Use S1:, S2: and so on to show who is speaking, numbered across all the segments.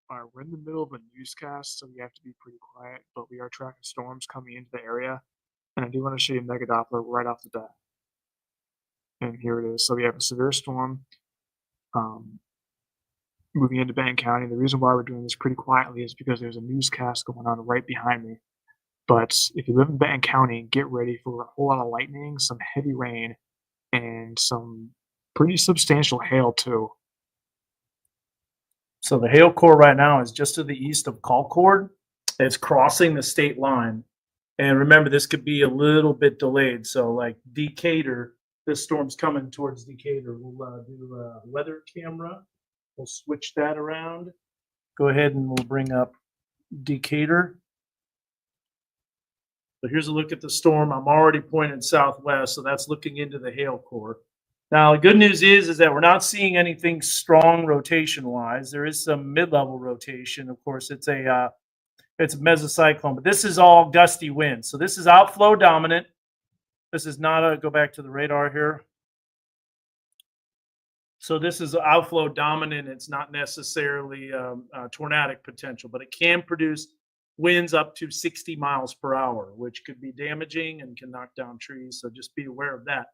S1: We're in the middle of a newscast, so we have to be pretty quiet, but we are tracking storms coming into the area, and I do want to show you Mega Doppler right off the bat. And here it is. So we have a severe storm um, moving into Benton County. The reason why we're doing this pretty quietly is because there's a newscast going on right behind me. But if you live in Benton County, get ready for a whole lot of lightning, some heavy rain, and some pretty substantial hail too.
S2: So the hail core right now is just to the east of Concord. It's crossing the state line. And remember, this could be a little bit delayed. So like Decatur, this storm's coming towards Decatur. We'll do a weather camera. We'll switch that around. Go ahead and we'll bring up Decatur. So here's a look at the storm. I'm already pointing southwest, so that's looking into the hail core. Now, the good news is that we're not seeing anything strong rotation-wise. There is some mid-level rotation. Of course, it's a mesocyclone, but this is all gusty winds. So this is outflow dominant. This is not a, go back to the radar here. So this is outflow dominant. It's not necessarily tornadic potential, but it can produce winds up to 60 miles per hour, which could be damaging and can knock down trees. So just be aware of that.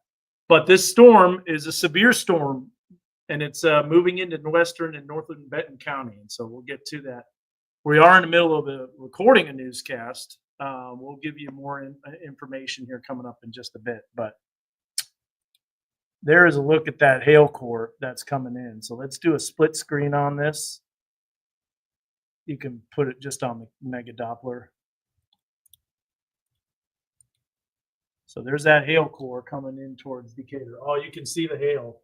S2: But this storm is a severe storm, and it's moving into western and northern Benton County. And so we'll get to that. We are in the middle of recording a newscast. We'll give you more information here coming up in just a bit. But there is a look at that hail core that's coming in. So let's do a split screen on this. You can put it just on the Mega Doppler. So there's that hail core coming in towards Decatur. Oh, you can see the hail.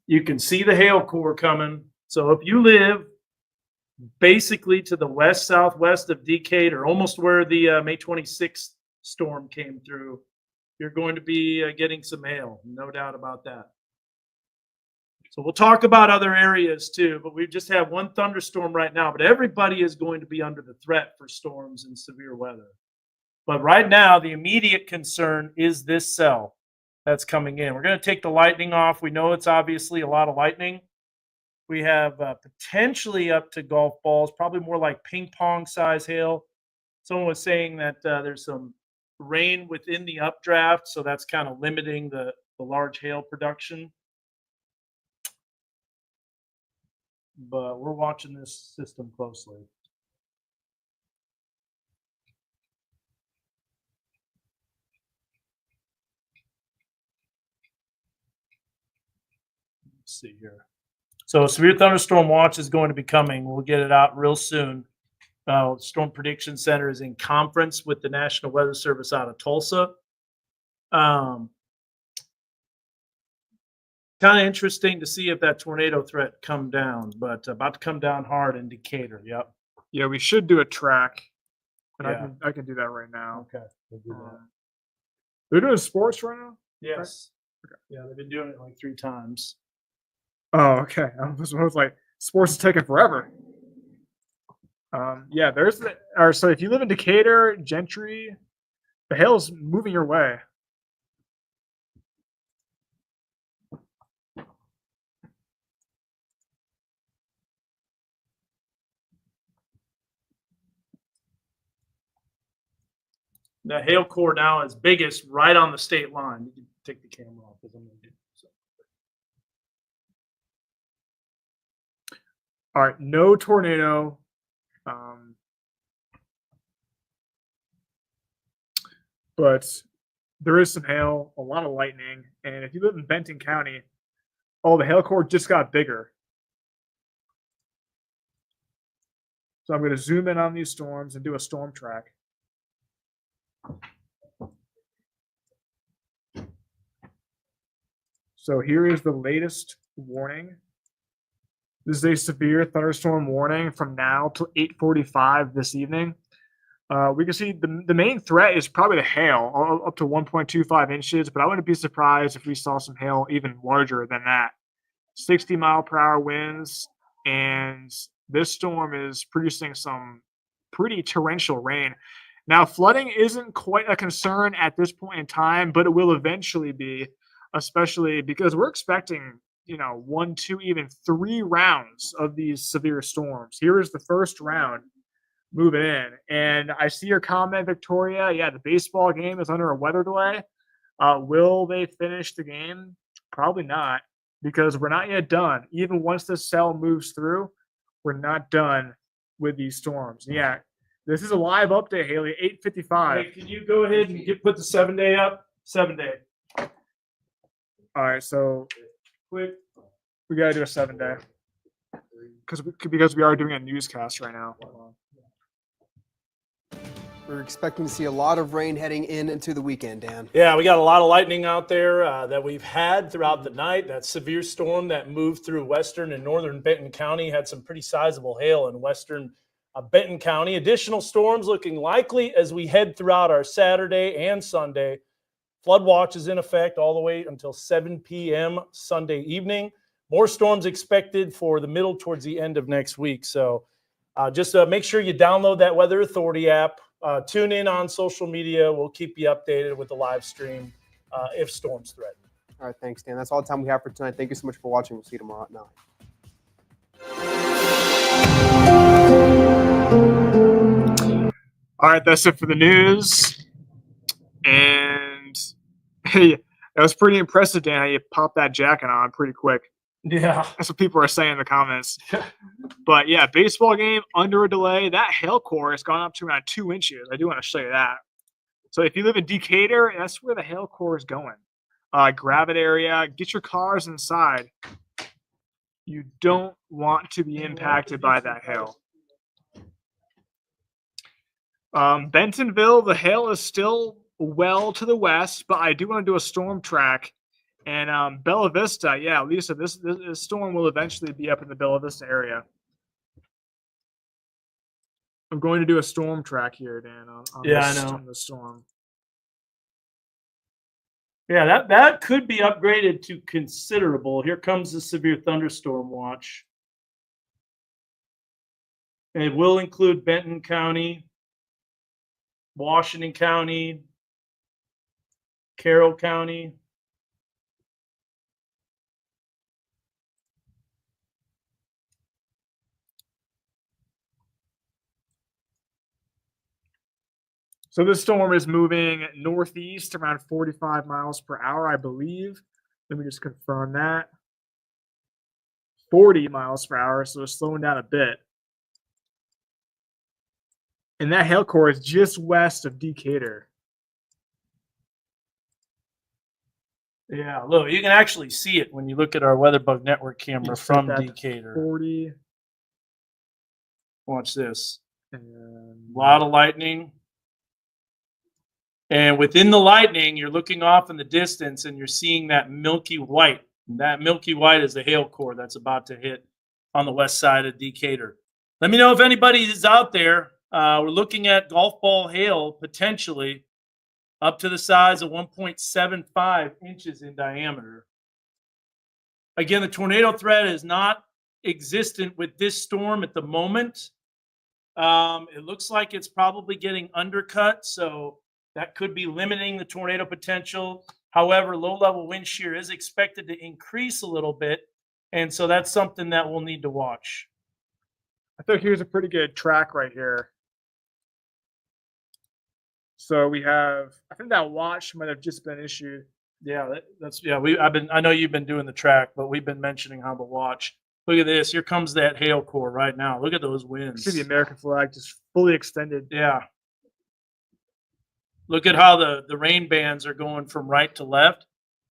S2: You can see the hail core coming. So if you live basically to the west southwest of Decatur, almost where the May 26th storm came through, you're going to be getting some hail, no doubt about that. So we'll talk about other areas too, but we just have one thunderstorm right now, but everybody is going to be under the threat for storms and severe weather. But right now, the immediate concern is this cell that's coming in. We're going to take the lightning off. We know it's obviously a lot of lightning. We have potentially up to golf balls, probably more like ping pong size hail. Someone was saying that there's some rain within the updraft, so that's kind of limiting the large hail production. But we're watching this system closely. Let's see here. So severe thunderstorm watch is going to be coming. We'll get it out real soon. Storm Prediction Center is in conference with the National Weather Service out of Tulsa. Kind of interesting to see if that tornado threat come down, but about to come down hard in Decatur. Yep.
S1: Yeah, we should do a track, and
S2: Yeah.
S1: I can do that right now.
S2: Okay. We'll do that.
S1: They're doing sports right now?
S2: Yes.
S1: Okay.
S2: Yeah, they've been doing it like 3 times.
S1: Oh, okay. I was like, sports is taking forever. Yeah, so if you live in Decatur, Gentry, the hail is moving your way.
S2: The hail core now is biggest right on the state line. You can take the camera off because I'm going to do so.
S1: All right, no tornado. But there is some hail, a lot of lightning, and if you live in Benton County, the hail core just got bigger. So I'm going to zoom in on these storms and do a storm track. So here is the latest warning. This is a severe thunderstorm warning from now till 8:45 this evening. We can see the main threat is probably the hail, up to 1.25 inches, but I wouldn't be surprised if we saw some hail even larger than that. 60-mile-per-hour winds, and this storm is producing some pretty torrential rain. Now, flooding isn't quite a concern at this point in time, but it will eventually be, especially because we're expecting 1, 2, even 3 rounds of these severe storms. Here is the first round moving in. And I see your comment, Victoria. Yeah, the baseball game is under a weather delay. Will they finish the game? Probably not, because we're not yet done. Even once the cell moves through, we're not done with these storms. Yeah, this is a live update, Haley. 8:55.
S2: Hey, can you go ahead and put the 7-day up? 7-day.
S1: All right, so
S2: Quick.
S1: we gotta do a 7-day because we are doing a newscast right now.
S3: We're expecting to see a lot of rain heading into the weekend, Dan.
S4: Yeah, we got a lot of lightning out there that we've had throughout the night. That severe storm that moved through western and northern Benton County had some pretty sizable hail in western Benton County. Additional storms looking likely as we head throughout our Saturday and Sunday. Flood watch is in effect all the way until 7 p.m. Sunday evening. More storms expected for the middle towards the end of next week. So just make sure you download that Weather Authority app. Tune in on social media. We'll keep you updated with the live stream if storms threaten.
S3: All right, thanks, Dan. That's all the time we have for tonight. Thank you so much for watching. We'll see you tomorrow at 9.
S1: All right, that's it for the news. And hey, that was pretty impressive, Dan, how you popped that jacket on pretty quick.
S2: Yeah.
S1: That's what people are saying in the comments. But yeah, baseball game under a delay. That hail core has gone up to around 2 inches. I do want to show you that. So if you live in Decatur, that's where the hail core is going. Grab it area. Get your cars inside. You don't want to be impacted by that hail. Bentonville, the hail is still well to the west, but I do want to do a storm track. And Bella Vista, yeah, Lisa, this storm will eventually be up in the Bella Vista area. I'm going to do a storm track here, Dan, on the storm.
S2: Yeah, that could be upgraded to considerable. Here comes the severe thunderstorm watch. And it will include Benton County, Washington County, Carroll County.
S1: So this storm is moving northeast around 45 miles per hour, I believe. Let me just confirm that. 40 miles per hour, so it's slowing down a bit. And that hail core is just west of Decatur.
S2: Yeah, look, you can actually see it when you look at our WeatherBug Network camera from Decatur.
S1: 40.
S2: Watch this.
S1: And
S2: A lot of lightning. And within the lightning, you're looking off in the distance and you're seeing that milky white. And that milky white is the hail core that's about to hit on the west side of Decatur. Let me know if anybody is out there. We're looking at golf ball hail potentially up to the size of 1.75 inches in diameter. Again, the tornado threat is not existent with this storm at the moment. It looks like it's probably getting undercut, so that could be limiting the tornado potential. However, low-level wind shear is expected to increase a little bit, and so that's something that we'll need to watch.
S1: I think here's a pretty good track right here. So we have, I think that watch might have just been issued.
S2: Yeah, I know you've been doing the track, but we've been mentioning how the watch. Look at this. Here comes that hail core right now. Look at those winds.
S1: See the American flag just fully extended.
S2: Yeah. Look at how the rain bands are going from right to left.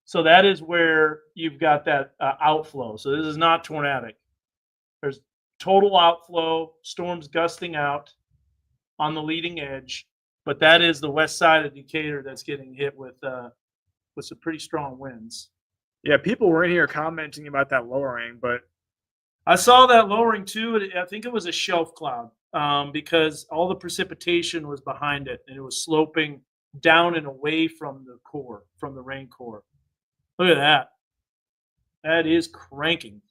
S2: So that is where you've got that outflow. So this is not tornadic. There's total outflow, storms gusting out on the leading edge. But that is the west side of Decatur that's getting hit with some pretty strong winds.
S1: Yeah, people were in here commenting about that lowering, but
S2: I saw that lowering too. I think it was a shelf cloud because all the precipitation was behind it and it was sloping down and away from the core, from the rain core. Look at that. That is cranking.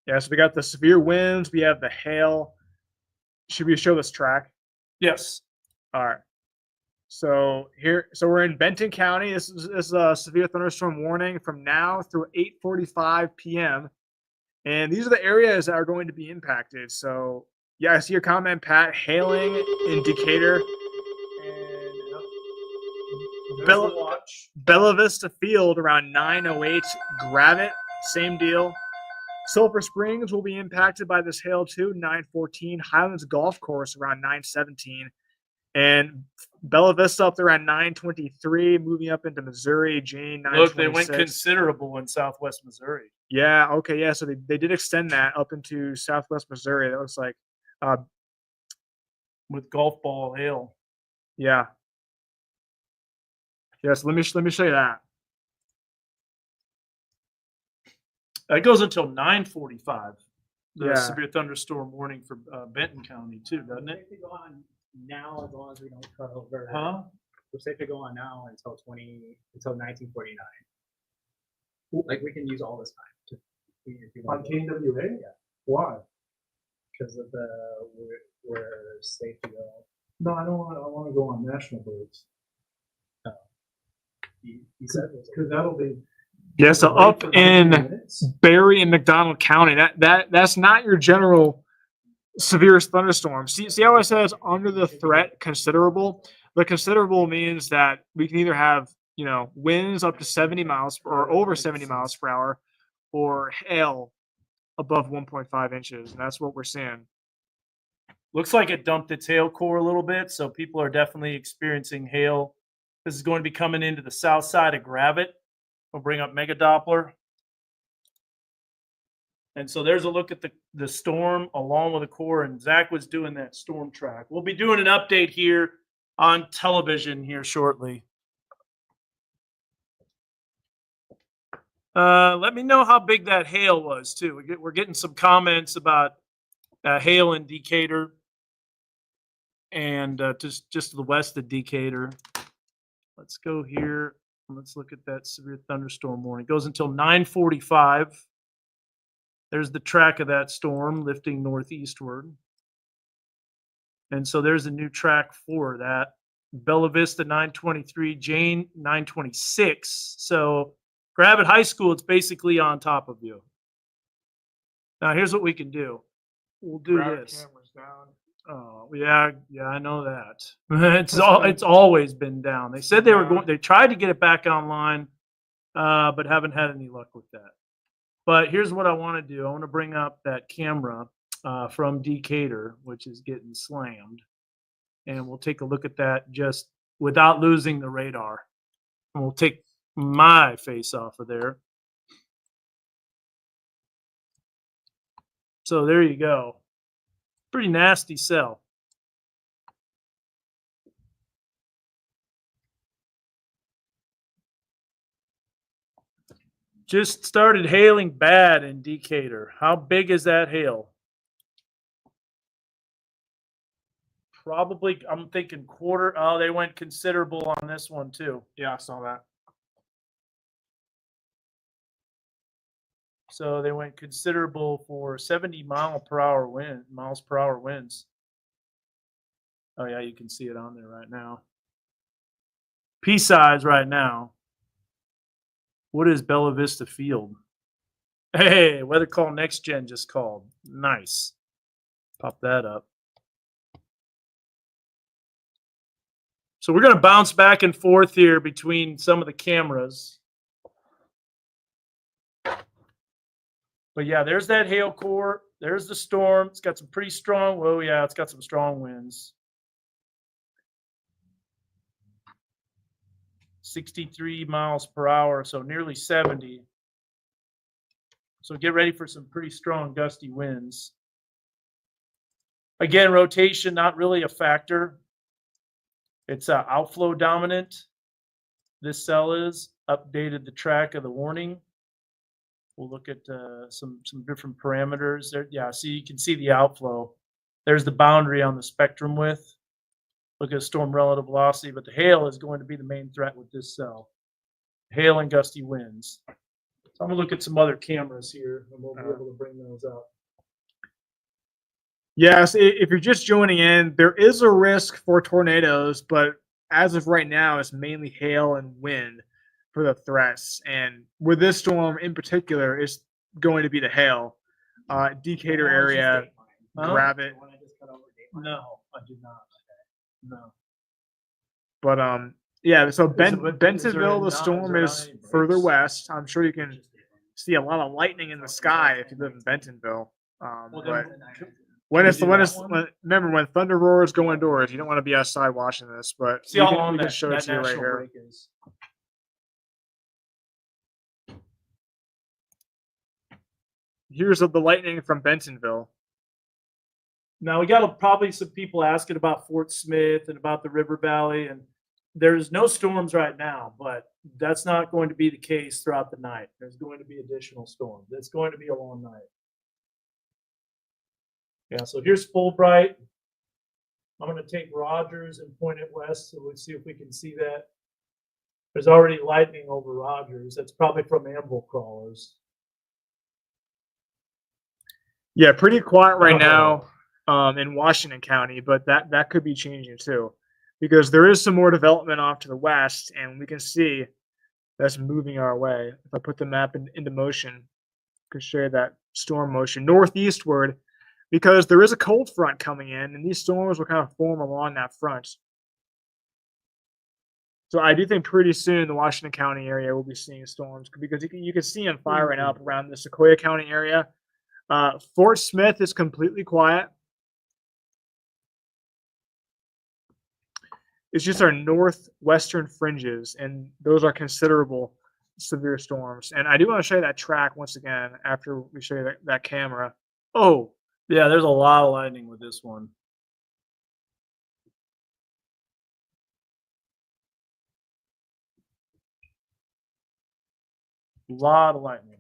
S1: Yeah, so we got the severe winds. We have the hail. Should we show this track?
S2: Yes.
S1: All right. So we're in Benton County. This is a severe thunderstorm warning from now through 8:45 p.m. And these are the areas that are going to be impacted. So yeah, I see your comment, Pat. Hailing in Decatur and Bella Vista Field around 9:08. Gravette, same deal. Sulphur Springs will be impacted by this hail too. 9:14. Highlands Golf Course around 9:17. And Bella Vista up there around 9:23, moving up into Missouri. Jane, 9:26.
S2: Look, they went considerable in southwest Missouri.
S1: Yeah, okay, yeah. So they did extend that up into southwest Missouri. That looks like,
S2: With golf ball hail.
S1: yeah. Yes, let me show you that.
S2: That goes until 9:45. The
S1: Yeah.
S2: severe thunderstorm warning for Benton County too, doesn't
S5: We're
S2: it?
S5: safe to go on now as long as we don't cut over.
S2: Huh?
S5: We're safe to go on now until 1949. Like we can use all this time to if you want.
S2: KWA?
S5: Yeah.
S2: Why?
S5: Because of we're safe to go.
S2: No, I don't want. I want to go on national birds
S5: He said it was
S2: because that'll be.
S1: Yeah, so up in Berry and McDonald County, that's not your general severest thunderstorm. See how I said it's under the threat considerable? The considerable means that we can either have, winds up to 70 miles or over 70 miles per hour, or hail above 1.5 inches. And that's what we're seeing.
S2: Looks like it dumped its hail core a little bit, so people are definitely experiencing hail. This is going to be coming into the south side of Gravette. We'll bring up Mega Doppler. And so there's a look at the storm along with the core, and Zach was doing that storm track. We'll be doing an update here on television here shortly. Let me know how big that hail was too. We're getting some comments about hail in Decatur and just to the west of Decatur. Let's go here. Let's look at that severe thunderstorm warning. It goes until 9:45. There's the track of that storm lifting northeastward. And so there's a new track for that. Bella Vista 9:23, Jane 9:26. So Gravette High School, it's basically on top of you. Now here's what we can do. We'll do this.
S1: Cameras down.
S2: Oh yeah, I know that. It's always been down. They said they tried to get it back online, but haven't had any luck with that. But here's what I want to do. I want to bring up that camera from Decatur, which is getting slammed, and we'll take a look at that just without losing the radar. And we'll take my face off of there. So there you go. Pretty nasty cell. Just started hailing bad in Decatur. How big is that hail? Probably, I'm thinking quarter. Oh, they went considerable on this one too.
S1: Yeah, I saw that.
S2: So they went considerable for 70 miles per hour winds. Oh yeah, you can see it on there right now. Pea size right now. What is Bella Vista Field? Hey, Weather Call Next Gen just called. Nice. Pop that up. So we're going to bounce back and forth here between some of the cameras. But yeah, there's that hail core. There's the storm. It's got some pretty strong. Oh yeah, it's got some strong winds. 63 miles per hour, so nearly 70. So get ready for some pretty strong gusty winds. Again, rotation, not really a factor. It's outflow dominant. This cell is updated the track of the warning. We'll look at some different parameters there. Yeah, see, you can see the outflow. There's the boundary on the spectrum width. Look at storm relative velocity, but the hail is going to be the main threat with this cell. Hail and gusty winds. So I'm gonna look at some other cameras here, and we'll be able to bring those up.
S1: Yes, if you're just joining in, there is a risk for tornadoes, but as of right now, it's mainly hail and wind for the threats. And with this storm in particular, it's going to be the hail. Decatur
S5: Right now, it's just
S1: area,
S5: Dateline.
S2: Huh?
S1: grab
S5: The
S1: it.
S5: one I just cut over Dateline.
S2: No, I did not. No.
S1: But yeah. So
S2: Is there
S1: Bentonville, the
S2: not-
S1: storm
S2: is there not
S1: is
S2: any
S1: further
S2: breaks?
S1: west. I'm sure you can
S5: Just Dateline.
S1: see a lot of lightning in the sky if you live in Bentonville.
S2: Well,
S1: But
S2: then,
S1: when
S2: we
S1: it's
S2: do
S1: when
S2: that
S1: it's
S2: one?
S1: when, remember when thunder roars, go indoors. You don't want to be outside watching this. But
S2: see
S1: we
S2: how
S1: can,
S2: long
S1: we can
S2: that,
S1: show it
S2: that
S1: to you right
S2: national
S1: here.
S2: break is.
S1: Here's the lightning from Bentonville.
S2: Now we got probably some people asking about Fort Smith and about the River Valley, and there's no storms right now, but that's not going to be the case throughout the night. There's going to be additional storms. It's going to be a long night. Yeah, so here's Fulbright. I'm going to take Rogers and point it west, so let's see if we can see that. There's already lightning over Rogers. That's probably from amble crawlers.
S1: Yeah, pretty quiet right now in Washington County, but that could be changing too, because there is some more development off to the west, and we can see that's moving our way. If I put the map into motion, I can show you that storm motion northeastward, because there is a cold front coming in, and these storms will kind of form along that front. So I do think pretty soon the Washington County area will be seeing storms, because you can see them firing up around the Sequoia County area. Fort Smith is completely quiet. It's just our northwestern fringes, and those are considerable severe storms. And I do want to show you that track once again after we show you that camera. Oh,
S2: Yeah, there's a lot of lightning with this one. A lot of lightning.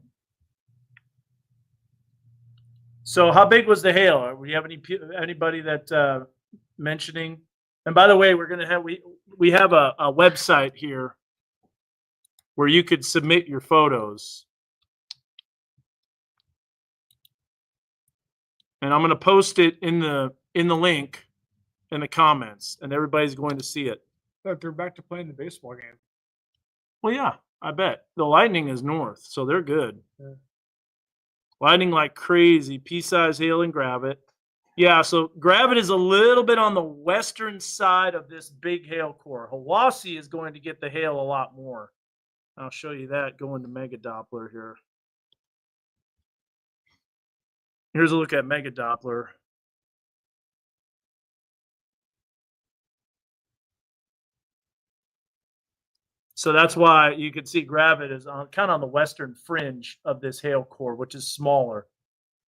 S2: So, how big was the hail? Do you have anybody that mentioning? And by the way, we're gonna have we have a website here where you could submit your photos, and I'm gonna post it in the link in the comments, and everybody's going to see it.
S1: look, they're back to playing the baseball game.
S2: Well, yeah, I bet the lightning is north, so they're good.
S1: Yeah.
S2: Lightning like crazy, pea-size hail and gravit. Yeah, so gravit is a little bit on the western side of this big hail core. Hiwassee is going to get the hail a lot more. I'll show you that going to Mega Doppler here. Here's a look at Mega Doppler. So that's why you can see gravit is on kind of on the western fringe of this hail core, which is smaller.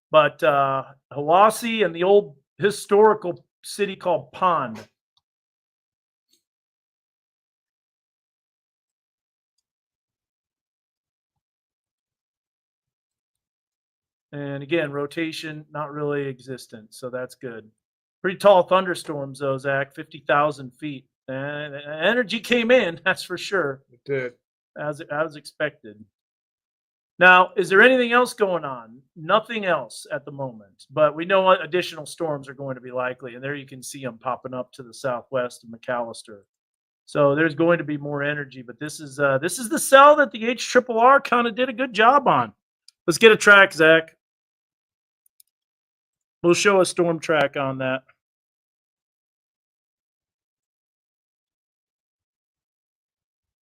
S2: But Hiwassee and the old historical city called Pond. And again, rotation not really existent, so that's good. Pretty tall thunderstorms, though, Zach, 50,000 feet. And energy came in, that's for sure,
S1: It did.
S2: as expected. Now, is there anything else going on? Nothing else at the moment, but we know what additional storms are going to be likely, and there you can see them popping up to the southwest of McAllister. So there's going to be more energy, but this is the cell that the HRRR kind of did a good job on. Let's get a track, Zach. We'll show a storm track on that.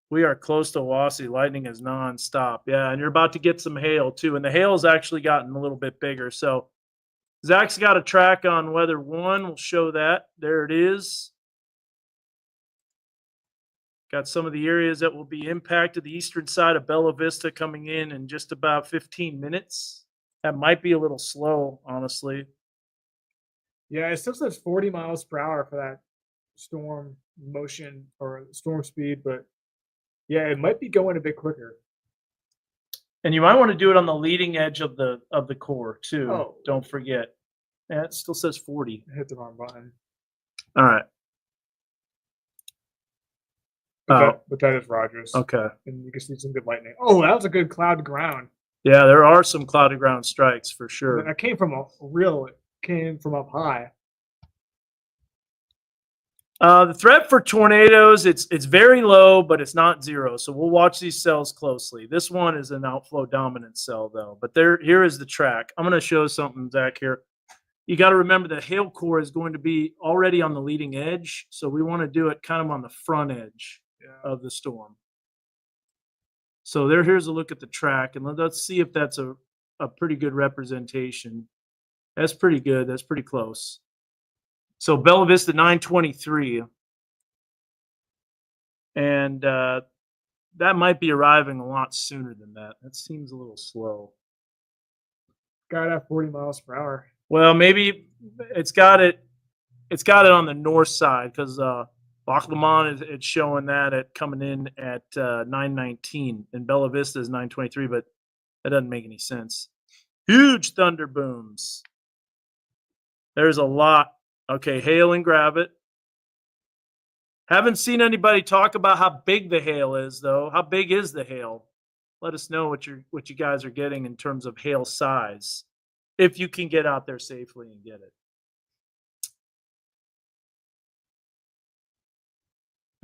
S2: We are close to Hiwassee. Lightning is nonstop. Yeah, and you're about to get some hail too. And the hail's actually gotten a little bit bigger. So Zach's got a track on weather 1. We'll show that. There it is. Got some of the areas that will be impacted. The eastern side of Bella Vista coming in just about 15 minutes. That might be a little slow, honestly.
S1: Yeah, it still says 40 miles per hour for that storm motion or storm speed, but yeah, it might be going a bit quicker.
S2: And you might want to do it on the leading edge of the core too.
S1: Oh.
S2: Don't forget. Yeah, it still says 40.
S1: I hit the wrong button.
S2: All right.
S1: But that is Rogers.
S2: Okay.
S1: And you can see some good lightning. Oh, that was a good cloud to ground.
S2: Yeah, there are some cloudy ground strikes for sure.
S1: That came from up high.
S2: The threat for tornadoes, it's very low, but it's not zero. So we'll watch these cells closely. This one is an outflow dominant cell, though. But here is the track. I'm going to show something, Zach, here. You got to remember the hail core is going to be already on the leading edge. So we want to do it kind of on the front edge of the storm. So here's a look at the track. And let's see if that's a pretty good representation. That's pretty good. That's pretty close. So Bella Vista 923. And that might be arriving a lot sooner than that. That seems a little slow.
S1: Got it at 40 miles per hour.
S2: Well, maybe it's got it on the north side because Lac Le Mans it's showing that at coming in at 919 and Bella Vista is 923, but that doesn't make any sense. Huge thunder booms. There's a lot. Okay, hail and gravit. Haven't seen anybody talk about how big the hail is, though. How big is the hail? Let us know what you guys are getting in terms of hail size, if you can get out there safely and get it.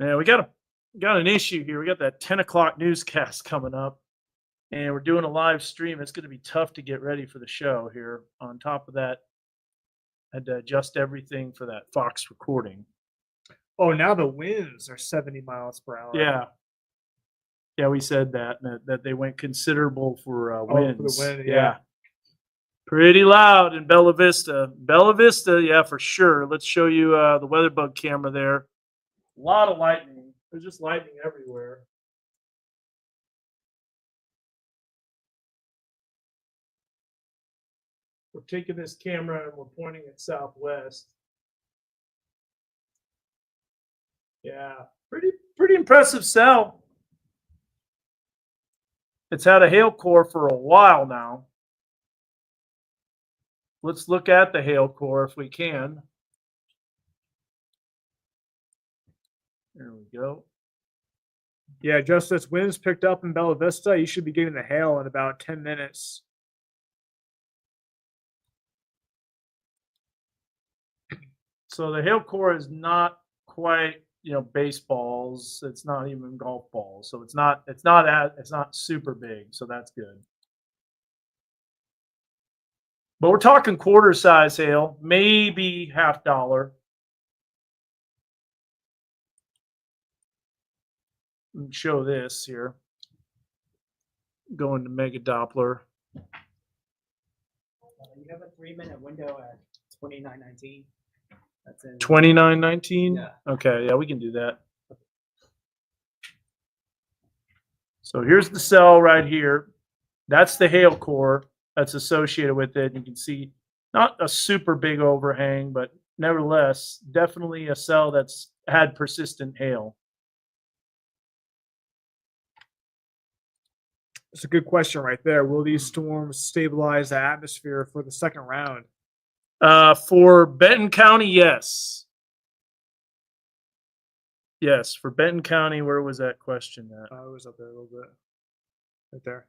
S2: Yeah, we got an issue here. We got that 10 o'clock newscast coming up, and we're doing a live stream. It's going to be tough to get ready for the show here. On top of that, I had to adjust everything for that Fox recording.
S1: Oh, now the winds are 70 miles per hour.
S2: Yeah, we said that they went considerable for winds.
S1: For the wind, yeah.
S2: Pretty loud in Bella Vista. Bella Vista, yeah, for sure. Let's show you the weather bug camera there. A lot of lightning. There's just lightning everywhere. We're taking this camera and we're pointing it southwest. Yeah, pretty impressive cell. It's had a hail core for a while now. Let's look at the hail core if we can. There we go.
S1: Yeah, just as winds picked up in Bella Vista, you should be getting the hail in about 10 minutes.
S2: So the hail core is not quite, baseballs. It's not even golf balls. So it's not super big. So that's good. But we're talking quarter size hail, maybe $50. Let me show this here. Going to Mega Doppler.
S5: You have a 3-minute window at 2919. That's in
S2: 2919?
S5: Yeah.
S2: Okay, yeah, we can do that. So here's the cell right here. That's the hail core that's associated with it. You can see not a super big overhang, but nevertheless, definitely a cell that's had persistent hail.
S1: It's a good question right there. Will these storms stabilize the atmosphere for the second round?
S2: For Benton County, yes. Yes, for Benton County, where was that question at?
S1: It was up there a little bit. Right there.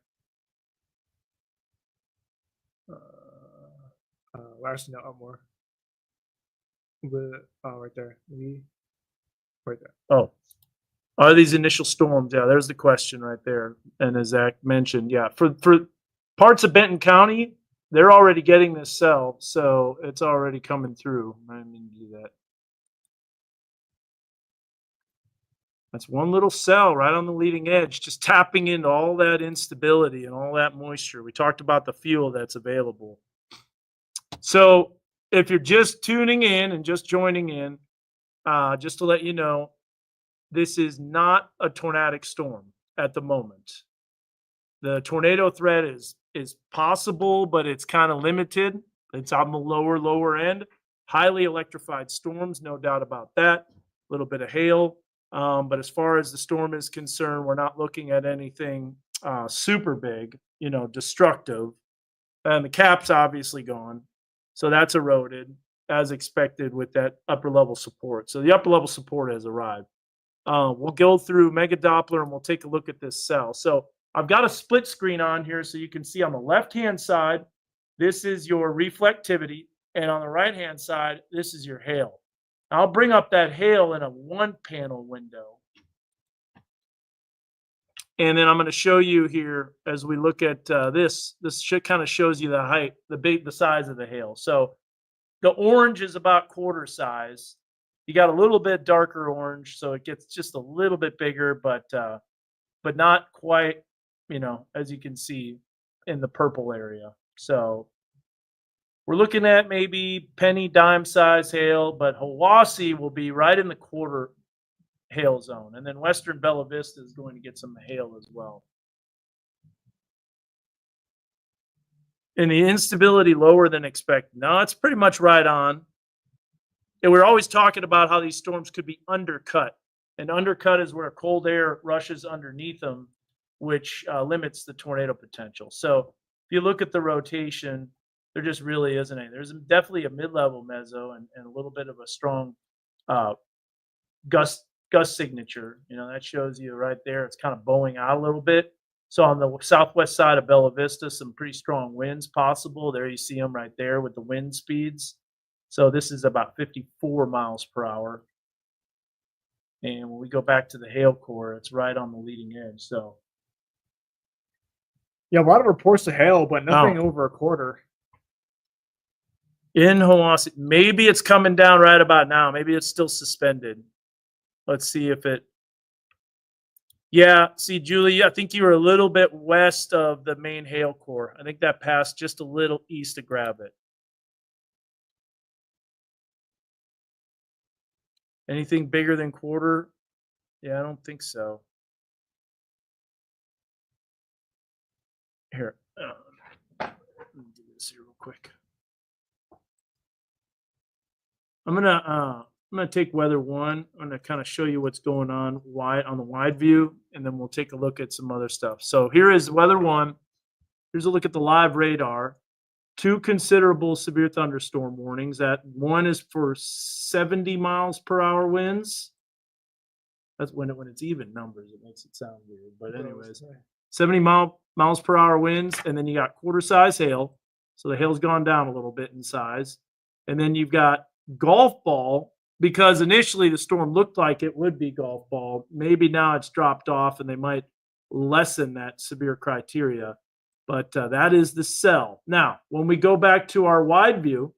S1: Actually, no, up more. Right there. Right there.
S2: Oh, are these initial storms? Yeah, there's the question right there. And as Zach mentioned, yeah, for parts of Benton County, they're already getting this cell, so it's already coming through. I didn't mean to do that. That's one little cell right on the leading edge, just tapping into all that instability and all that moisture. We talked about the fuel that's available. So if you're just tuning in and just joining in, just to let you know, this is not a tornadic storm at the moment. The tornado threat is possible, but it's kind of limited. It's on the lower end. Highly electrified storms, no doubt about that. A little bit of hail. But as far as the storm is concerned, we're not looking at anything super big, destructive. And the cap's obviously gone. So that's eroded as expected with that upper level support. So the upper level support has arrived. We'll go through Mega Doppler and we'll take a look at this cell. So I've got a split screen on here so you can see on the left-hand side, this is your reflectivity. And on the right-hand side, this is your hail. I'll bring up that hail in a 1-panel window. And then I'm going to show you here as we look at this. This kind of shows you the height, the size of the hail. So the orange is about quarter size. You got a little bit darker orange, so it gets just a little bit bigger, but not quite, as you can see in the purple area. So we're looking at maybe penny dime size hail, but Hiwassee will be right in the quarter hail zone. And then Western Bella Vista is going to get some hail as well. And the instability lower than expected. Now, it's pretty much right on. And we're always talking about how these storms could be undercut. And undercut is where cold air rushes underneath them, which limits the tornado potential. So if you look at the rotation, there just really isn't any. There's definitely a mid-level meso and a little bit of a strong gust signature. That shows you right there. It's kind of bowing out a little bit. So on the southwest side of Bella Vista, some pretty strong winds possible. There you see them right there with the wind speeds. So this is about 54 miles per hour. And when we go back to the hail core, it's right on the leading edge. So
S1: Yeah, a lot of reports of hail, but nothing over a quarter.
S2: In Hiwassee, maybe it's coming down right about now. Maybe it's still suspended. Let's see if it. Yeah, see, Julie, I think you were a little bit west of the main hail core. I think that passed just a little east to grab it. Anything bigger than quarter? Yeah, I don't think so. Here, let me do this here real quick. I'm gonna take weather 1. I'm gonna kind of show you what's going on on the wide view, and then we'll take a look at some other stuff. So here is weather 1. Here's a look at the live radar. 2 considerable severe thunderstorm warnings. That one is for 70 miles per hour winds. That's when it's even numbers, it makes it sound weird. But anyways, 70 miles per hour winds, and then you got quarter size hail. So the hail's gone down a little bit in size. And then you've got golf ball, because initially the storm looked like it would be golf ball. Maybe now it's dropped off and they might lessen that severe criteria. But that is the cell. Now, when we go back to our wide view,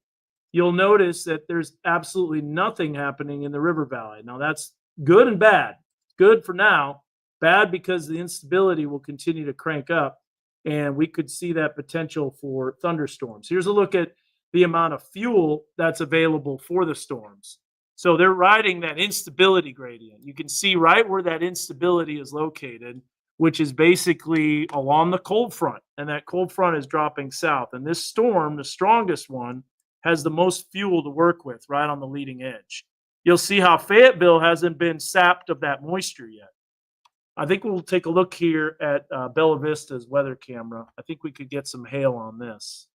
S2: you'll notice that there's absolutely nothing happening in the river valley. Now, that's good and bad. Good for now, bad because the instability will continue to crank up, and we could see that potential for thunderstorms. Here's a look at the amount of fuel that's available for the storms. So they're riding that instability gradient. You can see right where that instability is located, which is basically along the cold front, and that cold front is dropping south. And this storm, the strongest one, has the most fuel to work with right on the leading edge. You'll see how Fayetteville hasn't been sapped of that moisture yet. I think we'll take a look here at Bella Vista's weather camera. I think we could get some hail on this.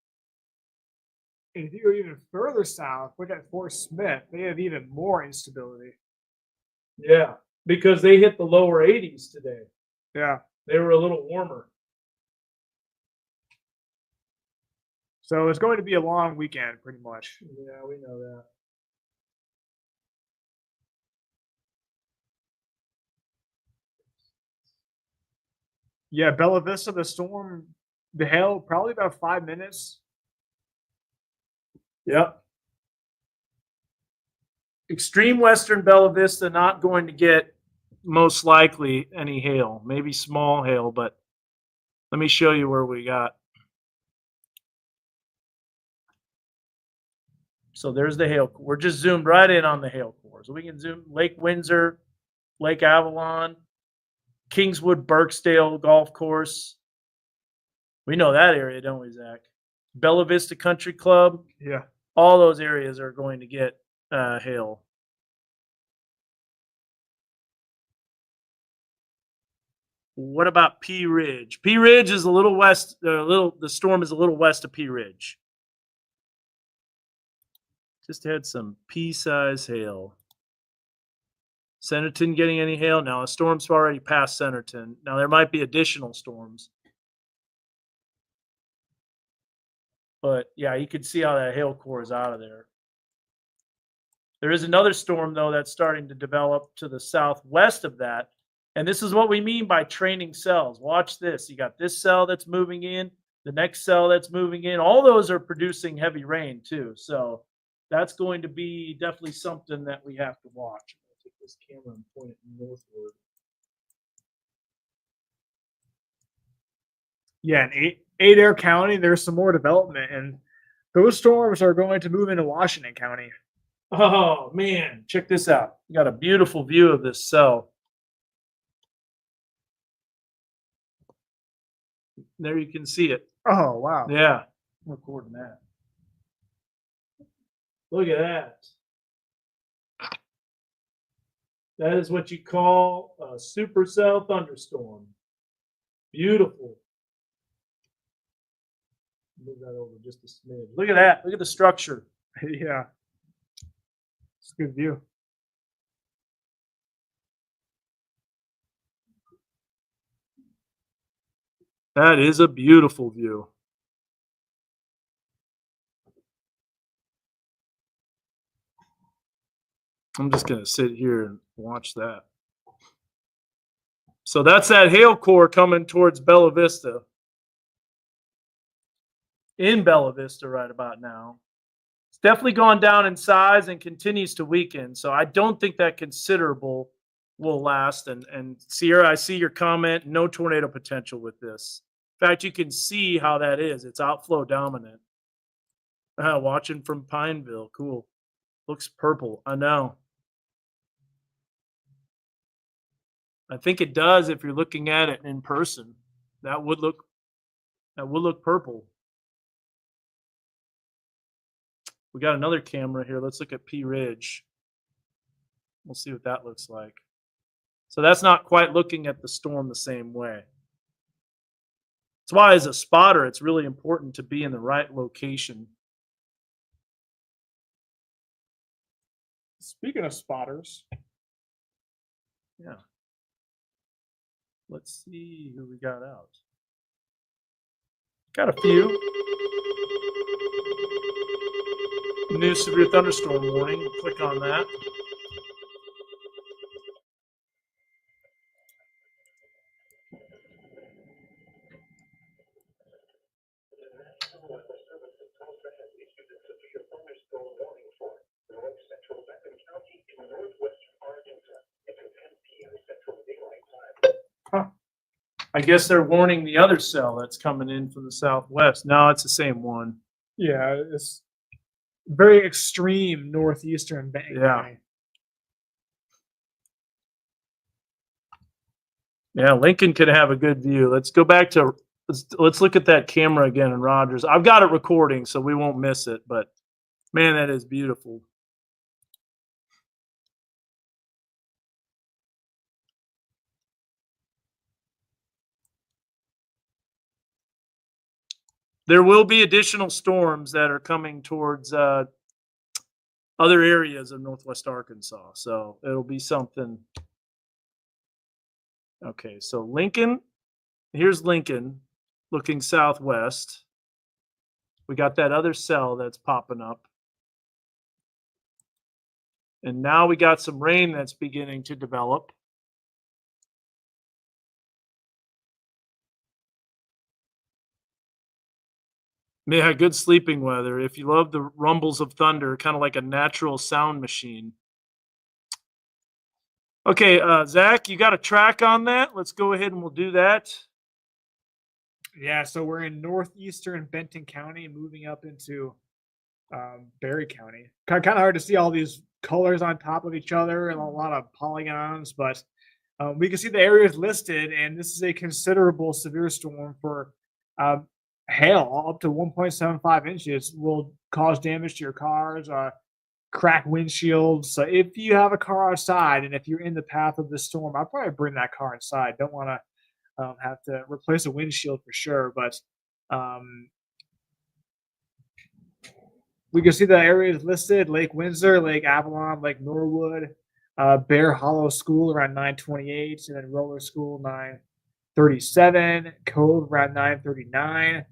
S1: And if you go even further south, look at Fort Smith, they have even more instability.
S2: Yeah, because they hit the lower 80s today.
S1: Yeah.
S2: They were a little warmer.
S1: So it's going to be a long weekend, pretty much.
S2: Yeah, we know that.
S1: Yeah, Bella Vista, the storm, the hail, probably about 5 minutes.
S2: Yep. Extreme western Bella Vista not going to get most likely any hail, maybe small hail, but let me show you where we got. So there's the hail. We're just zoomed right in on the hail core. So we can zoom Lake Windsor, Lake Avalon, Kingswood, Burksdale Golf Course. We know that area, don't we, Zach? Bella Vista Country Club.
S1: Yeah.
S2: All those areas are going to get hail. What about Pea Ridge? Pea Ridge is a little west. The storm is a little west of Pea Ridge. Just had some pea-size hail. Centerton getting any hail? No, the storm's already past Centerton. Now there might be additional storms. But yeah, you can see how that hail core is out of there. There is another storm, though, that's starting to develop to the southwest of that. And this is what we mean by training cells. Watch this. You got this cell that's moving in, the next cell that's moving in. All those are producing heavy rain, too. So that's going to be definitely something that we have to watch. I'm going to take this camera and point it northward.
S1: Yeah, in Adair County, there's some more development, and those storms are going to move into Washington County.
S2: Oh, man. Check this out. You got a beautiful view of this cell. There you can see it.
S1: Oh, wow.
S2: Yeah, I'm recording that. Look at that. That is what you call a supercell thunderstorm. Beautiful. Move that over just a smidge. Look at that. Look at the structure.
S1: Yeah. It's a good view.
S2: That is a beautiful view. I'm just going to sit here and watch that. So that's that hail core coming towards Bella Vista. In Bella Vista right about now. It's definitely gone down in size and continues to weaken. So I don't think that considerable will last. And Sierra, I see your comment. No tornado potential with this. In fact, you can see how that is. It's outflow dominant. Watching from Pineville. Cool. Looks purple. I know. I think it does if you're looking at it in person. That would look purple. We got another camera here. Let's look at P Ridge. We'll see what that looks like. So that's not quite looking at the storm the same way. That's why as a spotter, it's really important to be in the right location.
S1: Speaking of spotters.
S2: Yeah. Let's see who we got out. Got a few. New severe thunderstorm warning. Click on that. Huh. I guess they're warning the other cell that's coming in from the southwest. No, it's the same one.
S1: Yeah, it's very extreme northeastern Benton
S2: Yeah.
S1: County.
S2: Yeah, Lincoln could have a good view. Let's go back to let's look at that camera again in Rogers. I've got it recording, so we won't miss it. But man, that is beautiful. There will be additional storms that are coming towards other areas of northwest Arkansas. So it'll be something. Okay, so Lincoln, here's Lincoln looking southwest. We got that other cell that's popping up. And now we got some rain that's beginning to develop. Yeah, good sleeping weather. If you love the rumbles of thunder, kind of like a natural sound machine. Okay, Zach, you got a track on that? Let's go ahead and we'll do that.
S1: Yeah, so we're in northeastern Benton County, moving up into Berry County. Kind of hard to see all these colors on top of each other and a lot of polygons, but we can see the areas listed, and this is a considerable severe storm for hail. Up to 1.75 inches will cause damage to your cars, crack windshields. So if you have a car outside and if you're in the path of the storm, I'll probably bring that car inside. Don't want to have to replace a windshield for sure, but we can see the areas listed: Lake Windsor, Lake Avalon, Lake Norwood, Bear Hollow School around 9:28, and then Roller School 9:37, Cove around 9:39.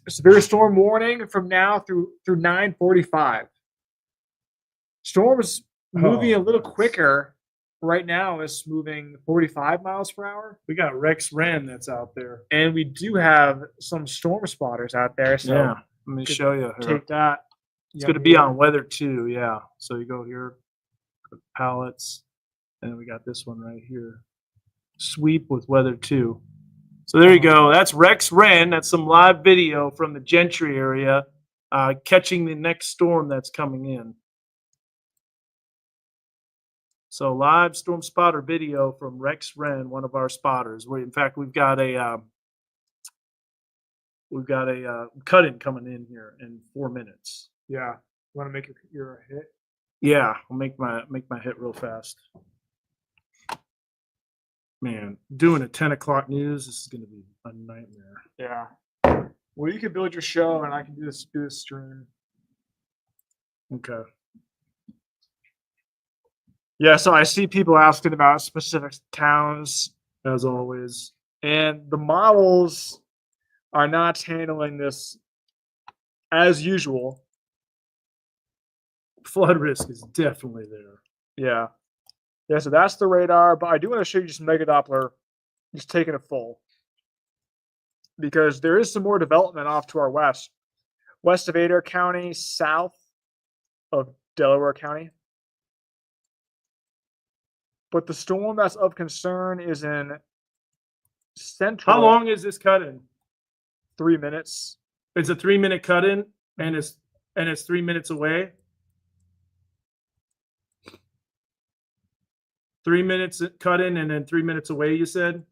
S1: Severe storm warning from now through 9:45. Storm is moving
S2: Oh,
S1: a little
S2: nice.
S1: quicker. Right now, it's moving 45 miles per hour.
S2: We got Rex Wren that's out there.
S1: And we do have some storm spotters out there. So
S2: Let me
S1: could
S2: show you here.
S1: take that.
S2: It's going to be on weather too. Yeah. So you go here, palettes, and then we got this one right here. Sweep with weather too. So there you go. That's Rex Wren. That's some live video from the Gentry area, catching the next storm that's coming in. So live storm spotter video from Rex Wren, one of our spotters. In fact, we've got a cut-in coming in here in 4 minutes.
S1: Yeah. You want to make your hit?
S2: Yeah, I'll make my hit real fast. Man, doing a 10 o'clock news, this is going to be a nightmare.
S1: Yeah. Well, you can build your show, and I can do this stream.
S2: Okay.
S1: Yeah. So I see people asking about specific towns,
S2: As always.
S1: and the models are not handling this as usual.
S2: Flood risk is definitely there.
S1: Yeah. Yeah, so that's the radar, but I do want to show you just Mega Doppler just taking it full. Because there is some more development off to our west. West of Adair County, south of Delaware County. But the storm that's of concern is in central.
S2: How long is this cut-in?
S1: 3 minutes.
S2: It's a 3-minute cut-in, and it's 3 minutes away. 3 minutes cut-in and then 3 minutes away, you said?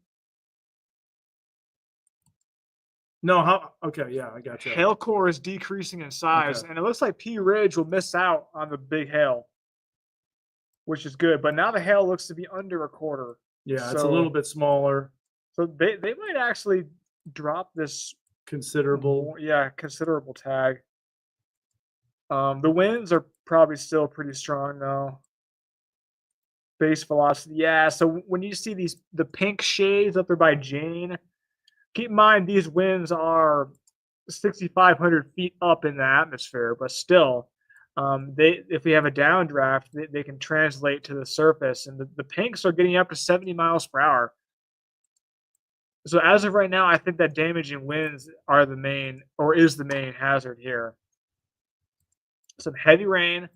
S2: No, okay, yeah, I got you.
S1: Hail core is decreasing in size,
S2: Okay.
S1: and it looks like P Ridge will miss out on the big hail, which is good. But now the hail looks to be under a quarter.
S2: Yeah, it's a
S1: So-
S2: little bit smaller,
S1: So they might actually drop this
S2: considerable.
S1: considerable tag. The winds are probably still pretty strong though. Base velocity, yeah. So when you see the pink shades up there by Jane, keep in mind these winds are 6,500 feet up in the atmosphere, but still, if we have a downdraft, they can translate to the surface, and the pinks are getting up to 70 miles per hour. So as of right now, I think that damaging winds are the main hazard here. Some heavy rain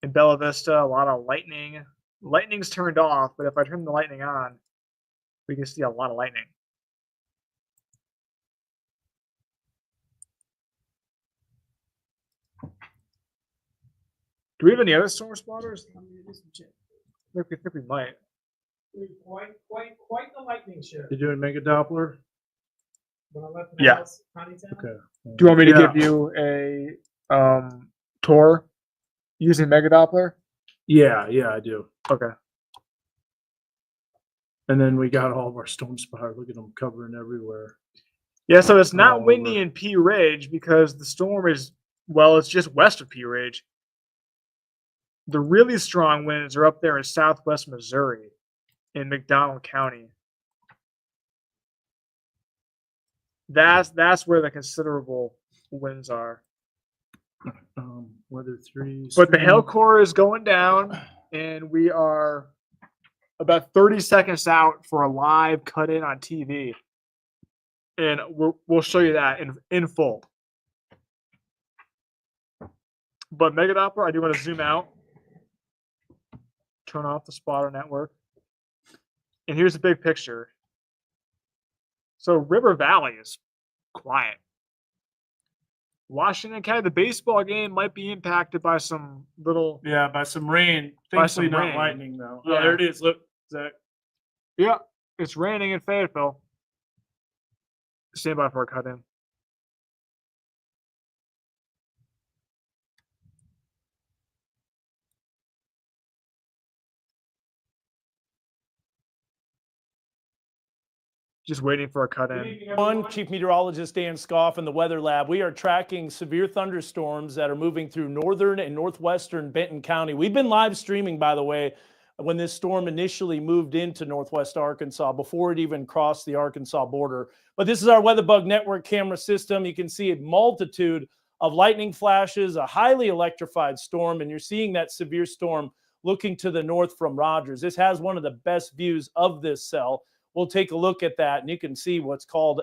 S1: in Bella Vista, a lot of lightning. Lightning's turned off, but if I turn the lightning on, we can see a lot of lightning. Do we have any other storm spotters? I think we might.
S5: Quite the lightning show.
S2: You doing Mega Doppler?
S5: When I left
S1: Yeah.
S5: Dallas County Town.
S2: Okay.
S1: Do you want me to
S2: Yeah.
S1: give you a tour using Mega Doppler?
S2: Yeah, I do.
S1: Okay.
S2: And then we got all of our storm spotter. Look at them covering everywhere.
S1: Yeah, so it's not
S2: All
S1: windy
S2: over.
S1: in P Ridge because the storm is, well, it's just west of P Ridge. The really strong winds are up there in southwest Missouri in McDonald County. That's where the considerable winds are.
S2: Weather 3.
S1: But the hail
S2: stream.
S1: core is going down, and we are about 30 seconds out for a live cut in on TV. And we'll show you that in full. But Mega Doppler, I do want to zoom out, turn off the spotter network. And here's the big picture. So River Valley is quiet. Washington County, the baseball game might be impacted by some little.
S2: Yeah, by some rain.
S1: By
S2: Thankfully,
S1: some
S2: not
S1: rain.
S2: lightning though.
S1: Yeah.
S2: Oh, there it is. Look, Zach.
S1: Yeah, it's raining in Fayetteville. Stand by for a cut in. Just waiting for a cut in.
S4: One, Chief Meteorologist Dan Scoff in the Weather Lab. We are tracking severe thunderstorms that are moving through northern and northwestern Benton County. We've been live streaming, by the way, when this storm initially moved into northwest Arkansas before it even crossed the Arkansas border. But this is our WeatherBug Network camera system. You can see a multitude of lightning flashes, a highly electrified storm, and you're seeing that severe storm looking to the north from Rogers. This has one of the best views of this cell. We'll take a look at that, and you can see what's called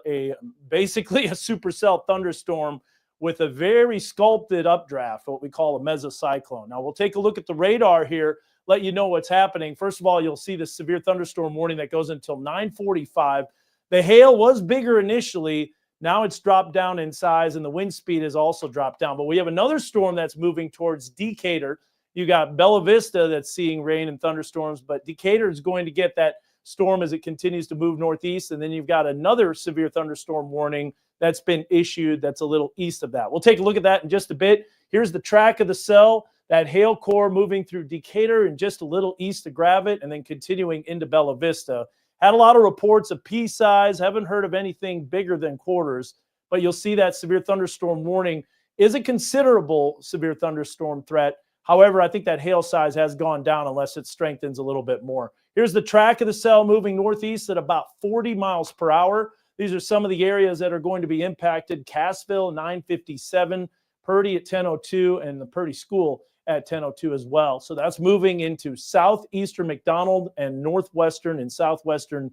S4: basically a supercell thunderstorm with a very sculpted updraft, what we call a mesocyclone. Now we'll take a look at the radar here, let you know what's happening. First of all, you'll see the severe thunderstorm warning that goes until 9:45. The hail was bigger initially. Now it's dropped down in size, and the wind speed has also dropped down. But we have another storm that's moving towards Decatur. You got Bella Vista that's seeing rain and thunderstorms, but Decatur is going to get that storm as it continues to move northeast. And then you've got another severe thunderstorm warning that's been issued that's a little east of that. We'll take a look at that in just a bit. Here's the track of the cell, that hail core moving through Decatur and just a little east of Gravette and then continuing into Bella Vista. Had a lot of reports of pea size, haven't heard of anything bigger than quarters, but you'll see that severe thunderstorm warning is a considerable severe thunderstorm threat. However, I think that hail size has gone down unless it strengthens a little bit more. Here's the track of the cell moving northeast at about 40 miles per hour. These are some of the areas that are going to be impacted. Cassville, 9:57, Purdy at 10:02, and the Purdy School at 10:02 as well. So that's moving into southeastern McDonald and northwestern and southwestern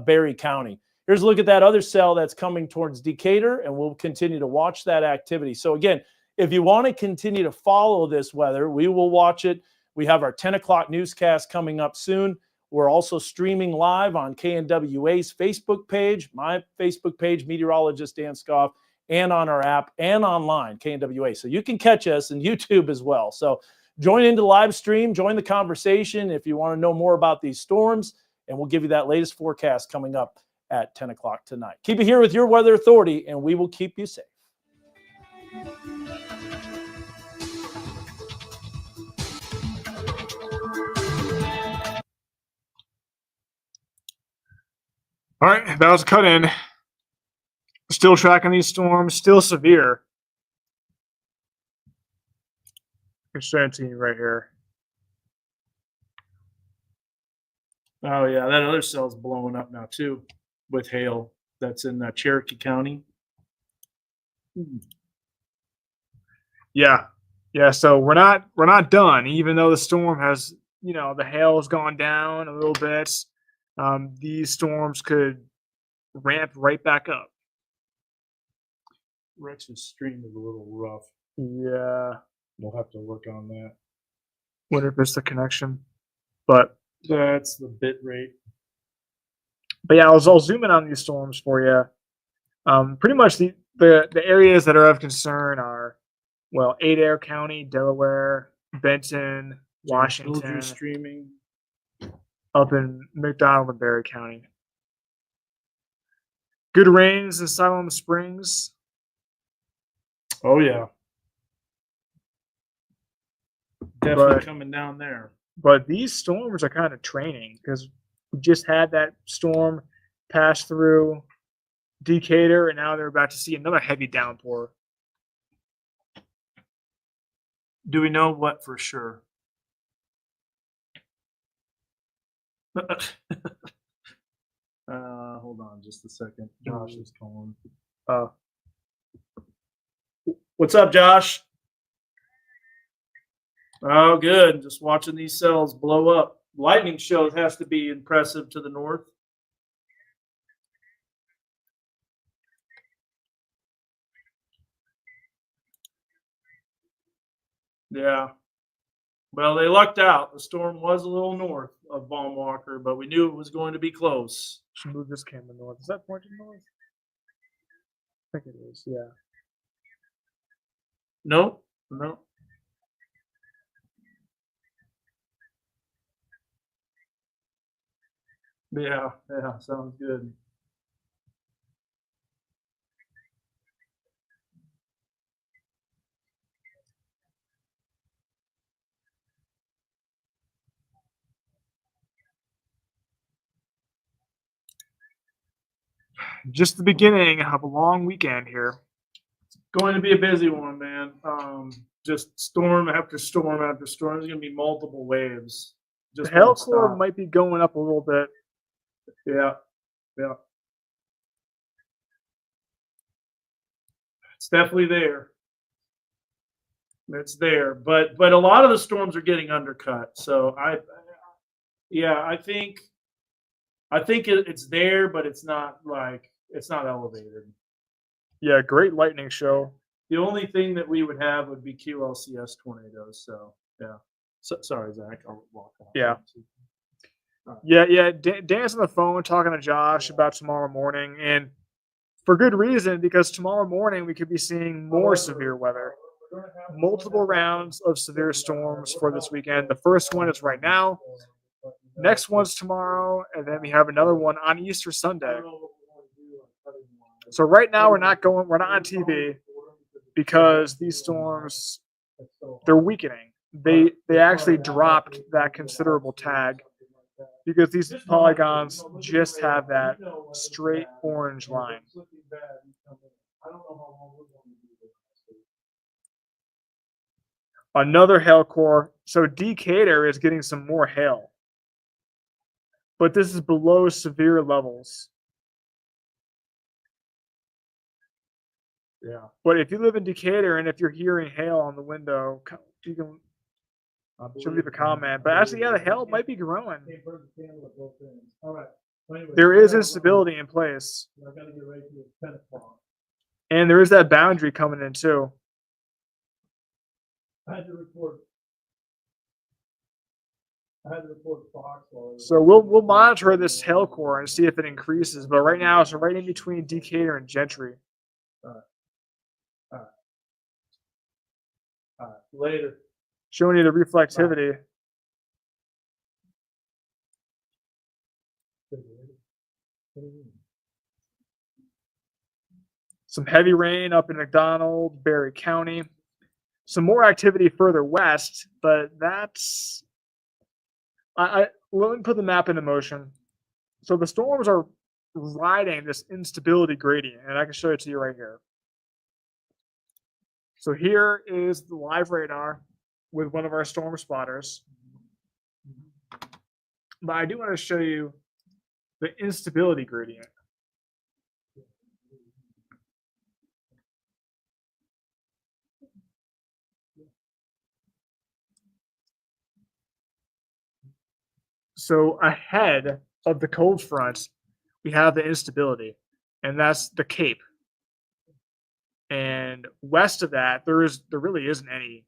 S4: Berry County. Here's a look at that other cell that's coming towards Decatur, and we'll continue to watch that activity. So again, if you want to continue to follow this weather, we will watch it. We have our 10 o'clock newscast coming up soon. We're also streaming live on KNWA's Facebook page, my Facebook page, meteorologist Dan Scoff, and on our app and online, KNWA. So you can catch us on YouTube as well. So join into the live stream, join the conversation if you want to know more about these storms, and we'll give you that latest forecast coming up at 10 o'clock tonight. Keep it here with your weather authority, and we will keep you safe.
S1: All right, that was a cut in. Still tracking these storms, still severe. It's 17 right here.
S2: Oh, yeah, that other cell's blowing up now, too, with hail. That's in Cherokee County.
S1: Yeah. So we're not done, even though the storm has, the hail has gone down a little bit. These storms could ramp right back up.
S2: Rex's stream is a little rough.
S1: Yeah.
S2: We'll have to work on that.
S1: Wonder if it's the connection, but
S2: That's the bit rate.
S1: yeah, I'll zoom in on these storms for you. Pretty much the areas that are of concern are, Adair County, Delaware, Benton, Washington,
S2: Streaming.
S1: up in McDonald and Berry County. Good rains in Siloam Springs.
S2: Oh, yeah. Definitely
S1: But-
S2: coming down there.
S1: But these storms are kind of training because we just had that storm pass through Decatur, and now they're about to see another heavy downpour.
S2: Do we know what for sure? Hold on just a second. Josh is calling. What's up, Josh? Oh, good. Just watching these cells blow up. Lightning show has to be impressive to the north. Yeah. Well, they lucked out. The storm was a little north of Baumwalker, but we knew it was going to be close.
S1: Should move this camera north. Is that pointing north? I think it is. Yeah.
S2: No. Yeah, sounds good.
S1: Just the beginning of a long weekend here.
S2: Going to be a busy one, man. Just storm after storm after storm. There's going to be multiple waves.
S1: The
S2: Just
S1: hail
S2: won't
S1: core
S2: stop.
S1: might be going up a little bit.
S2: Yeah. It's definitely there. It's there, but a lot of the storms are getting undercut. So I think it's there, but it's not elevated.
S1: Yeah, great lightning show.
S2: The only thing that we would have would be QLCS tornadoes. So yeah. So, sorry, Zach. I'll walk off.
S1: Yeah. Yeah. Dan's on the phone talking to Josh about tomorrow morning, and for good reason, because tomorrow morning we could be seeing more severe weather. Multiple rounds of severe storms for this weekend. The first one is right now. Next one's tomorrow, and then we have another one on Easter Sunday. So right now we're not on TV because these storms, they're weakening. They actually dropped that considerable tag because these polygons just have that straight orange line. Another hail core. So Decatur is getting some more hail. But this is below severe levels.
S2: Yeah.
S1: But if you live in Decatur and if you're hearing hail on the window, you can leave a comment. But actually, yeah, the hail might be growing. There is instability in place. And there is that boundary coming in too. So we'll monitor this hail core and see if it increases. But right now, it's right in between Decatur and Gentry.
S2: Later.
S1: Showing you the reflectivity. Some heavy rain up in McDonald, Berry County. Some more activity further west, but that's... let me put the map into motion. So the storms are riding this instability gradient, and I can show it to you right here. So here is the live radar with one of our storm spotters. But I do want to show you the instability gradient. So ahead of the cold front, we have the instability, and that's the Cape. And west of that, there really isn't any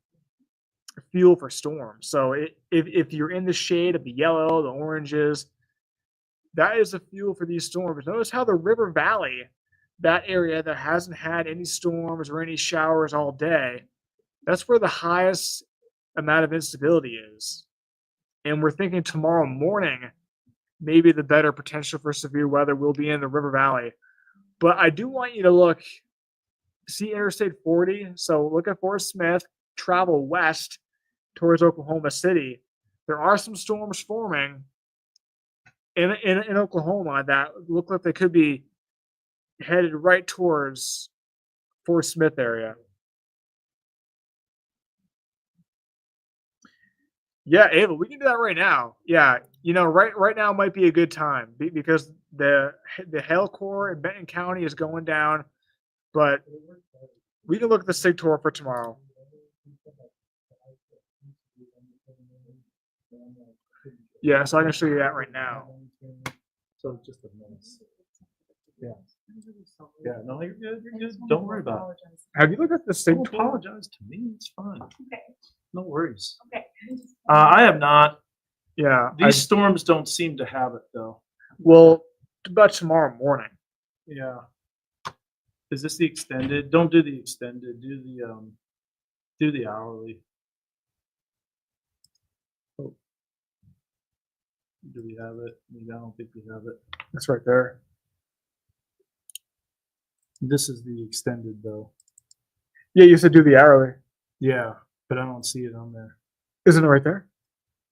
S1: fuel for storms. So if you're in the shade of the yellow, the oranges, that is the fuel for these storms. Notice how the river valley, that area that hasn't had any storms or any showers all day, that's where the highest amount of instability is. And we're thinking tomorrow morning, maybe the better potential for severe weather will be in the river valley. But I do want you to see Interstate 40. So look at Fort Smith, travel west towards Oklahoma City. There are some storms forming in Oklahoma that look like they could be headed right towards Fort Smith area. Yeah, Ava, we can do that right now. Yeah, right now might be a good time because the hail core in Benton County is going down, but we can look at the SIG tour for tomorrow. Yeah, so I can show you that right now.
S2: So just a minute. Yeah. Yeah, no, you're good. You're good. Don't worry about it.
S1: Have you looked at the SIG
S2: Don't
S1: tour?
S2: apologize to me. It's fine.
S6: Okay.
S2: No worries.
S6: Okay.
S2: I have not.
S1: Yeah.
S2: These storms don't seem to have it though.
S1: Well, about tomorrow morning.
S2: Yeah. Is this the extended? Don't do the extended. Do the hourly. Oh. Do we have it? I don't think we have it.
S1: It's right there.
S2: This is the extended though.
S1: Yeah, you said do the hourly.
S2: Yeah, but I don't see it on there.
S1: Isn't it right there?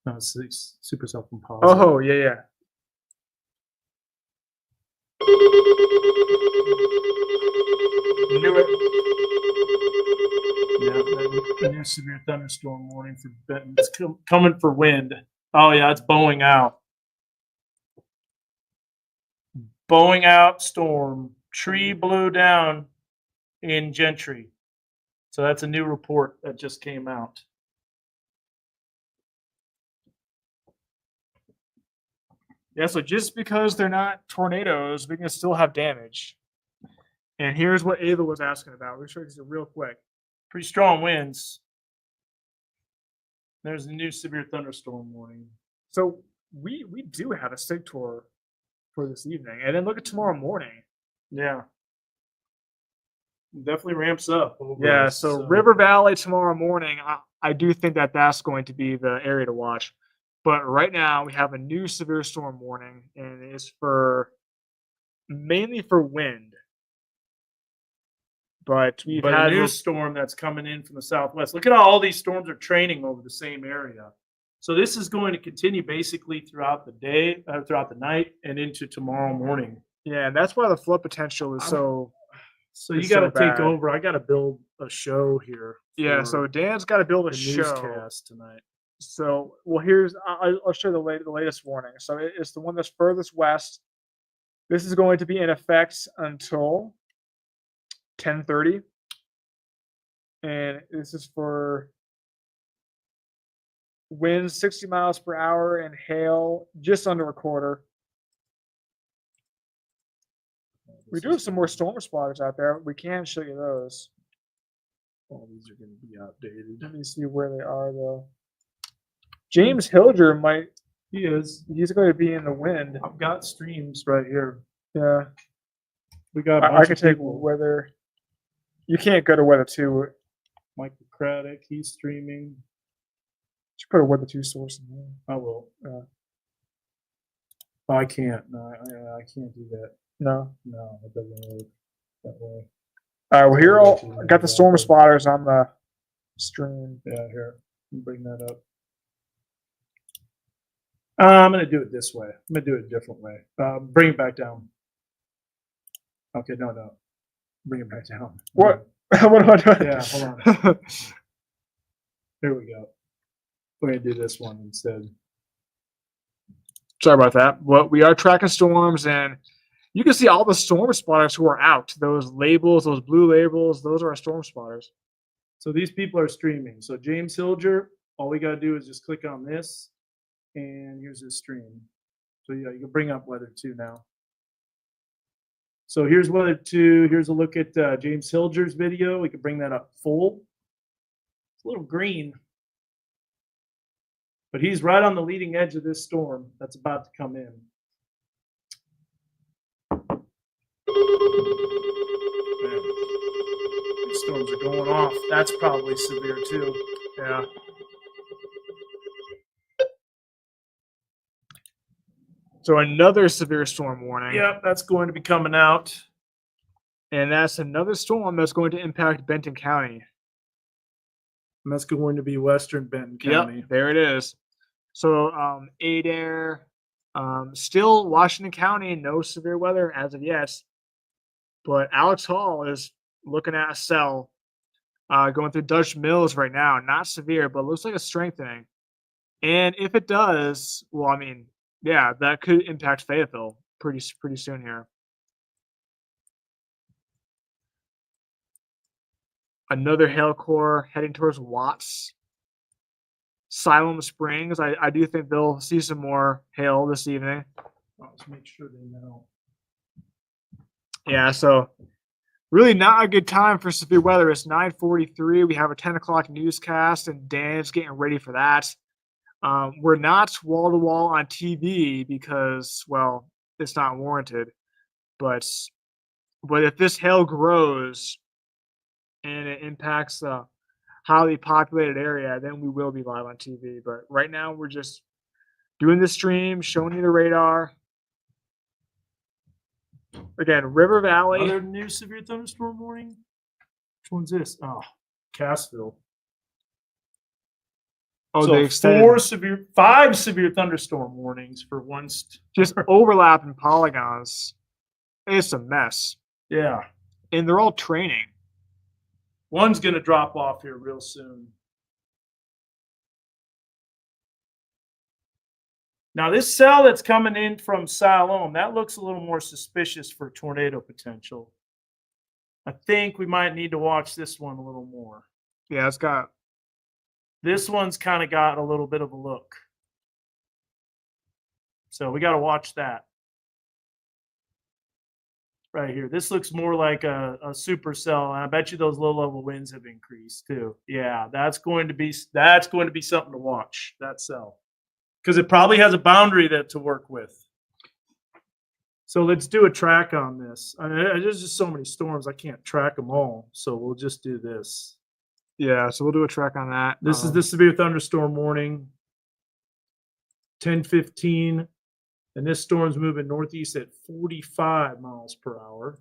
S2: No, it's super self-composite.
S1: Oh, yeah. Knew it.
S2: Yeah, a new severe thunderstorm warning for Benton. It's coming for wind. Oh yeah, it's bowing out. Bowing out storm. Tree blew down in Gentry. So that's a new report that just came out.
S1: Yeah, so just because they're not tornadoes, we can still have damage. And here's what Ava was asking about. We'll show you this real quick.
S2: Pretty strong winds. There's a new severe thunderstorm warning.
S1: So we do have a sig tour for this evening. And then look at tomorrow morning.
S2: Yeah. Definitely ramps up. over
S1: Yeah,
S2: us,
S1: so River Valley tomorrow morning, I do think that that's going to be the area to watch. But right now we have a new severe storm warning, and it's for mainly for wind. But we've
S2: But a
S1: had
S2: new storm that's coming in from the southwest. Look at how all these storms are training over the same area. So this is going to continue basically throughout the day, throughout the night, and into tomorrow morning.
S1: yeah, and that's why the flood potential is so
S2: So you
S1: It's
S2: got to
S1: so
S2: take
S1: bad.
S2: over. I got to build a show here.
S1: yeah.
S2: for
S1: So Dan's got to build a
S2: the
S1: show.
S2: newscast tonight.
S1: So well, here's I'll show you the latest warning. So it's the one that's furthest west. This is going to be in effect until 10:30, and this is for winds 60 miles per hour and hail just under a quarter. We do have some more storm spotters out there. We can show you those.
S2: All these are going to be outdated.
S1: Let me see where they are though. James Hilger might.
S2: He is.
S1: He's going to be in the wind.
S2: I've got streams right here.
S1: Yeah.
S2: We got a
S1: I
S2: bunch
S1: could
S2: of
S1: take
S2: people.
S1: weather. You can't go to weather 2.
S2: Michael Craddock, he's streaming.
S1: Just put a weather 2 source in there.
S2: I will.
S1: Uh,
S2: I can't. No, I can't do that.
S1: No.
S2: No, it doesn't work that way.
S1: All right. Well, here
S2: Weather 2
S1: I got the storm spotters on the stream.
S2: Yeah, here. Let me bring that up. I'm going to do it this way. I'm going to do it a different way. Bring it back down. Okay, no. Bring it back down.
S1: What? What am I doing?
S2: Yeah, hold on. Here we go. We're going to do this one instead.
S1: Sorry about that. Well, we are tracking storms, and you can see all the storm spotters who are out. Those labels, those blue labels, those are our storm spotters.
S2: So these people are streaming. So James Hilger, all we got to do is just click on this, and here's his stream. So yeah, you can bring up weather 2 now. So here's weather 2. Here's a look at James Hilger's video. We can bring that up full. It's a little green, but he's right on the leading edge of this storm that's about to come in.
S1: These storms are going off.
S2: That's probably severe too.
S1: Yeah. So another severe storm warning.
S2: Yep, that's going to be coming out.
S1: And that's another storm that's going to impact Benton County.
S2: And that's going to be Western Benton County.
S1: Yep, there it is. So Adair, still Washington County, no severe weather as of yet. But Alex Hall is looking at a cell going through Dutch Mills right now. Not severe, but looks like a strengthening. And if it does, well, I mean, yeah, that could impact Fayetteville pretty soon here. Another hail core heading towards Watts. Siloam Springs, I do think they'll see some more hail this evening.
S2: Let's make sure they know.
S1: Yeah, so really not a good time for severe weather. It's 9:43. We have a 10 o'clock newscast, and Dan's getting ready for that. We're not wall-to-wall on TV because, well, it's not warranted. But if this hail grows and it impacts the highly populated area, then we will be live on TV. But right now, we're just doing the stream, showing you the radar. Again, River Valley.
S2: Another new severe thunderstorm warning? Which one's this? Oh, Cassville.
S1: Oh,
S2: So
S1: they extended
S2: 5 severe thunderstorm warnings for one.
S1: just overlapping polygons. It's a mess.
S2: Yeah.
S1: And they're all training.
S2: One's going to drop off here real soon. Now, this cell that's coming in from Siloam, that looks a little more suspicious for tornado potential. I think we might need to watch this one a little more.
S1: Yeah, it's got.
S2: This one's kind of got a little bit of a look. So we got to watch that. Right here. This looks more like a supercell. And I bet you those low level winds have increased too. Yeah, that's going to be something to watch, that cell. Because it probably has a boundary to work with. So let's do a track on this. There's just so many storms, I can't track them all. So we'll just do this.
S1: Yeah, so we'll do a track on that.
S2: This is the severe thunderstorm warning. 10:15. And this storm's moving northeast at 45 miles per hour.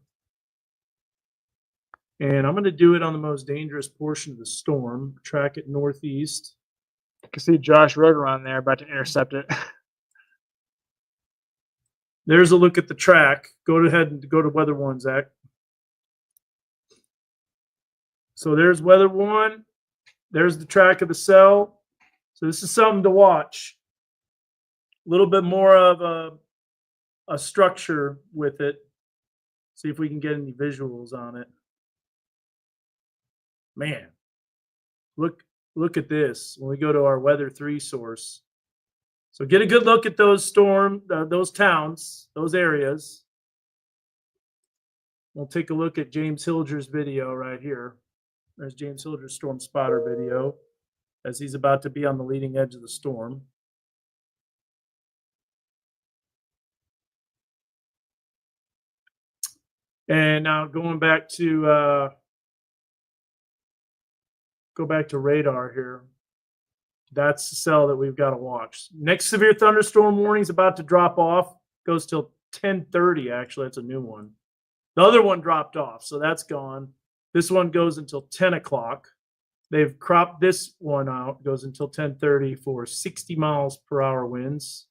S2: And I'm going to do it on the most dangerous portion of the storm. Track it northeast.
S1: You can see Josh Roeder on there about to intercept it.
S2: There's a look at the track. Go ahead and go to weather one, Zach. So there's weather one. There's the track of the cell. So this is something to watch. A little bit more of a structure with it. See if we can get any visuals on it. Man, look at this when we go to our weather 3 source. So get a good look at those those towns, those areas. We'll take a look at James Hilger's video right here. There's James Hilger's storm spotter video as he's about to be on the leading edge of the storm. And now going back to go back to radar here. That's the cell that we've got to watch. Next severe thunderstorm warning is about to drop off. Goes till 10:30. Actually, that's a new one. The other one dropped off, so that's gone. This one goes until 10 o'clock. They've cropped this one out. Goes until 10:30 for 60 miles per hour winds.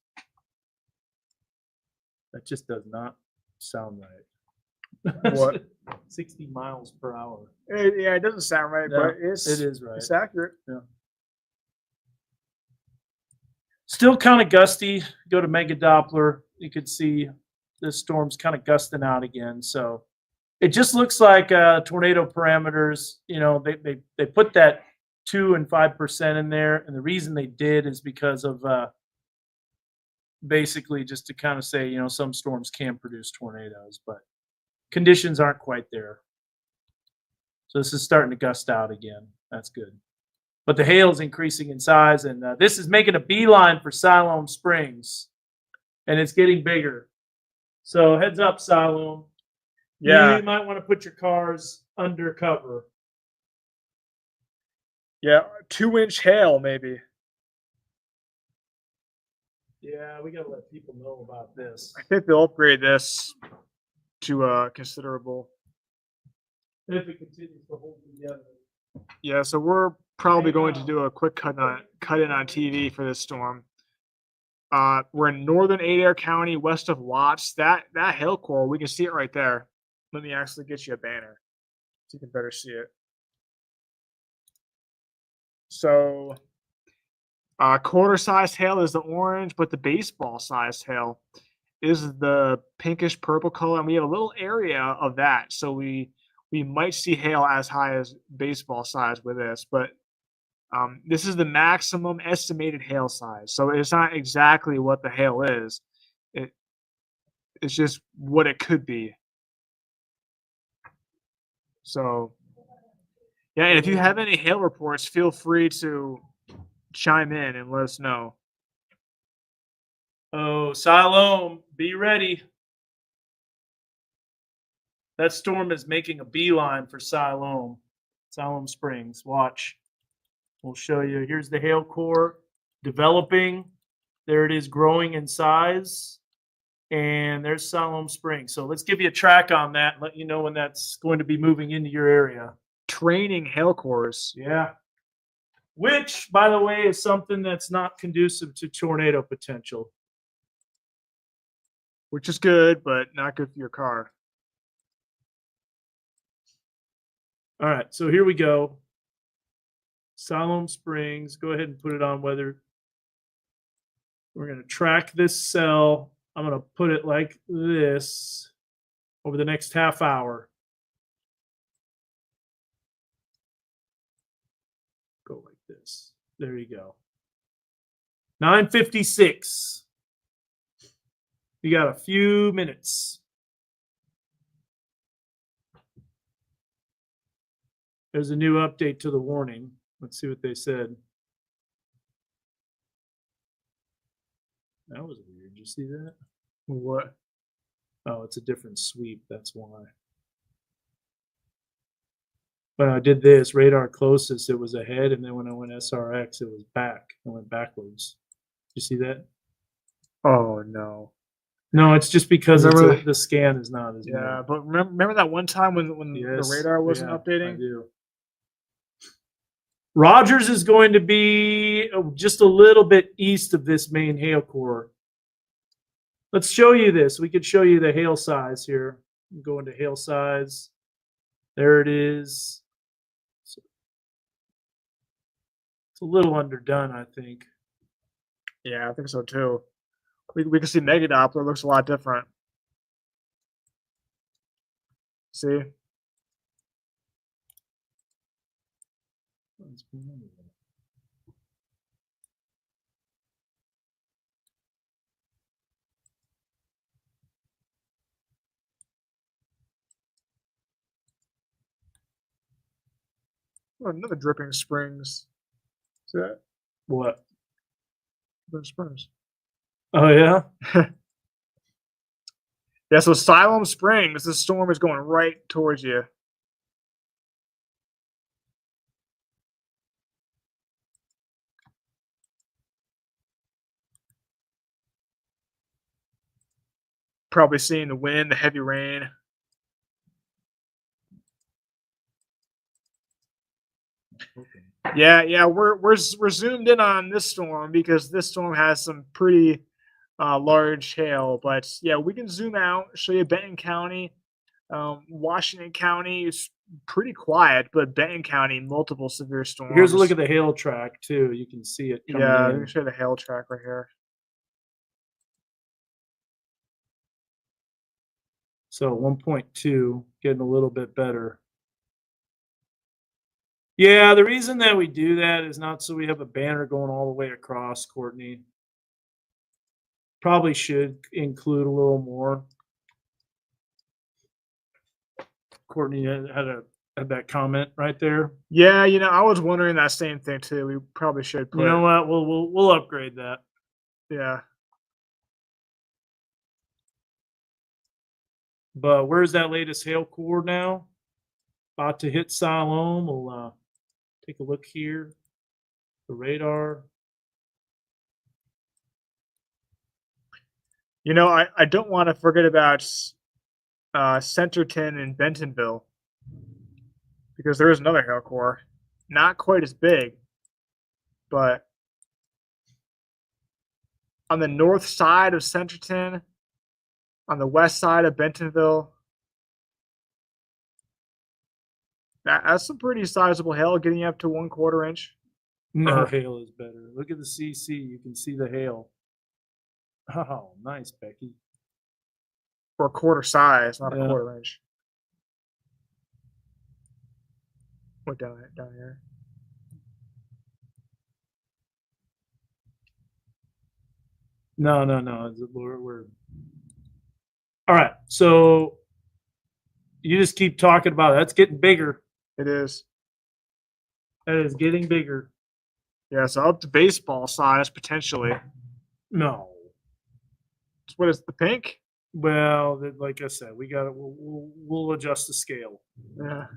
S2: That just does not sound right.
S1: What?
S2: 60 miles per hour.
S1: Yeah, it doesn't sound right,
S2: No,
S1: but it
S2: is right.
S1: It's accurate.
S2: Yeah. Still kind of gusty. Go to Mega Doppler. You could see this storm's kind of gusting out again. So it just looks like tornado parameters. You know, they put that 2 and 5% in there, and the reason they did is because of basically just to kind of say, you know, some storms can produce tornadoes, but conditions aren't quite there. So this is starting to gust out again. That's good. But the hail is increasing in size, and this is making a beeline for Siloam Springs, and it's getting bigger. So heads up, Siloam.
S1: Yeah.
S2: You might want to put your cars under cover.
S1: Yeah, 2-inch hail maybe.
S2: Yeah, we got to let people know about this.
S1: I think they'll upgrade this to considerable.
S2: If it continues to hold together.
S1: Yeah, so we're probably going to do a quick cut in on TV for this storm. We're in northern Adair County, west of Watts. That hail core, we can see it right there. Let me actually get you a banner so you can better see it. So quarter-sized hail is the orange, but the baseball-sized hail is the pinkish purple color, and we have a little area of that. So we might see hail as high as baseball size with this, but this is the maximum estimated hail size. So it's not exactly what the hail is. It's just what it could be. So, yeah, and if you have any hail reports, feel free to chime in and let us know.
S2: Oh, Siloam, be ready. That storm is making a beeline for Siloam Springs. Watch. We'll show you. Here's the hail core developing. There it is growing in size. And there's Siloam Springs. So let's give you a track on that and let you know when that's going to be moving into your area.
S1: Training hail cores.
S2: Yeah. Which, by the way, is something that's not conducive to tornado potential.
S1: Which is good, but not good for your car.
S2: All right, so here we go. Siloam Springs. Go ahead and put it on weather. We're going to track this cell. I'm going to put it like this over the next half hour. this. There you go. 9:56. You got a few minutes. There's a new update to the warning. Let's see what they said. That was weird. Did you see that?
S1: What?
S2: Oh, it's a different sweep. That's why. When I did this, radar closest, it was ahead. And then when I went SRX, it was back. I went backwards. You see that?
S1: Oh no.
S2: No, it's just because
S1: Remember-
S2: the scan is not as
S1: Yeah,
S2: new.
S1: but remember that one time when
S2: Yes,
S1: the radar wasn't
S2: yeah,
S1: updating?
S2: I do. Rogers is going to be just a little bit east of this main hail core. Let's show you this. We could show you the hail size here. Go into hail size. There it is. It's a little underdone, I think.
S1: Yeah, I think so too. We can see Mega Doppler looks a lot different. See? Oh, another dripping springs. See that?
S2: What?
S1: Dripping springs.
S2: Oh, yeah?
S1: Yeah, so Siloam Springs, the storm is going right towards you. Probably seeing the wind, the heavy rain. Yeah, we're zoomed in on this storm because this storm has some pretty large hail. But yeah, we can zoom out, show you Benton County. Washington County is pretty quiet, but Benton County, multiple severe storms.
S2: Here's a look at the hail track, too. You can see it coming
S1: Yeah,
S2: in.
S1: let me show you the hail track right here.
S2: So 1.2, getting a little bit better. Yeah, the reason that we do that is not so we have a banner going all the way across, Courtney. Probably should include a little more. Courtney had that comment right there.
S1: Yeah, I was wondering that same thing too. We probably should put.
S2: You know what? We'll upgrade that.
S1: Yeah.
S2: But where's that latest hail core now? About to hit Siloam. We'll take a look here. The radar.
S1: I don't want to forget about Centerton and Bentonville because there is another hail core, not quite as big, but on the north side of Centerton, on the west side of Bentonville. That's some pretty sizable hail, getting up to 1/4 inch.
S2: No, hail is better. Look at the CC. You can see the hail. Oh, nice, Becky.
S1: Or a quarter size, not
S2: Yeah.
S1: a 1/4 inch. What down here?
S2: No. We're all right. So you just keep talking about it. That's getting bigger.
S1: It is.
S2: That is getting bigger.
S1: Yeah, so up to baseball size potentially.
S2: No.
S1: What is the pink?
S2: Well, like I said, we got it. We'll adjust the scale.
S1: Yeah.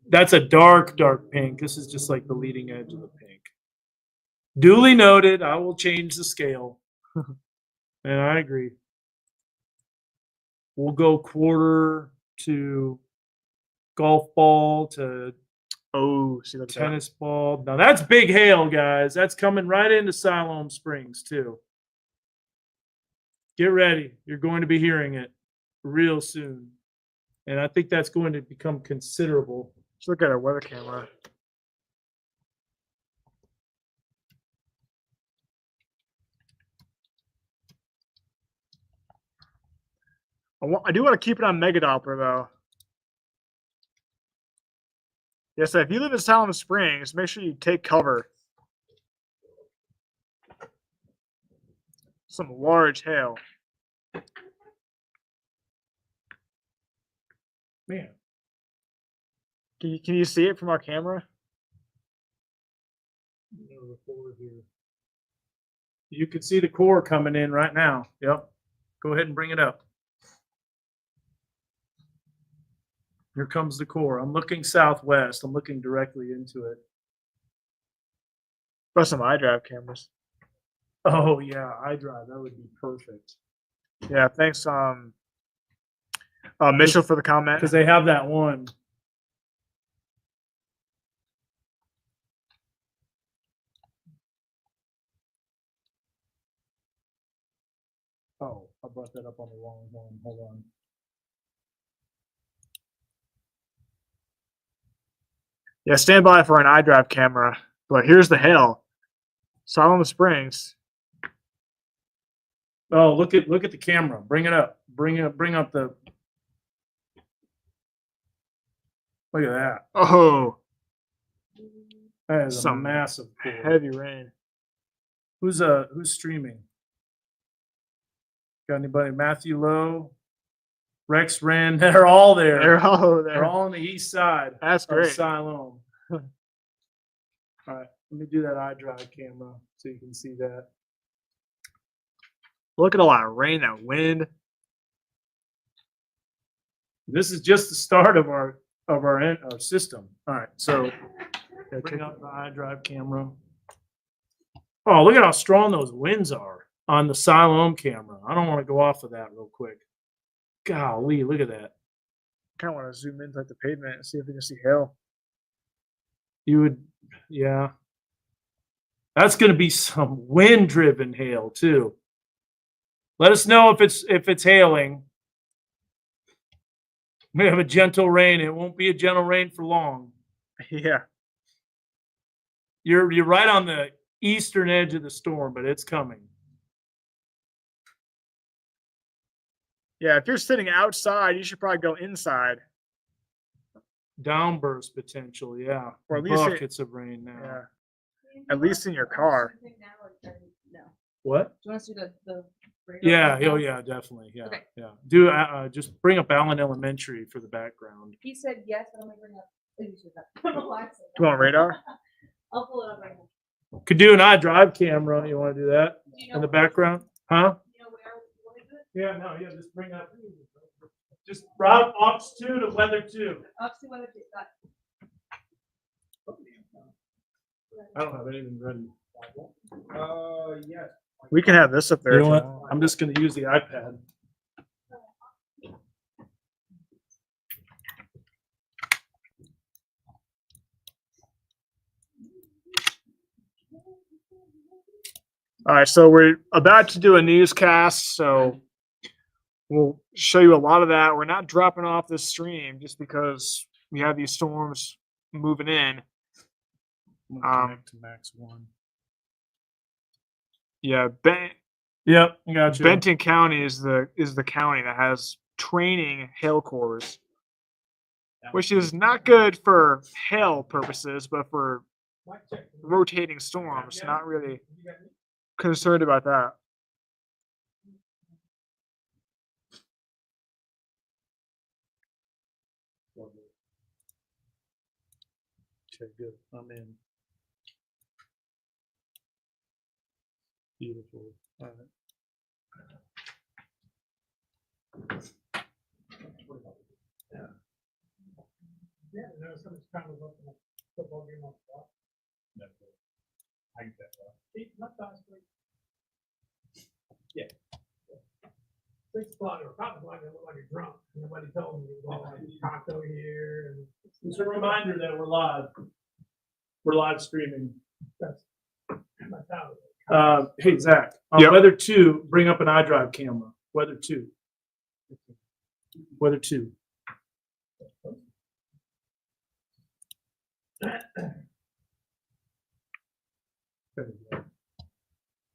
S2: That's a dark pink. This is just like the leading edge of the pink. Duly noted. I will change the scale. And I agree. We'll go quarter to golf ball to
S1: Oh, see, look at that.
S2: tennis ball. Now that's big hail, guys. That's coming right into Siloam Springs, too. Get ready. You're going to be hearing it real soon. And I think that's going to become considerable.
S1: Let's look at our weather camera. I do want to keep it on Mega Doppler though. Yeah, so if you live in Salem Springs, make sure you take cover. Some large hail.
S2: Man,
S1: Can you see it from our camera?
S2: you could see the core coming in right now. Yep. Go ahead and bring it up. Here comes the core. I'm looking southwest. I'm looking directly into it.
S1: Got some iDrive cameras.
S2: Oh yeah, iDrive. That would be perfect.
S1: Yeah, thanks, Mitchell, for the comment.
S2: Because they have that one. Oh, I brought that up on the wrong one. Hold on.
S1: Yeah, stand by for an iDrive camera. But here's the hail. Salem Springs.
S2: Oh, look at the camera. Bring it up. Bring up the. Look at that.
S1: Oh,
S2: That is a
S1: some
S2: massive core.
S1: heavy rain.
S2: Who's streaming? Got anybody? Matthew Lowe, Rex Wren. They're all there.
S1: They're all there.
S2: They're all on the east side
S1: That's
S2: of
S1: great.
S2: Siloam. All right, let me do that iDrive camera so you can see that.
S1: Look at all that rain, that wind.
S2: This is just the start of our system. All right, so
S1: Yeah,
S2: bring up the iDrive camera. Oh, look at how strong those winds are on the Siloam camera. I don't want to go off of that real quick. Golly, look at that.
S1: kind of want to zoom into like the pavement and see if we can see hail.
S2: You would, yeah. That's going to be some wind-driven hail too. Let us know if it's hailing. We have a gentle rain. It won't be a gentle rain for long.
S1: Yeah.
S2: You're right on the eastern edge of the storm, but it's coming.
S1: Yeah, if you're sitting outside, you should probably go inside.
S2: Downburst potential, yeah.
S1: Or at least it-
S2: buckets of rain now.
S1: Yeah. At least in your car.
S6: No.
S2: What?
S6: Do you want us to do the radar
S2: Yeah.
S6: now?
S2: Oh, yeah. Definitely. Yeah.
S6: Okay.
S2: Yeah. Do just bring up Allen Elementary for the background.
S6: He said yes, but I'm gonna bring up. Oh, you said that. I don't know why I said that.
S1: Do you want radar?
S6: I'll pull it up right now.
S2: Could do an iDrive camera. You want to do that
S6: Do you know
S2: in the
S6: where-
S2: background? Huh?
S6: You know where you want to do it?
S2: Yeah. No. Yeah. Just bring up. Just route aux 2 to weather 2.
S6: Up to whether it's got.
S2: I don't have anything ready.
S5: Yes.
S1: We can have this up there.
S2: You
S1: if
S2: know
S1: you
S2: what?
S1: want.
S2: I'm just going to use the iPad.
S1: All right, so we're about to do a newscast, so we'll show you a lot of that. We're not dropping off this stream just because we have these storms moving in.
S2: I'm gonna
S1: Um,
S2: connect to Max 1.
S1: Yeah,
S2: Yep, I got you.
S1: Benton County is the county that has training hail corps, which is not good for hail purposes, but for rotating storms. Not really concerned about that.
S2: Okay, good. I'm in. Beautiful. All right.
S5: Yeah, there was some kind of football game on the block. I get that. Not last week. Yeah. 6 o'clock or 5 o'clock, I look like a drunk. Nobody told me it was all like taco here and.
S2: It's a reminder that we're live. We're live streaming.
S5: That's my tower.
S2: Hey, Zach, on
S1: Yep.
S2: weather 2, bring up an iDrive camera. Weather 2. Weather 2. There we go.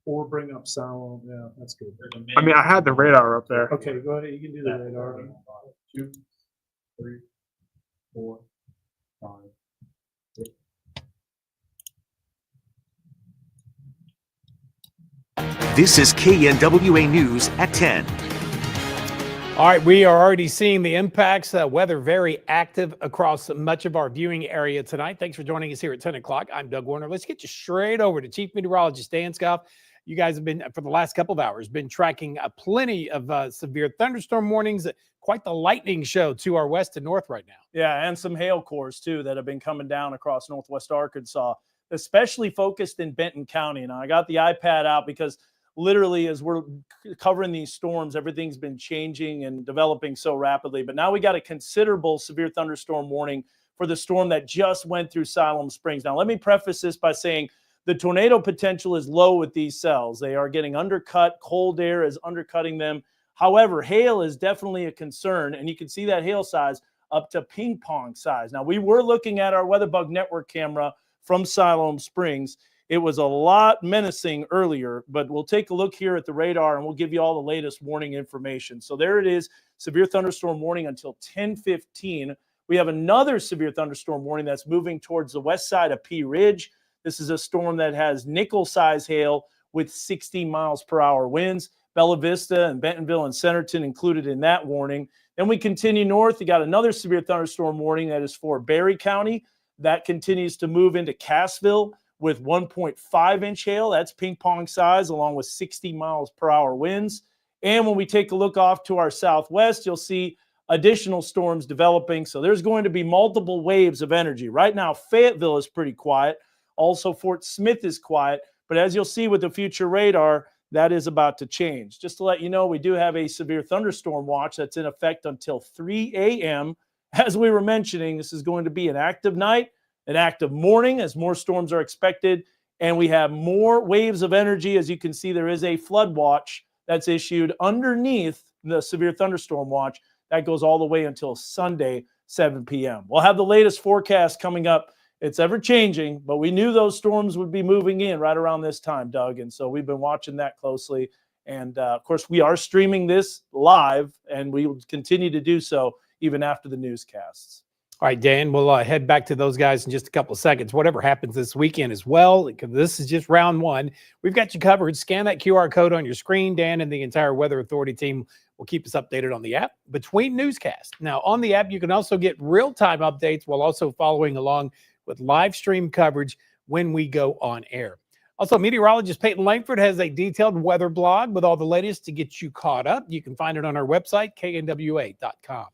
S2: Or bring up Siloam. Yeah, that's good.
S1: I mean, I had the radar up there.
S2: Okay, go ahead. You can do the radar.
S7: 2, 3, 4, 5, This is KNWA News at 10.
S8: All right, we are already seeing the impacts. Weather very active across much of our viewing area tonight. Thanks for joining us here at 10 o'clock. I'm Doug Warner. Let's get you straight over to Chief Meteorologist Dan Scoff. You guys have been, for the last couple of hours, been tracking plenty of severe thunderstorm warnings. Quite the lightning show to our west and north right now.
S4: Yeah, and some hail cores, too, that have been coming down across northwest Arkansas, especially focused in Benton County. Now, I got the iPad out because literally as we're covering these storms, everything's been changing and developing so rapidly. But now we got a considerable severe thunderstorm warning for the storm that just went through Siloam Springs. Now, let me preface this by saying the tornado potential is low with these cells. They are getting undercut. Cold air is undercutting them. However, hail is definitely a concern, and you can see that hail size up to ping pong size. Now, we were looking at our WeatherBug Network camera from Siloam Springs. It was a lot menacing earlier, but we'll take a look here at the radar and we'll give you all the latest warning information. So there it is, severe thunderstorm warning until 10:15. We have another severe thunderstorm warning that's moving towards the west side of Pea Ridge. This is a storm that has nickel-size hail with 60 miles per hour winds. Bella Vista and Bentonville and Centerton included in that warning. Then we continue north. You got another severe thunderstorm warning that is for Berry County. That continues to move into Cassville with 1.5-inch hail. That's ping pong size, along with 60 miles per hour winds. And when we take a look off to our southwest, you'll see additional storms developing. So there's going to be multiple waves of energy. Right now, Fayetteville is pretty quiet. Also, Fort Smith is quiet. But as you'll see with the future radar, that is about to change. Just to let you know, we do have a severe thunderstorm watch that's in effect until 3 a.m. As we were mentioning, this is going to be an active night, an active morning as more storms are expected, and we have more waves of energy. As you can see, there is a flood watch that's issued underneath the severe thunderstorm watch. That goes all the way until Sunday, 7 p.m. We'll have the latest forecast coming up. It's ever changing, but we knew those storms would be moving in right around this time, Doug, and so we've been watching that closely. And, of course, we are streaming this live, and we will continue to do so even after the newscasts.
S8: All right, Dan, we'll head back to those guys in just a couple of seconds. Whatever happens this weekend as well, because this is just round one. We've got you covered. Scan that QR code on your screen. Dan and the entire Weather Authority team will keep us updated on the app between newscasts. Now, on the app, you can also get real-time updates while also following along with live stream coverage when we go on air. Also, meteorologist Peyton Langford has a detailed weather blog with all the latest to get you caught up. You can find it on our website, knwa.com.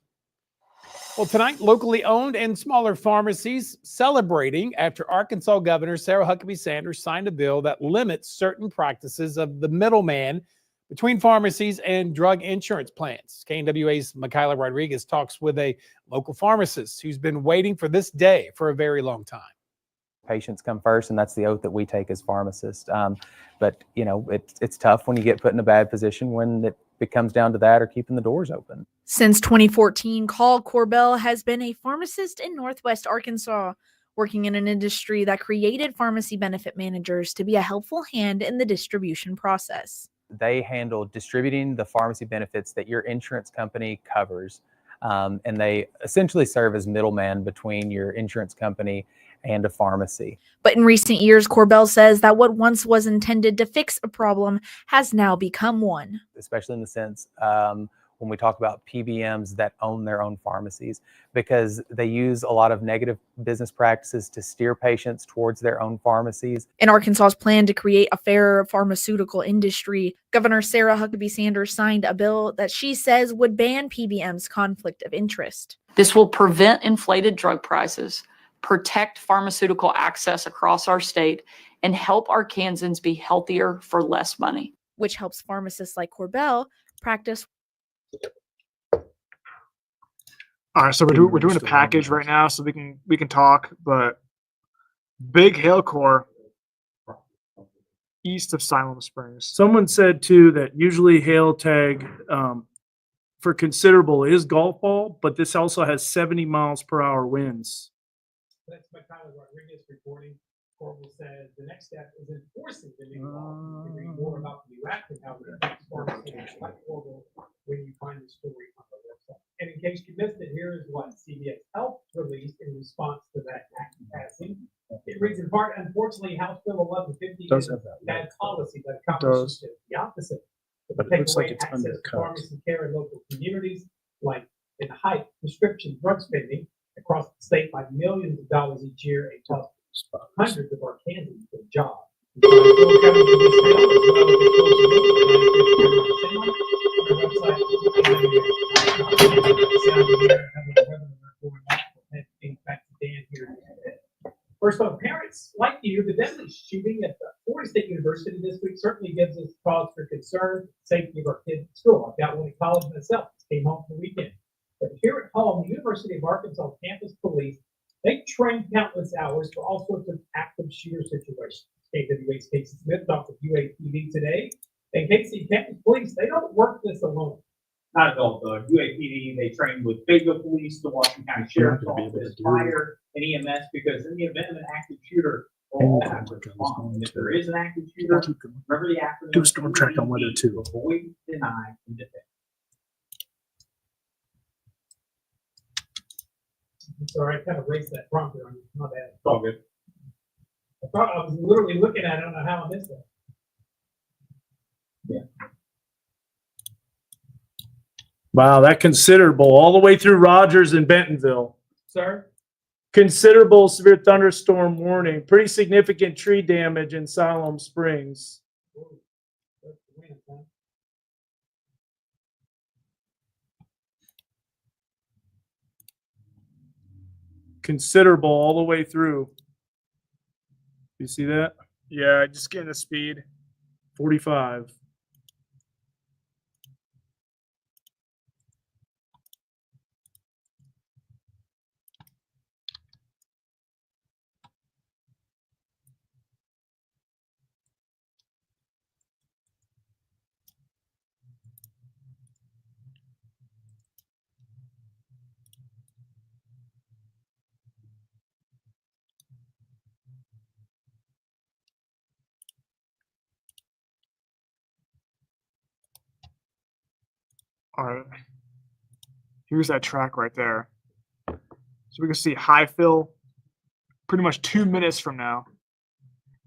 S8: Well, tonight, locally owned and smaller pharmacies celebrating after Arkansas Governor Sarah Huckabee Sanders signed a bill that limits certain practices of the middleman between pharmacies and drug insurance plans. KNWA's Michaela Rodriguez talks with a local pharmacist who's been waiting for this day for a very long time.
S9: Patients come first, and that's the oath that we take as pharmacists. But you know, it's tough when you get put in a bad position when it comes down to that or keeping the doors open.
S10: Since 2014, Carl Corbell has been a pharmacist in Northwest Arkansas, working in an industry that created pharmacy benefit managers to be a helpful hand in the distribution process.
S9: They handle distributing the pharmacy benefits that your insurance company covers. And they essentially serve as middleman between your insurance company and a pharmacy.
S10: But in recent years, Corbell says that what once was intended to fix a problem has now become one.
S9: Especially in the sense when we talk about PBMs that own their own pharmacies, because they use a lot of negative business practices to steer patients towards their own pharmacies.
S10: In Arkansas's plan to create a fairer pharmaceutical industry, Governor Sarah Huckabee Sanders signed a bill that she says would ban PBM's conflict of interest.
S11: This will prevent inflated drug prices, protect pharmaceutical access across our state, and help Arkansans be healthier for less money.
S10: Which helps pharmacists like Corbell practice.
S1: All right, so we're doing a package right now, so we can talk. But big hail core east of Siloam Springs.
S2: Someone said too that usually hail tag for considerable is golf ball, but this also has 70 miles per hour winds.
S5: That's Michaela Rodriguez reporting. Corbell says the next step is enforcing the new law. You can read more about the new act and how it affects pharmacists like Corbell when you find the story on the website. And in case you missed it, here is what CVS Health released in response to that act passing. It reads, in part, unfortunately, House Bill 1150
S2: Does
S5: is
S2: have that
S5: bad
S2: logo.
S5: policy that accomplishes
S2: Does.
S5: the opposite. It
S2: But it
S5: take
S2: looks like
S5: away
S2: it's
S5: access to
S2: undercut.
S5: pharmacy care in local communities, like in high prescription drug spending across the state by millions of dollars each year and cost hundreds of Arkansans a job. So I will come to this bill as well as the close of back to Dan here. First of all, parents like you, the deadly shooting at the Florida State University this week certainly gives us cause for concern, safety of our kids at school. I've got one in college myself, just came home for the weekend. But here at home, the University of Arkansas campus police, they train countless hours for all sorts of active shooter situations. KWA's Casey Smith talked with UAPD today. And Casey, campus police, they don't work this alone.
S12: Not at all, Doug. UAPD, they train with Fayetteville Police, the Washington County Sheriff's Office, Fire, and EMS, because in the event of an active shooter, all have to respond. If there is an active shooter, remember the acronym.
S2: Do a storm track on weather too.
S12: Avoid, deny, and defend.
S5: Sorry, I kind of raised that prompter on you. My bad.
S12: It's all good.
S5: I thought I was literally looking at it. I don't know how I missed that.
S2: Wow, that considerable all the way through Rogers and Bentonville.
S5: Sir?
S2: Considerable severe thunderstorm warning. Pretty significant tree damage in Siloam Springs. Considerable all the way through. You see that?
S1: Yeah, just getting the speed.
S2: 45.
S1: All right. Here's that track right there. So we can see high fill pretty much 2 minutes from now.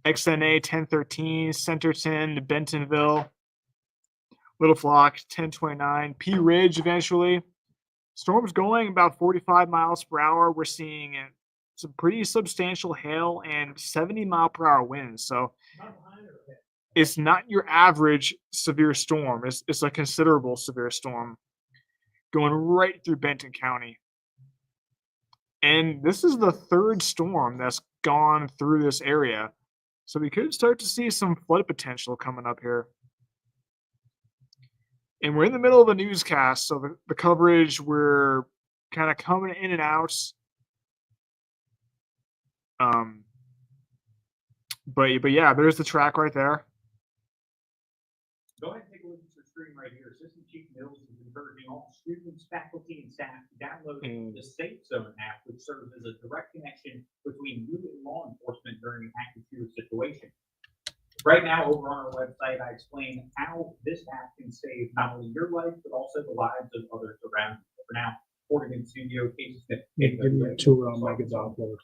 S1: XNA 1013, Centerton to Bentonville, Little Flock 1029, P Ridge eventually. Storm's going about 45 miles per hour. We're seeing some pretty substantial hail and 70-mile-per-hour winds. So it's not your average severe storm. It's a considerable severe storm going right through Benton County. And this is the third storm that's gone through this area. So we could start to see some flood potential coming up here. And we're in the middle of a newscast, so the coverage, we're kind of coming in and out. But yeah, there's the track right there.
S12: Go ahead and take a look at your screen right here. Assistant Chief Mills is encouraging all students, faculty, and staff to download the Safe Zone app, which serves as a direct connection between you and law enforcement during an active shooter situation. Right now, over on our website, I explain how this app can save not only your life, but also the lives of others around you. For now, Oregon Studio, Casey Smith.
S2: Give me a tour on Mega Doppler.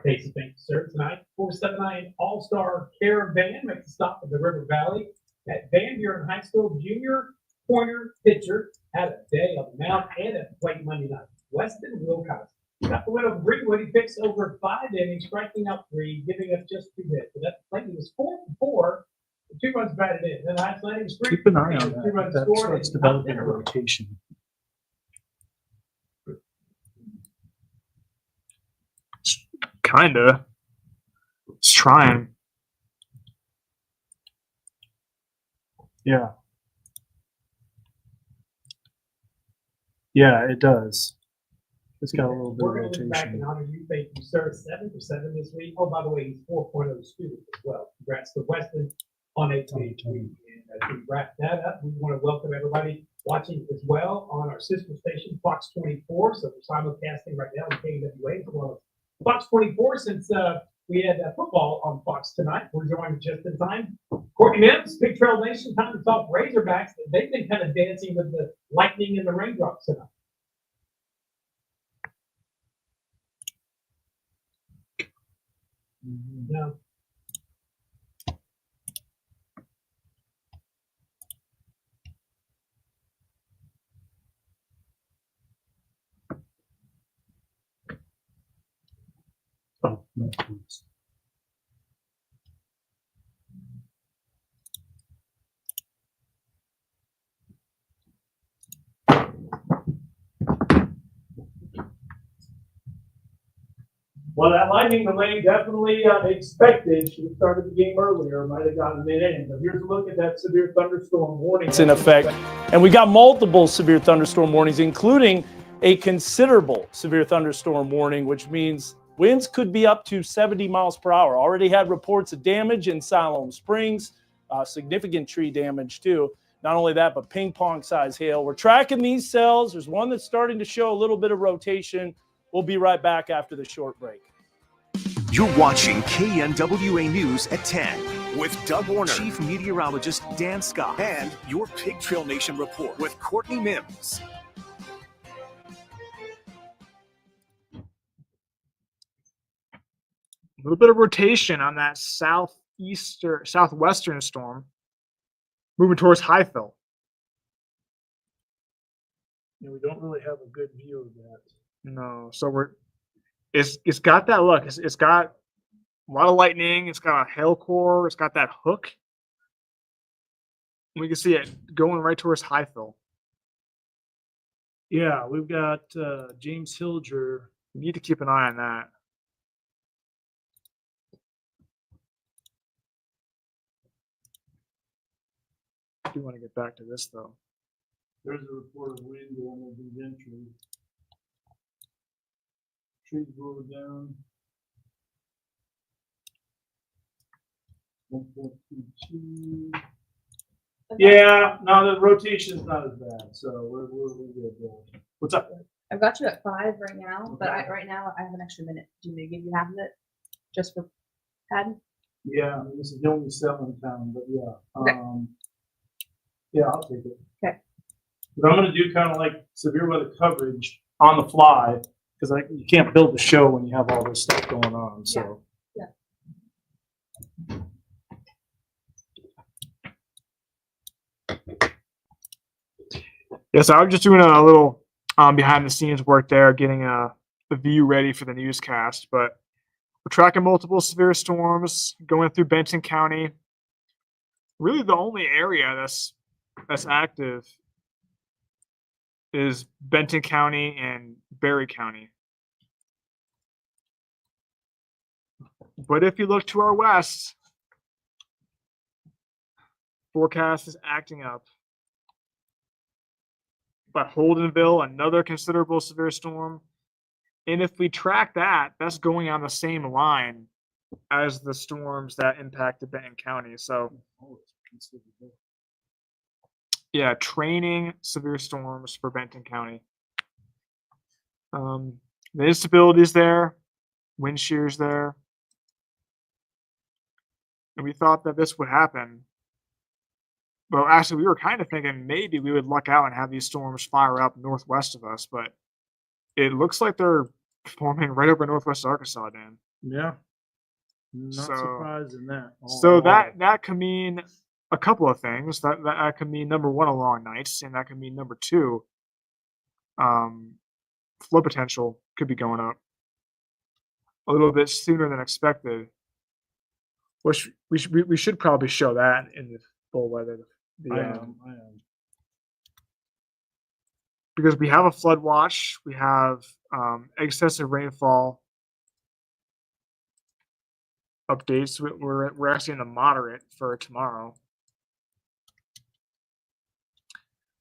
S5: Casey, thank you, sir. Tonight, 479 All-Star Caravan makes a stop at the River Valley. At Van Buren High School, junior pointer pitcher had a day of mount and a plate Monday night. Weston Wilcox got the win over Greenwood. He picks over 5 innings, striking out 3, giving up just 2 hits. So that plate was 4 for 4, 2 runs batted in. Then last night he was 3
S2: Keep an eye on
S5: 2
S2: that.
S5: runs
S2: That
S5: scored
S2: starts
S5: and
S2: developing a
S5: nothing.
S2: rotation.
S1: Kinda. It's trying.
S2: Yeah. Yeah, it does. It's got a little bit of
S5: We're going to look back and
S2: rotation.
S5: honor you. Thank you, sir. 7 for 7 this week. Oh, by the way, he's 4.0 student as well. Congrats to Weston on a week. And as we wrap that up, we want to welcome everybody watching as well on our sister station, Fox 24. So we're simulcasting right now on KWA as well as Fox 24. Since we had football on Fox tonight, we're joined just in time. Courtney Mims, Big Trail Nation, time to talk Razorbacks. They've been kind of dancing with the lightning and the raindrops tonight. No.
S2: Oh, no, please. Well, that lightning delay definitely expected. Should have started the game earlier. Might have gotten it in. But here's a look at that severe thunderstorm warning.
S4: It's in effect. And we got multiple severe thunderstorm warnings, including a considerable severe thunderstorm warning, which means winds could be up to 70 miles per hour. Already had reports of damage in Siloam Springs, significant tree damage too. Not only that, but ping pong size hail. We're tracking these cells. There's one that's starting to show a little bit of rotation. We'll be right back after the short break.
S7: You're watching KNWA News at 10 with Doug Warner, Chief Meteorologist Dan Scott, and your Pig Trail Nation report with Courtney Mims.
S1: A little bit of rotation on that southwestern storm, moving towards Highville.
S2: Yeah, we don't really have a good view of that.
S1: No, so it's got that look. It's got a lot of lightning. It's got a hail core. It's got that hook. We can see it going right towards Highville.
S2: Yeah, we've got James Hilger.
S1: We need to keep an eye on that. I do want to get back to this though.
S2: There's a report of wind going over the entry. Trees blowing down. 1.22. Yeah, no, the rotation's not as bad, so we're good there. What's up?
S6: I've got you at 5 right now, but right now I have an extra minute. Do you want me to give you half of it? Just for padding?
S2: Yeah, I mean, this is the only cell in town, but yeah.
S6: Okay.
S2: Yeah, I'll take it.
S6: Okay.
S2: But I'm gonna do kind of like severe weather coverage on the fly, because you can't build the show when you have all this stuff going on, so.
S6: Yeah.
S1: Yeah, so I'm just doing a little behind the scenes work there, getting the view ready for the newscast. But we're tracking multiple severe storms going through Benton County. Really, the only area that's active is Benton County and Berry County. But if you look to our west, forecast is acting up. But Holdenville, another considerable severe storm. And if we track that, that's going on the same line as the storms that impacted Benton County. So, yeah, training severe storms for Benton County. The instability is there, wind shear's there. And we thought that this would happen. Well, actually, we were kind of thinking maybe we would luck out and have these storms fire up northwest of us, but it looks like they're forming right over northwest Arkansas, Dan.
S2: Yeah. Not surprised in that.
S1: So that could mean a couple of things. That could mean number one, a long nights, and that could mean number two, flow potential could be going up a little bit sooner than expected. Which we should probably show that in the full weather.
S2: I am.
S1: Because we have a flood watch, we have excessive rainfall updates. We're actually in the moderate for tomorrow.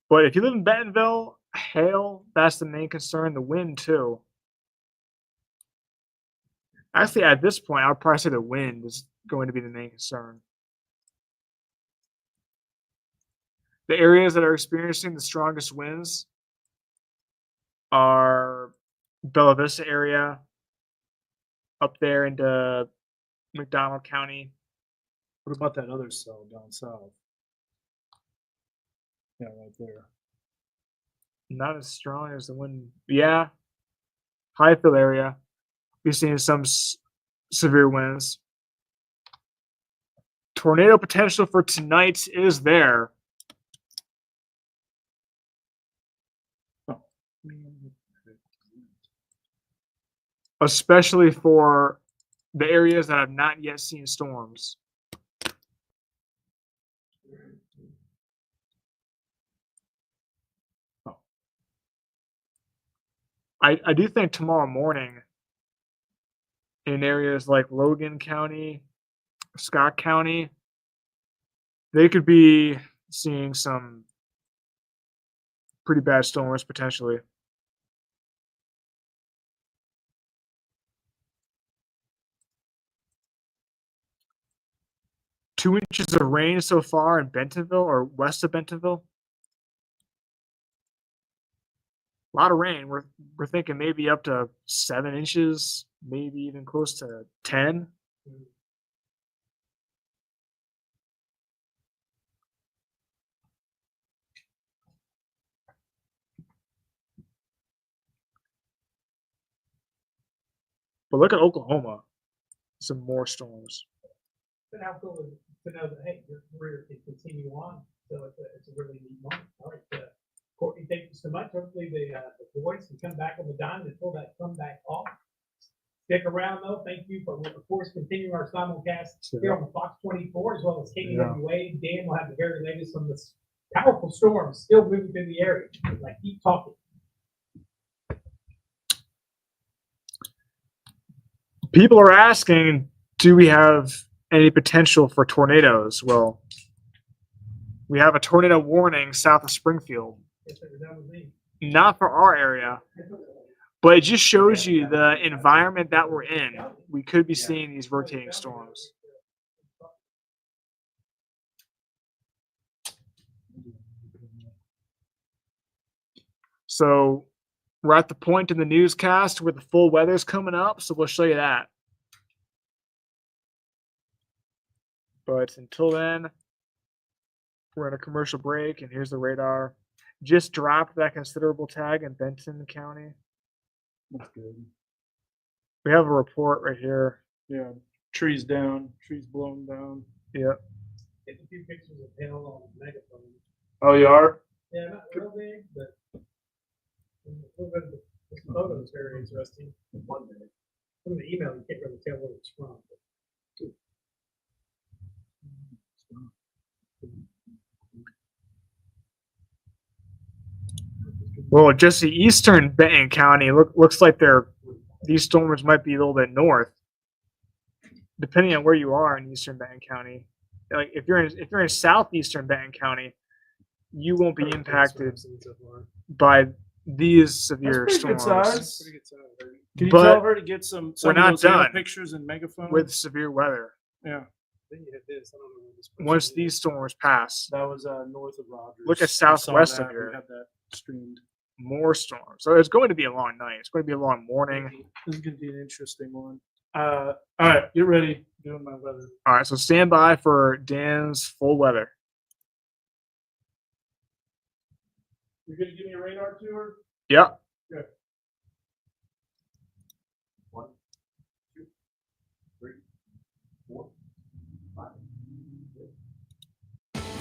S1: But if you live in Bentonville, hail, that's the main concern. The wind too. Actually, at this point, I would probably say the wind is going to be the main concern. The areas that are experiencing the strongest winds are Bella Vista area, up there into McDonald County.
S2: What about that other cell down south? Yeah, right there.
S1: Not as strong as the wind. Yeah. Highfield area. We've seen some severe winds. Tornado potential for tonight is there. Especially for the areas that have not yet seen storms. I do think tomorrow morning in areas like Logan County, Scott County, they could be seeing some pretty bad storms potentially. Two inches of rain so far in Bentonville or west of Bentonville. A lot of rain. We're thinking maybe up to 7 inches, maybe even close to 10. But look at Oklahoma. Some more storms.
S5: But how cool is it to know that, hey, your career can continue on. So it's a really neat moment. All right, Courtney, thank you so much. Hopefully the boys can come back on the diamond and pull that comeback off. Stick around though. Thank you for, of course, continuing our simulcast here on the Fox 24 as well as KWA. Dan will have the very latest on this powerful storm still moving through the area. Like, keep talking.
S1: People are asking, do we have any potential for tornadoes? Well, we have a tornado warning south of Springfield. Not for our area, but it just shows you the environment that we're in. We could be seeing these rotating storms. So we're at the point in the newscast where the full weather's coming up, so we'll show you that. But until then, we're at a commercial break, and here's the radar. Just dropped that considerable tag in Benton County.
S2: That's good.
S1: We have a report right here.
S2: Yeah, trees down, trees blown down.
S1: Yep.
S5: Get a few pictures of hail on megaphone.
S2: Oh, you are?
S5: Yeah, not real big, but a little bit of the photo is very interesting. One minute. From the email, you can't really tell where it's from.
S1: Well, just the eastern Benton County looks like these storms might be a little bit north, depending on where you are in eastern Benton County. Like if you're in southeastern Benton County, you won't be impacted by these severe
S2: That's pretty
S1: storms.
S2: good size. Can you
S1: But
S2: tell her to get some
S1: we're
S2: of
S1: not
S2: those hail
S1: done
S2: pictures in megaphone?
S1: with severe weather.
S2: Yeah,
S5: Then you have this. I don't know where this.
S1: Once these storms pass,
S2: that was north of Rogers.
S1: look at
S2: I saw
S1: southwest of
S2: that.
S1: here.
S2: We had that streamed.
S1: more storms. So it's going to be a long night. It's going to be a long morning.
S2: This is going to be an interesting one. All right, get ready. Doing my weather.
S1: All right, so stand by for Dan's full weather.
S2: You're going to give me a radar tour?
S1: Yep.
S2: Good.
S12: 1, 2, 3, 4, 5.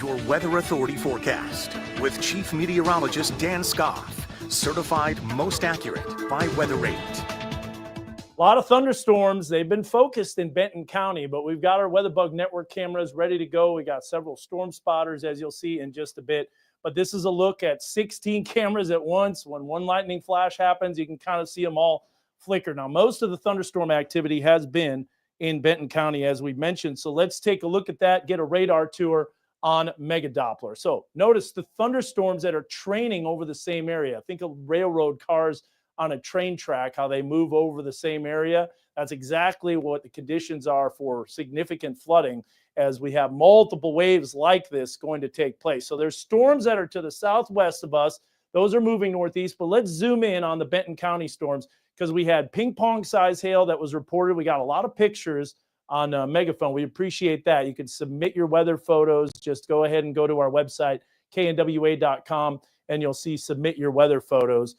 S7: Your Weather Authority forecast with Chief Meteorologist Dan Scoff, certified most accurate by Weather Rate.
S4: A lot of thunderstorms. They've been focused in Benton County, but we've got our WeatherBug network cameras ready to go. We got several storm spotters, as you'll see in just a bit. But this is a look at 16 cameras at once. When one lightning flash happens, you can kind of see them all flicker. Now, most of the thunderstorm activity has been in Benton County, as we mentioned. So let's take a look at that, get a radar tour on Mega Doppler. So notice the thunderstorms that are training over the same area. Think of railroad cars on a train track, how they move over the same area. That's exactly what the conditions are for significant flooding, as we have multiple waves like this going to take place. So there's storms that are to the southwest of us. Those are moving northeast, but let's zoom in on the Benton County storms, because we had ping pong size hail that was reported. We got a lot of pictures on Megaphone. We appreciate that. You can submit your weather photos. Just go ahead and go to our website, knwa.com, and you'll see submit your weather photos.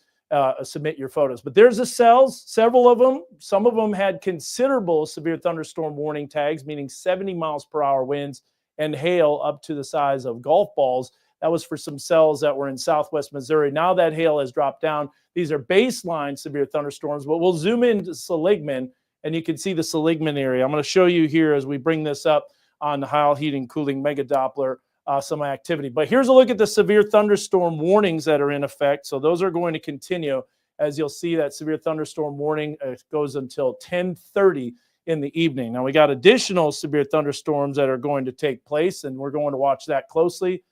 S4: submit your photos. But there's the cells, several of them. Some of them had considerable severe thunderstorm warning tags, meaning 70 miles per hour winds and hail up to the size of golf balls. That was for some cells that were in southwest Missouri. Now that hail has dropped down. These are baseline severe thunderstorms, but we'll zoom into Seligman, and you can see the Seligman area. I'm going to show you here as we bring this up on the Heil Heating Cooling Mega Doppler some activity. But here's a look at the severe thunderstorm warnings that are in effect. So those are going to continue. As you'll see, that severe thunderstorm warning goes until 10:30 in the evening. Now we got additional severe thunderstorms that are going to take place, and we're going to watch that closely.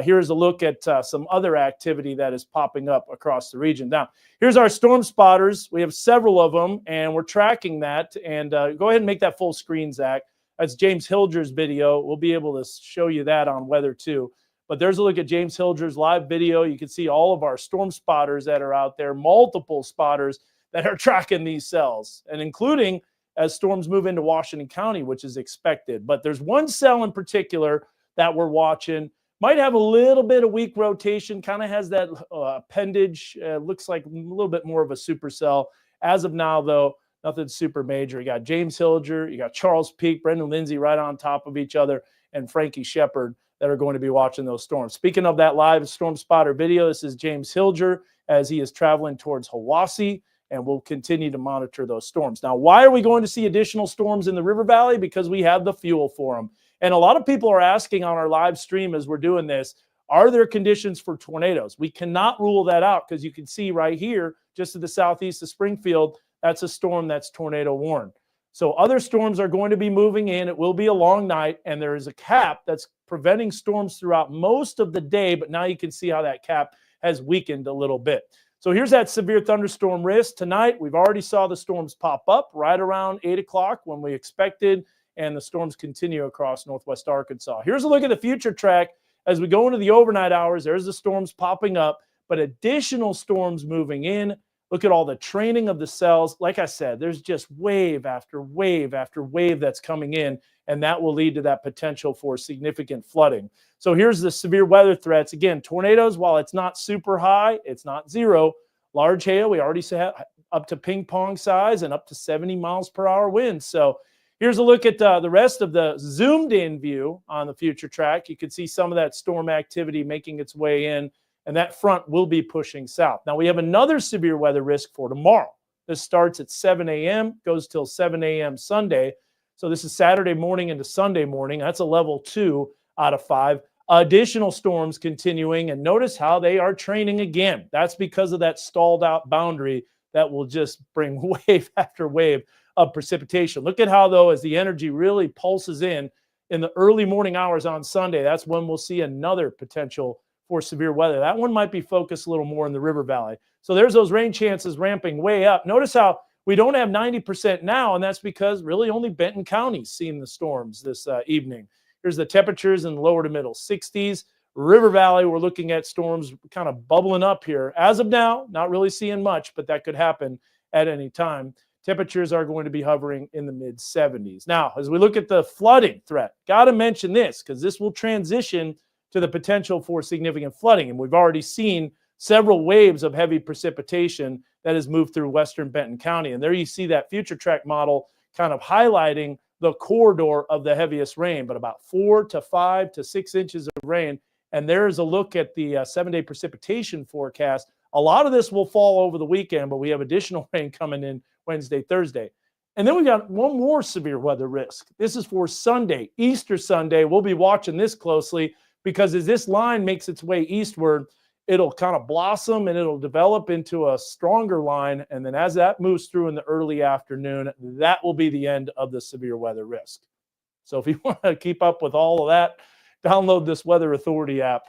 S4: Here's a look at some other activity that is popping up across the region. Now, here's our storm spotters. We have several of them, and we're tracking that. And go ahead and make that full screen, Zach. That's James Hilger's video. We'll be able to show you that on Weather 2. But there's a look at James Hilger's live video. You can see all of our storm spotters that are out there, multiple spotters that are tracking these cells, and including as storms move into Washington County, which is expected. But there's one cell in particular that we're watching. Might have a little bit of weak rotation, kind of has that appendage, looks like a little bit more of a supercell. As of now, though, nothing super major. You got James Hilger, you got Charles Peak, Brendan Lindsay right on top of each other, and Frankie Shepard that are going to be watching those storms. Speaking of that live storm spotter video, this is James Hilger as he is traveling towards Hiwassee, and we'll continue to monitor those storms. Now, why are we going to see additional storms in the River Valley? Because we have the fuel for them. And a lot of people are asking on our live stream as we're doing this, are there conditions for tornadoes? We cannot rule that out because you can see right here, just to the southeast of Springfield, that's a storm that's tornado warned. So other storms are going to be moving in. It will be a long night, and there is a cap that's preventing storms throughout most of the day, but now you can see how that cap has weakened a little bit. So here's that severe thunderstorm risk. Tonight, we've already saw the storms pop up right around 8 o'clock when we expected, and the storms continue across northwest Arkansas. Here's a look at the future track. As we go into the overnight hours, there's the storms popping up, but additional storms moving in. Look at all the training of the cells. Like I said, there's just wave after wave after wave that's coming in, and that will lead to that potential for significant flooding. So here's the severe weather threats. Again, tornadoes, while it's not super high, it's not zero. Large hail, we already said up to ping pong size and up to 70 miles per hour winds. So here's a look at the rest of the zoomed in view on the future track. You can see some of that storm activity making its way in, and that front will be pushing south. Now, we have another severe weather risk for tomorrow. This starts at 7 a.m., goes till 7 a.m. Sunday. So this is Saturday morning into Sunday morning. That's a level 2 out of 5. Additional storms continuing, and notice how they are training again. That's because of that stalled out boundary that will just bring wave after wave of precipitation. Look at how, though, as the energy really pulses in the early morning hours on Sunday, that's when we'll see another potential for severe weather. That one might be focused a little more in the River Valley. So there's those rain chances ramping way up. Notice how we don't have 90% now, and that's because really only Benton County's seeing the storms this evening. Here's the temperatures in lower to middle 60s. River Valley, we're looking at storms kind of bubbling up here. As of now, not really seeing much, but that could happen at any time. Temperatures are going to be hovering in the mid 70s. Now, as we look at the flooding threat, got to mention this because this will transition to the potential for significant flooding. And we've already seen several waves of heavy precipitation that has moved through western Benton County. And there you see that future track model kind of highlighting the corridor of the heaviest rain, but about 4 to 5 to 6 inches of rain. And there's a look at the 7-day precipitation forecast. A lot of this will fall over the weekend, but we have additional rain coming in Wednesday, Thursday. And then we got one more severe weather risk. This is for Sunday, Easter Sunday. We'll be watching this closely because as this line makes its way eastward, it'll kind of blossom and it'll develop into a stronger line. And then as that moves through in the early afternoon, that will be the end of the severe weather risk. So if you want to keep up with all of that, download this Weather Authority app.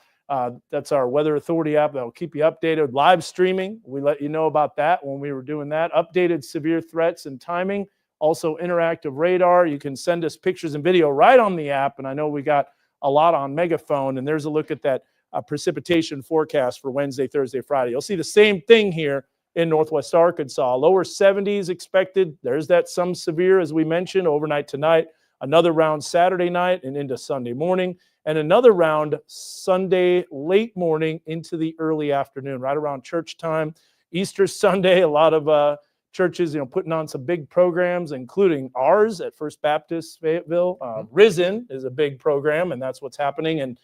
S4: That's our Weather Authority app that will keep you updated. Live streaming, we let you know about that when we were doing that. Updated severe threats and timing. Also interactive radar. You can send us pictures and video right on the app. And I know we got a lot on Megaphone. And there's a look at that precipitation forecast for Wednesday, Thursday, Friday. You'll see the same thing here in northwest Arkansas. Lower 70s expected. There's that some severe, as we mentioned, overnight tonight. Another round Saturday night and into Sunday morning. And another round Sunday late morning into the early afternoon, right around church time. Easter Sunday, a lot of churches, putting on some big programs, including ours at First Baptist Fayetteville. Risen is a big program, and that's what's happening. And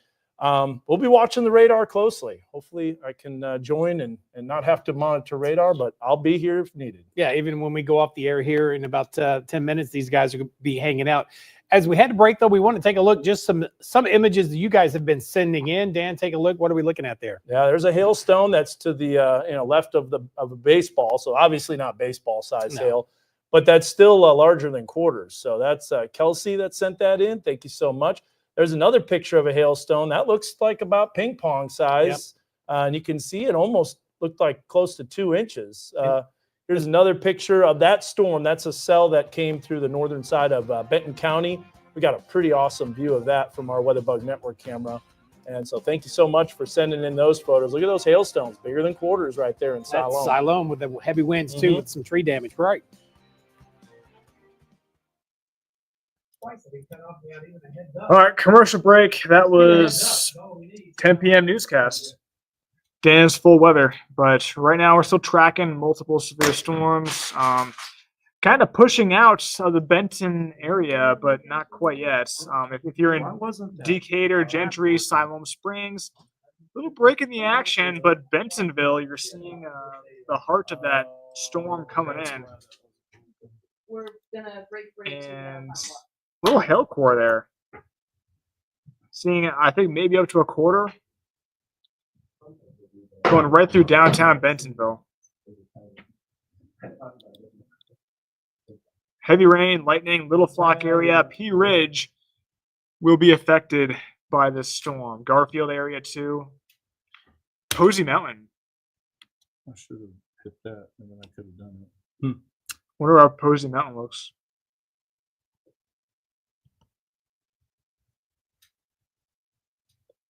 S4: we'll be watching the radar closely. Hopefully I can join and not have to monitor radar, but I'll be here if needed.
S8: Yeah, even when we go off the air here in about 10 minutes, these guys are going to be hanging out. As we head to break, though, we want to take a look, just some images that you guys have been sending in. Dan, take a look. What are we looking at there?
S4: Yeah, there's a hailstone that's to the left of a baseball, so obviously not baseball size hail, but that's still larger than quarters. So that's Kelsey that sent that in. Thank you so much. There's another picture of a hailstone that looks like about ping pong size, and you can see it almost looked like close to 2 inches. Here's another picture of that storm. That's a cell that came through the northern side of Benton County. We got a pretty awesome view of that from our WeatherBug Network camera. And so thank you so much for sending in those photos. Look at those hailstones, bigger than quarters right there in Siloam.
S8: That's Siloam with the heavy winds, too, with some tree damage. Right.
S1: All right, commercial break. That was 10 p.m. newscast. Dan's full weather, but right now we're still tracking multiple severe storms. Kind of pushing out of the Benton area, but not quite yet. If you're in Decatur, Gentry, Siloam Springs, little break in the action, but Bentonville, you're seeing the heart of that storm coming in.
S6: We're gonna break
S1: And little hail core there. Seeing, I think, maybe up to a quarter. Going right through downtown Bentonville. Heavy rain, lightning, Little Flock area, Pea Ridge will be affected by this storm. Garfield area too. Posey Mountain.
S2: I should have hit that, and then I could have done it.
S1: Wonder how Posey Mountain looks.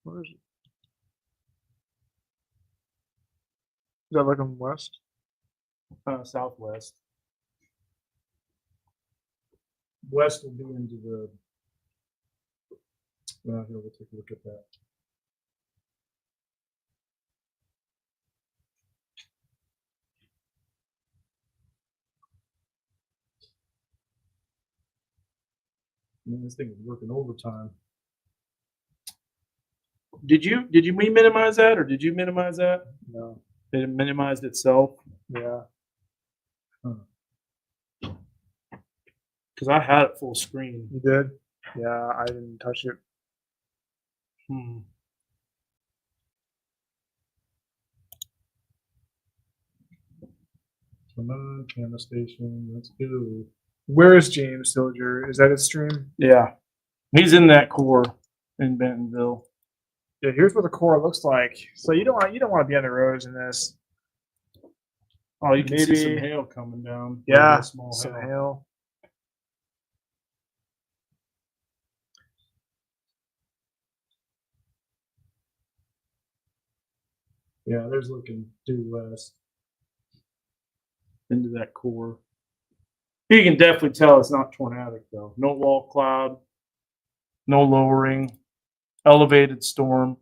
S1: Where is it? Is that looking west?
S2: Southwest. West will be into the. Here, we'll take a look at that. Man, this thing is working overtime. Did you minimize that, or did you minimize that?
S1: No.
S2: It minimized itself.
S1: Yeah.
S2: Because I had it full screen.
S1: You did? Yeah, I didn't touch it.
S2: Come on, camera station. Let's go.
S1: Where is James Silger? Is that his stream?
S2: Yeah, he's in that core in Bentonville.
S1: Yeah, here's what the core looks like. So you don't want to be on the roads in this.
S2: Oh, you can see some hail coming down.
S1: Yeah,
S2: small
S1: some
S2: hail.
S1: hail.
S2: Yeah, there's looking due west into that core. You can definitely tell it's not tornadic though. No wall cloud, no lowering, elevated storm.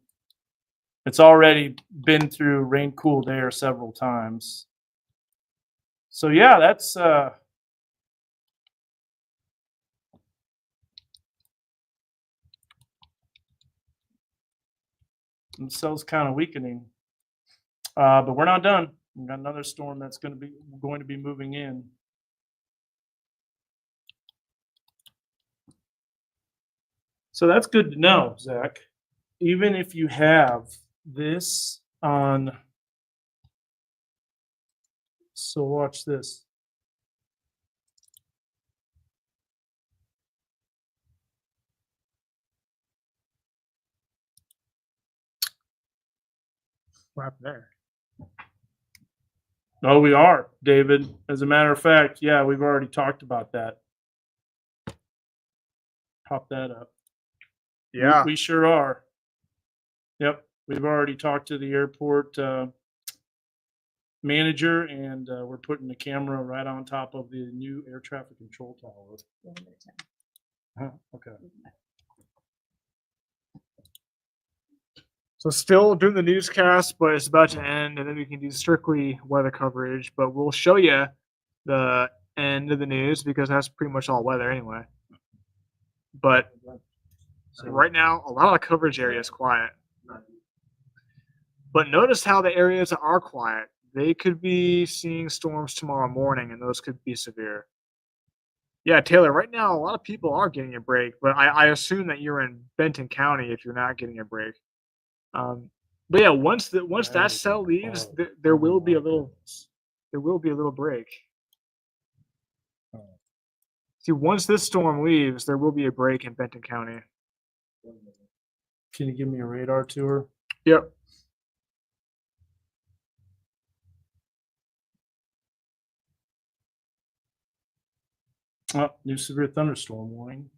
S2: It's already been through rain cooled air several times. So yeah, that's the cell's kind of weakening. But we're not done. We've got another storm that's going to be moving in. So that's good to know, Zach. Even if you have this on, so watch this.
S1: What happened there?
S2: Oh, we are, David. As a matter of fact, yeah, we've already talked about that. Pop that up.
S1: Yeah.
S2: We sure are. Yep, we've already talked to the airport manager, and we're putting the camera right on top of the new air traffic control tower. Okay.
S1: So still doing the newscast, but it's about to end, and then we can do strictly weather coverage. But we'll show you the end of the news because that's pretty much all weather anyway. But right now, a lot of the coverage area is quiet. But notice how the areas that are quiet, they could be seeing storms tomorrow morning, and those could be severe. Yeah, Taylor, right now, a lot of people are getting a break, but I assume that you're in Benton County if you're not getting a break. But yeah, once that cell leaves, there will be a little break. See, once this storm leaves, there will be a break in Benton County.
S2: Can you give me a radar tour?
S1: Yep.
S2: Oh, new severe thunderstorm warning.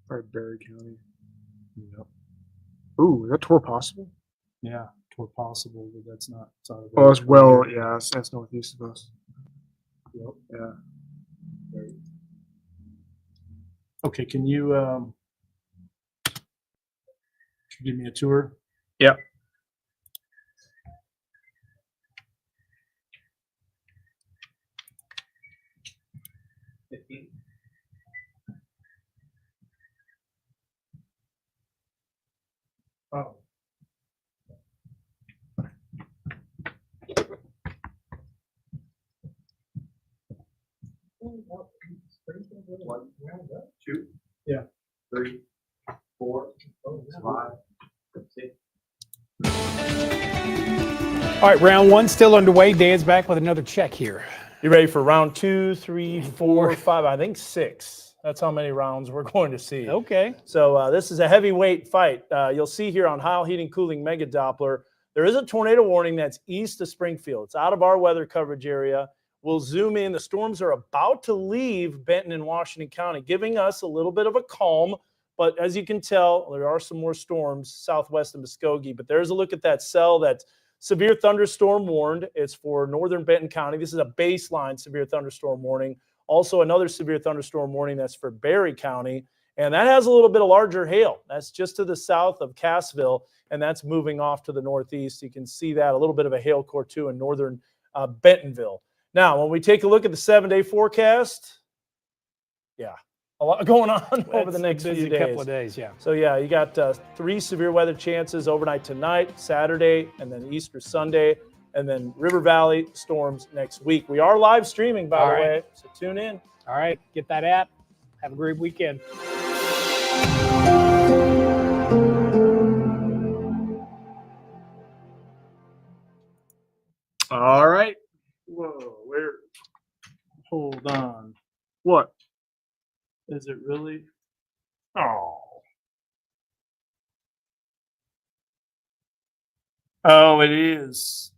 S1: Or Berry County.
S2: Yep.
S1: Ooh, is that tour possible?
S2: Yeah, toward possible, but that's not. It's out of
S1: Oh, as
S2: the
S1: well,
S2: area.
S1: yeah, that's northeast of us.
S2: Yep.
S1: Yeah.
S2: Okay, can you give me a tour?
S1: Yep.
S2: Oh.
S12: One, two,
S2: Yeah.
S12: 3, 4, 5, 6.
S8: All right, round one still underway. Dan's back with another check here.
S4: You ready for round 2, 3, 4, 5? I think 6. That's how many rounds we're going to see.
S8: Okay.
S4: So this is a heavyweight fight. You'll see here on Heil Heating Cooling Mega Doppler, there is a tornado warning that's east of Springfield. It's out of our weather coverage area. We'll zoom in. The storms are about to leave Benton and Washington County, giving us a little bit of a calm. But as you can tell, there are some more storms southwest of Muskogee. But there's a look at that cell that's severe thunderstorm warned. It's for northern Benton County. This is a baseline severe thunderstorm warning. Also another severe thunderstorm warning that's for Berry County. And that has a little bit of larger hail. That's just to the south of Cassville, and that's moving off to the northeast. You can see that, a little bit of a hail core too in northern Bentonville. Now, when we take a look at the 7-day forecast, yeah, a lot going on over the next few days.
S8: Couple of days, yeah.
S4: So yeah, you got 3 severe weather chances overnight tonight, Saturday, and then Easter Sunday, and then River Valley storms next week. We are live streaming, by the way, so tune in.
S8: All right, get that app. Have a great weekend.
S1: All right.
S2: Whoa, where? Hold on.
S1: What?
S2: Is it really? Oh. Oh, it is.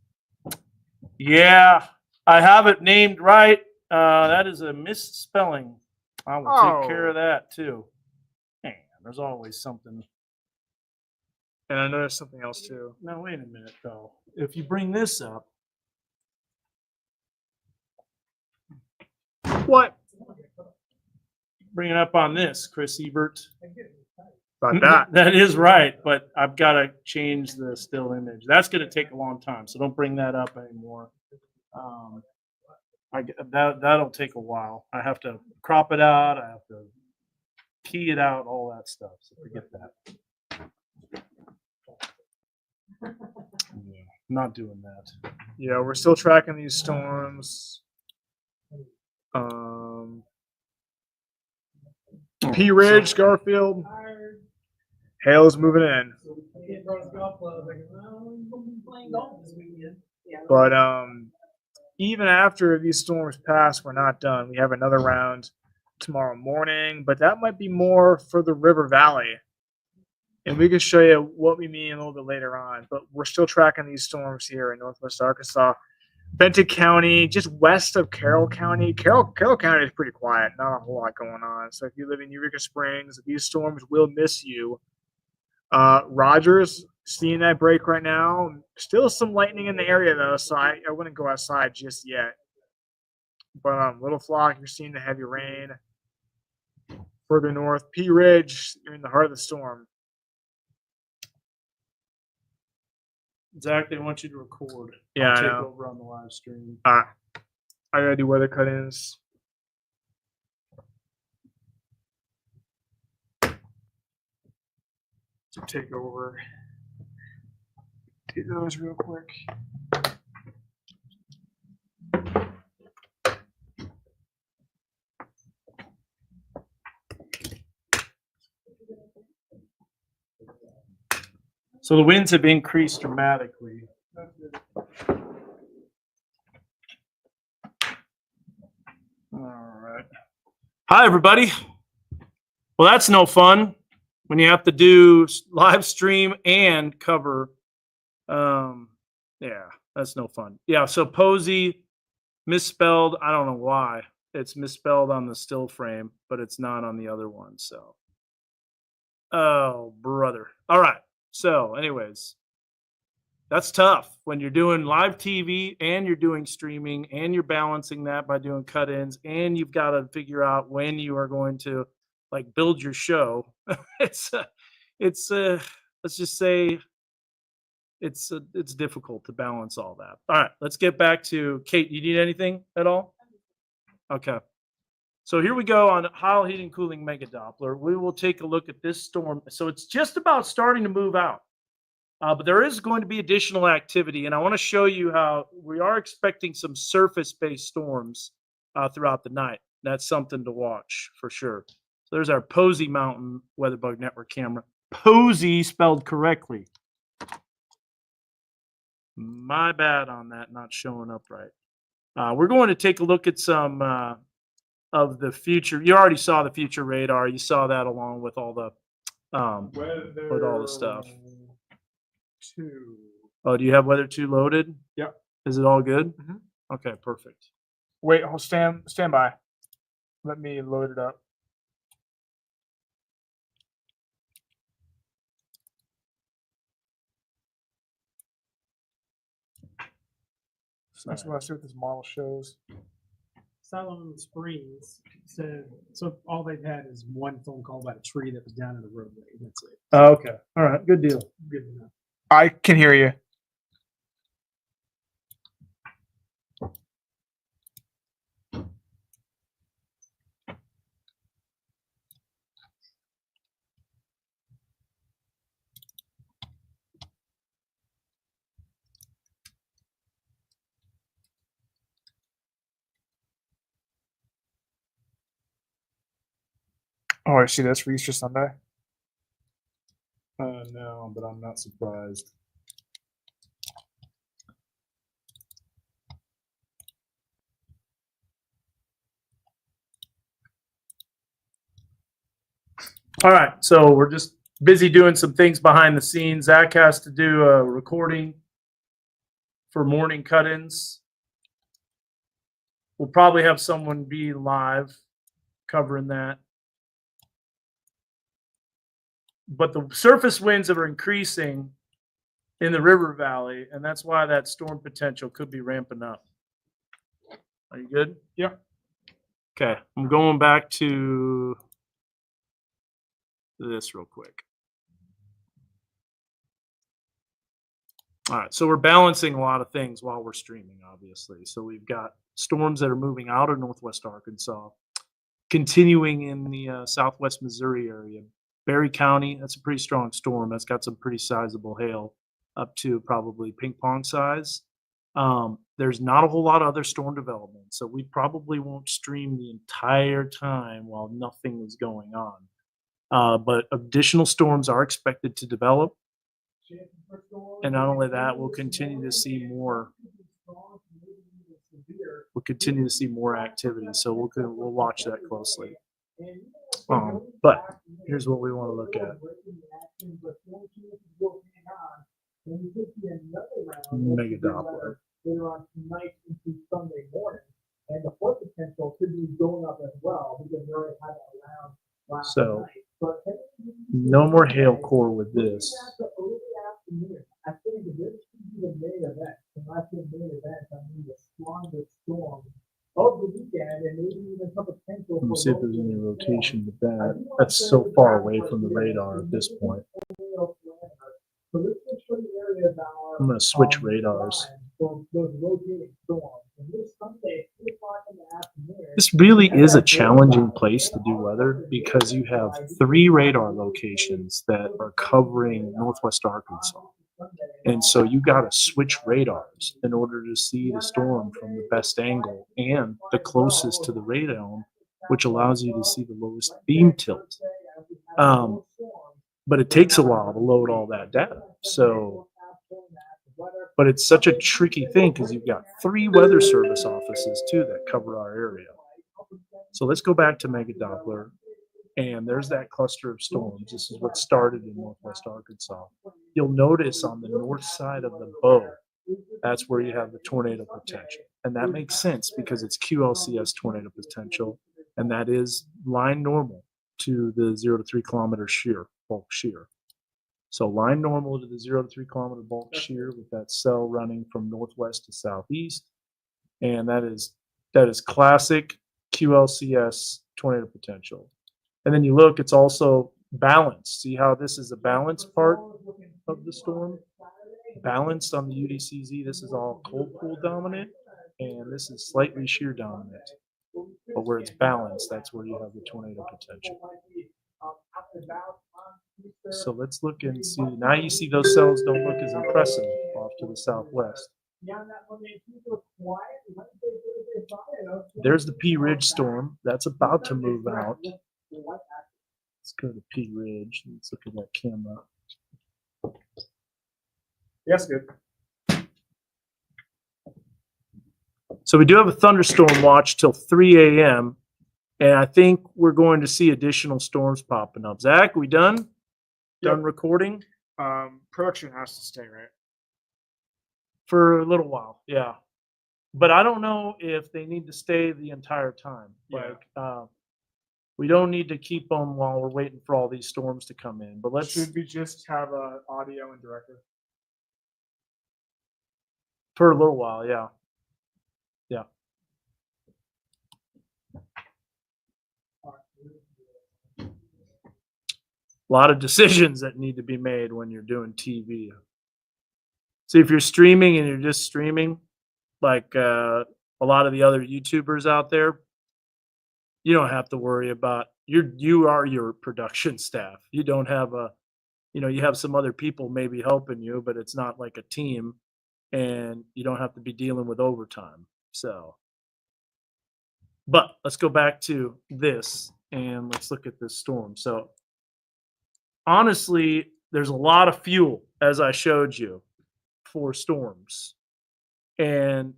S2: Yeah, I have it named right. That is a misspelling. I will take care of that too. Man, there's always something.
S1: And I know there's something else too.
S2: Now, wait a minute, though. If you bring this up.
S1: What?
S2: Bring it up on this, Chris Ebert.
S1: About that.
S2: That is right, but I've got to change the still image. That's going to take a long time, so don't bring that up anymore. That'll take a while. I have to crop it out. I have to key it out, all that stuff. So forget that. Yeah, not doing that.
S1: Yeah, we're still tracking these storms. P Ridge, Garfield. Hail's moving in. But even after these storms pass, we're not done. We have another round tomorrow morning, but that might be more for the River Valley. And we can show you what we mean a little bit later on. But we're still tracking these storms here in northwest Arkansas. Benton County, just west of Carroll County. Carroll County is pretty quiet. Not a whole lot going on. So if you live in Eureka Springs, these storms will miss you. Rogers, seeing that break right now. Still some lightning in the area, though, so I wouldn't go outside just yet. But Little Flock, you're seeing the heavy rain. further north. P Ridge, you're in the heart of the storm.
S2: Zach, they want you to record.
S1: Yeah,
S2: I'll
S1: I
S2: take
S1: know.
S2: over on the live stream.
S1: I gotta do weather cut-ins. To take over. Do those real quick.
S2: So the winds have increased dramatically. All right. Hi, everybody. Well, that's no fun when you have to do live stream and cover. Yeah, that's no fun. Yeah, so Posey misspelled. I don't know why. It's misspelled on the still frame, but it's not on the other one. So, oh, brother. All right. So, anyways, that's tough when you're doing live TV and you're doing streaming and you're balancing that by doing cut-ins and you've got to figure out when you are going to like build your show. It's let's just say it's difficult to balance all that. All right, let's get back to Kate. You need anything at all? Okay. So here we go on Heil Heating Cooling Mega Doppler. We will take a look at this storm. So it's just about starting to move out. But there is going to be additional activity, and I want to show you how we are expecting some surface-based storms throughout the night. That's something to watch for sure. So there's our Posey Mountain Weatherbug Network camera. Posey spelled correctly. My bad on that not showing up right. We're going to take a look at some of the future. You already saw the future radar. You saw that along with all the stuff.
S1: 2.
S2: Oh, do you have Weather 2 loaded?
S1: Yep.
S2: Is it all good?
S1: Mhm.
S2: Okay, perfect.
S1: Wait, stand by. Let me load it up. So that's what I see what this model shows.
S5: Salem Springs said, so all they've had is one phone call about a tree that was down in the roadway. That's it.
S2: Oh, okay. All right. Good deal.
S5: Good enough.
S1: I can hear you. Oh, I see this for Easter Sunday.
S2: No, but I'm not surprised. All right, so we're just busy doing some things behind the scenes. Zach has to do a recording for morning cut-ins. We'll probably have someone be live covering that. But the surface winds are increasing in the river valley, and that's why that storm potential could be ramping up. Are you good?
S1: Yep.
S2: Okay, I'm going back to this real quick. All right, so we're balancing a lot of things while we're streaming, obviously. So we've got storms that are moving out of northwest Arkansas, continuing in the southwest Missouri area. Berry County, that's a pretty strong storm. That's got some pretty sizable hail, up to probably ping pong size. There's not a whole lot of other storm development, so we probably won't stream the entire time while nothing is going on. But additional storms are expected to develop. And not only that, we'll continue to see more. We'll continue to see more activity, so we'll watch that closely. But here's what we want to look at. Mega Doppler.
S5: Later on tonight into Sunday morning, and the flood potential could be going up as well because we already had it around last
S2: So,
S5: night. But
S2: no more hail core with this.
S5: I think this could be the main event. And I think main event, I mean the strongest storm of the weekend, and maybe even some potential
S2: Let me see if there's any rotation with that. That's so far away from the radar at this point. I'm going to switch radars. This really is a challenging place to do weather because you have 3 radar locations that are covering northwest Arkansas. And so you got to switch radars in order to see the storm from the best angle and the closest to the radome, which allows you to see the lowest beam tilt. But it takes a while to load all that data. So, but it's such a tricky thing because you've got 3 weather service offices too that cover our area. So let's go back to Mega Doppler. And there's that cluster of storms. This is what started in northwest Arkansas. You'll notice on the north side of the bow, that's where you have the tornado potential. And that makes sense because it's QLCS tornado potential. And that is line normal to the 0 to 3 kilometer shear, bulk shear. So line normal to the 0 to 3 kilometer bulk shear with that cell running from northwest to southeast. And that is classic QLCS tornado potential. And then you look, it's also balanced. See how this is a balanced part of the storm? Balanced on the UDCZ. This is all cold pool dominant, and this is slightly shear dominant. But where it's balanced, that's where you have the tornado potential. So let's look and see. Now you see those cells don't look as impressive off to the southwest. There's the P Ridge storm. That's about to move out. Let's go to P Ridge. Let's look at that camera.
S1: Yes, good.
S2: So we do have a thunderstorm watch till 3 a.m. And I think we're going to see additional storms popping up. Zach, we done? Done recording?
S1: Production has to stay, right?
S2: For a little while, yeah. But I don't know if they need to stay the entire time.
S1: Yeah.
S2: Like, we don't need to keep them while we're waiting for all these storms to come in. But let's.
S1: Should we just have audio and director?
S2: For a little while, yeah. Yeah. A lot of decisions that need to be made when you're doing TV. See, if you're streaming and you're just streaming, like a lot of the other YouTubers out there, you don't have to worry about you are your production staff. You don't have you have some other people maybe helping you, but it's not like a team, and you don't have to be dealing with overtime. So, but let's go back to this and let's look at this storm. So honestly, there's a lot of fuel, as I showed you, for storms. And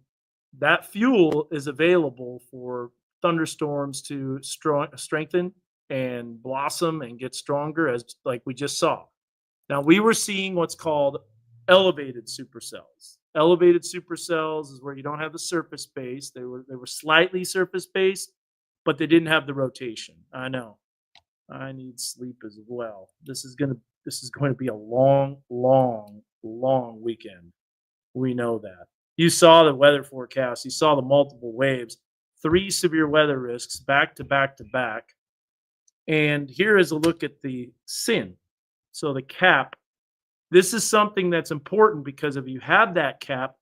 S2: that fuel is available for thunderstorms to strengthen and blossom and get stronger, as like we just saw. Now, we were seeing what's called elevated supercells. Elevated supercells is where you don't have the surface base. They were slightly surface based, but they didn't have the rotation. I know. I need sleep as well. This is going to be a long, long, long weekend. We know that. You saw the weather forecast. You saw the multiple waves, 3 severe weather risks back to back to back. And here is a look at the SIN. So the cap. This is something that's important because if you have that cap,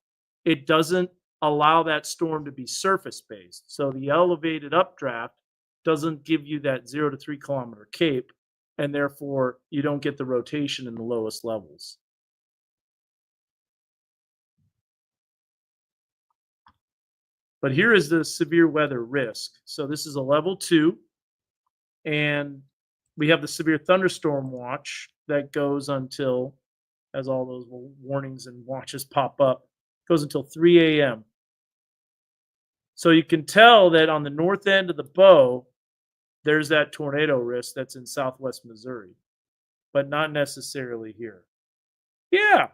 S2: it doesn't allow that storm to be surface based. So the elevated updraft doesn't give you that 0 to 3 kilometer cape, and therefore you don't get the rotation in the lowest levels. But here is the severe weather risk. So this is a level 2, and we have the severe thunderstorm watch that goes until, as all those warnings and watches pop up, goes until 3 a.m. So you can tell that on the north end of the bow, there's that tornado risk that's in southwest Missouri, but not necessarily here. Yeah,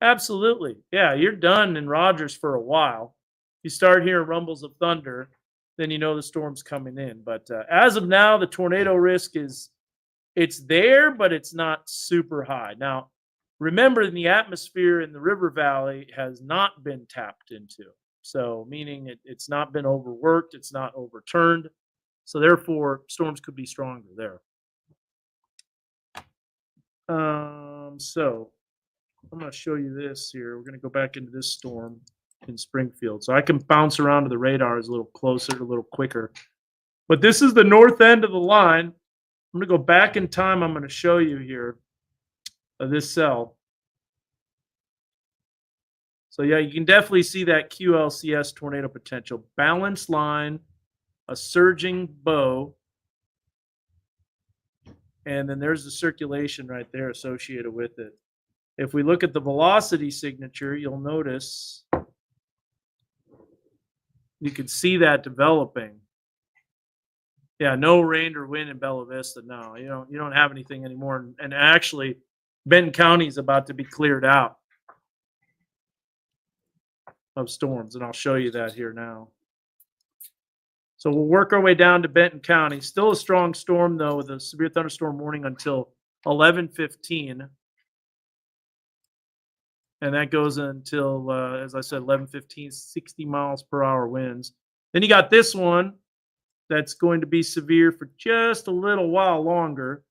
S2: absolutely. Yeah, you're done in Rogers for a while. You start hearing rumbles of thunder, then you know the storm's coming in. But as of now, the tornado risk it's there, but it's not super high. Now, remember, the atmosphere in the river valley has not been tapped into. So meaning it's not been overworked, it's not overturned. So therefore, storms could be stronger there. So I'm going to show you this here. We're going to go back into this storm in Springfield. So I can bounce around to the radars a little closer, a little quicker. But this is the north end of the line. I'm going to go back in time. I'm going to show you here this cell. So yeah, you can definitely see that QLCS tornado potential. Balanced line, a surging bow, and then there's the circulation right there associated with it. If we look at the velocity signature, you'll notice you can see that developing. Yeah, no rain or wind in Bella Vista. No, you don't have anything anymore. And actually, Benton County is about to be cleared out of storms, and I'll show you that here now. So we'll work our way down to Benton County. Still a strong storm, though, with a severe thunderstorm warning until 11:15. And that goes until, as I said, 11:15, 60 miles per hour winds. Then you got this one that's going to be severe for just a little while longer.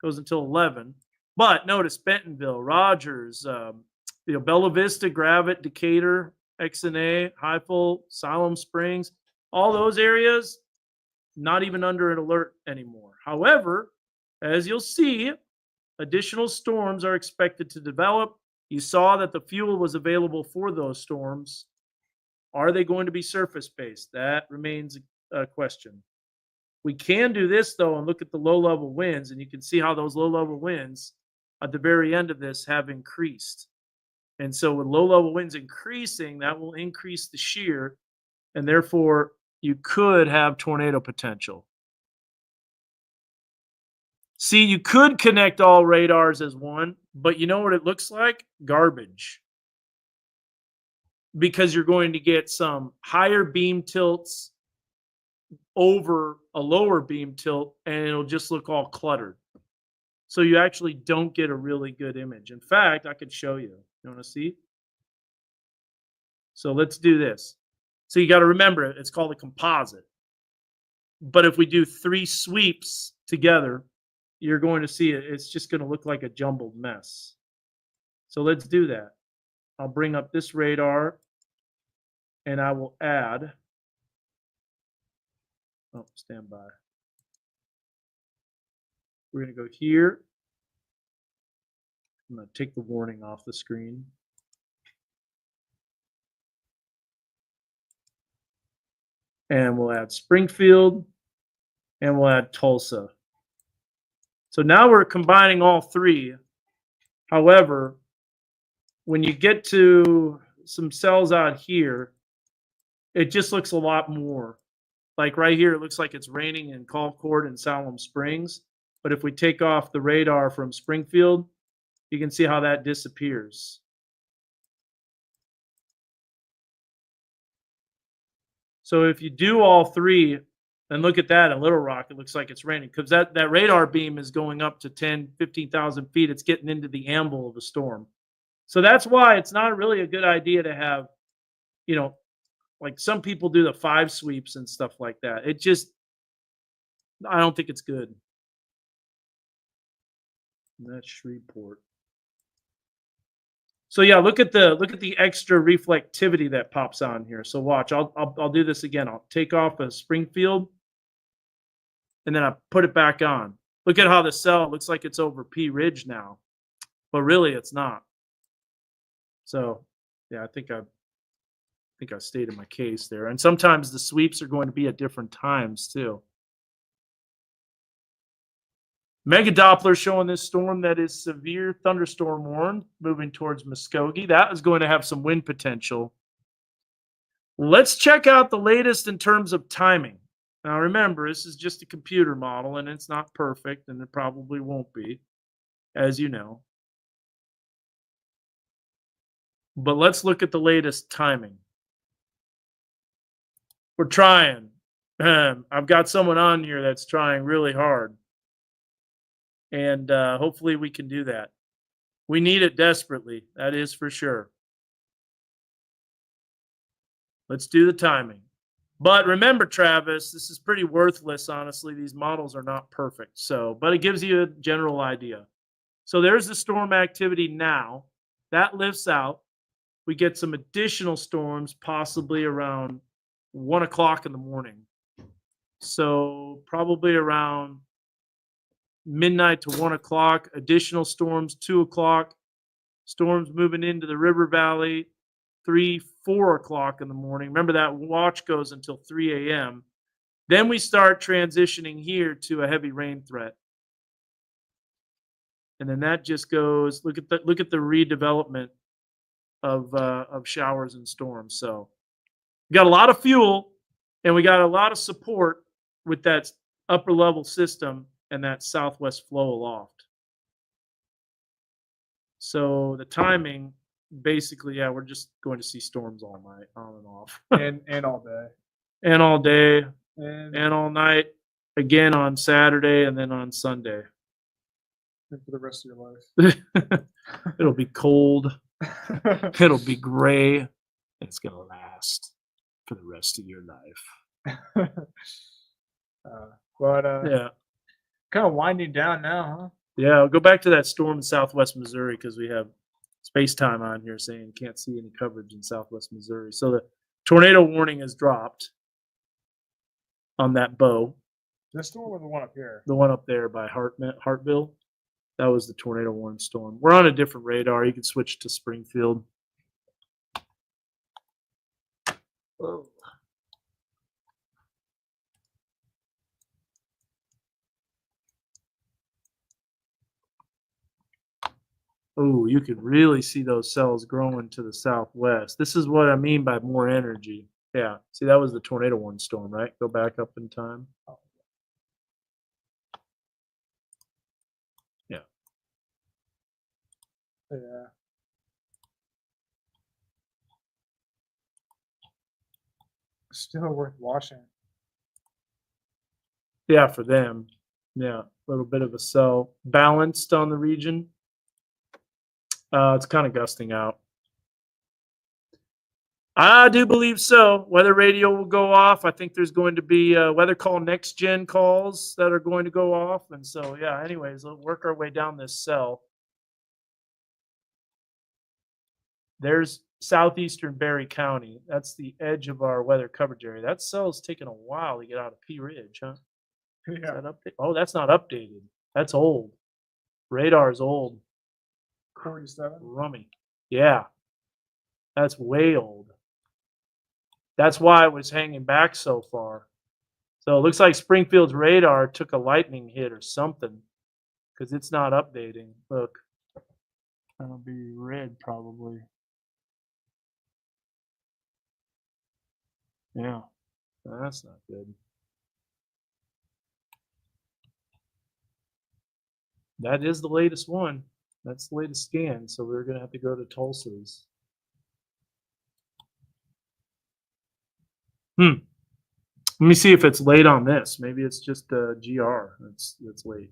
S2: Goes until 11. But notice Bentonville, Rogers, Bella Vista, Gravette, Decatur, XNA, Highfield, Siloam Springs, all those areas, not even under an alert anymore. However, as you'll see, additional storms are expected to develop. You saw that the fuel was available for those storms. Are they going to be surface-based? That remains a question. We can do this, though, and look at the low-level winds, and you can see how those low-level winds at the very end of this have increased. And so with low-level winds increasing, that will increase the shear, and therefore you could have tornado potential. See, you could connect all radars as one, but you know what it looks like? Garbage. Because you're going to get some higher beam tilts over a lower beam tilt, and it'll just look all cluttered. So you actually don't get a really good image. In fact, I could show you. You want to see? So let's do this. So you got to remember, it's called a composite. But if we do 3 sweeps together, you're going to see it. It's just going to look like a jumbled mess. So let's do that. I'll bring up this radar, and I will add. Oh, stand by. We're going to go here. I'm going to take the warning off the screen. And we'll add Springfield, and we'll add Tulsa. So now we're combining all 3. However, when you get to some cells out here, it just looks a lot more. Like right here, it looks like it's raining in Colcord and Siloam Springs. But if we take off the radar from Springfield, you can see how that disappears. So if you do all 3, and look at that in Little Rock, it looks like it's raining because that radar beam is going up to 10, 15,000 feet. It's getting into the amble of a storm. So that's why it's not really a good idea to have, like some people do the 5 sweeps and stuff like that. It just, I don't think it's good. And that's Shreveport. So yeah, look at the extra reflectivity that pops on here. So watch, I'll do this again. I'll take off a Springfield, and then I put it back on. Look at how the cell looks like it's over P Ridge now, but really it's not. So yeah, I think I stated my case there. And sometimes the sweeps are going to be at different times too. Mega Doppler showing this storm that is severe thunderstorm warned moving towards Muskogee. That is going to have some wind potential. Let's check out the latest in terms of timing. Now remember, this is just a computer model and it's not perfect, and it probably won't be, as you know. But let's look at the latest timing. We're trying. I've got someone on here that's trying really hard. And hopefully we can do that. We need it desperately. That is for sure. Let's do the timing. But remember, Travis, this is pretty worthless, honestly. These models are not perfect. But it gives you a general idea. So there's the storm activity now. That lifts out. We get some additional storms, possibly around 1 o'clock in the morning. So probably around midnight to 1 o'clock. Additional storms, 2 o'clock. Storms moving into the river valley, 3, 4 o'clock in the morning. Remember that watch goes until 3 a.m. Then we start transitioning here to a heavy rain threat. And then that just goes, look at the redevelopment of showers and storms. So we got a lot of fuel and we got a lot of support with that upper level system and that southwest flow aloft. So the timing, basically, yeah, we're just going to see storms all night, on and off.
S1: and all day.
S2: And all day
S1: And
S2: and all night, again on Saturday and then on Sunday.
S1: for the rest of your life.
S2: It'll be cold. It'll be gray. It's going to last for the rest of your life. Yeah.
S1: Kind of winding down now, huh?
S2: Yeah, I'll go back to that storm in southwest Missouri because we have space time on here saying can't see any coverage in southwest Missouri. So the tornado warning is dropped on that bow.
S1: This storm or the one up here?
S2: The one up there by Hartville. That was the tornado warning storm. We're on a different radar. You can switch to Springfield. Oh. Oh, you can really see those cells growing to the southwest. This is what I mean by more energy. Yeah. See, that was the tornado warning storm, right? Go back up in time. Yeah.
S1: Yeah. Still worth watching.
S2: Yeah, for them. Yeah. A little bit of a cell balanced on the region. It's kind of gusting out. I do believe so. Weather radio will go off. I think there's going to be weather call next gen calls that are going to go off. And so, yeah, anyways, we'll work our way down this cell. There's southeastern Berry County. That's the edge of our weather coverage area. That cell's taken a while to get out of P Ridge, huh? Is
S1: Yeah.
S2: that update? Oh, that's not updated. That's old. Radar's old.
S1: 47.
S2: Rummy. Yeah. That's way old. That's why it was hanging back so far. So it looks like Springfield's radar took a lightning hit or something because it's not updating. Look. That'll be red probably. Yeah. That's not good. That is the latest one. That's the latest scan. So we're going to have to go to Tulsa's. Let me see if it's late on this. Maybe it's just a GR that's late.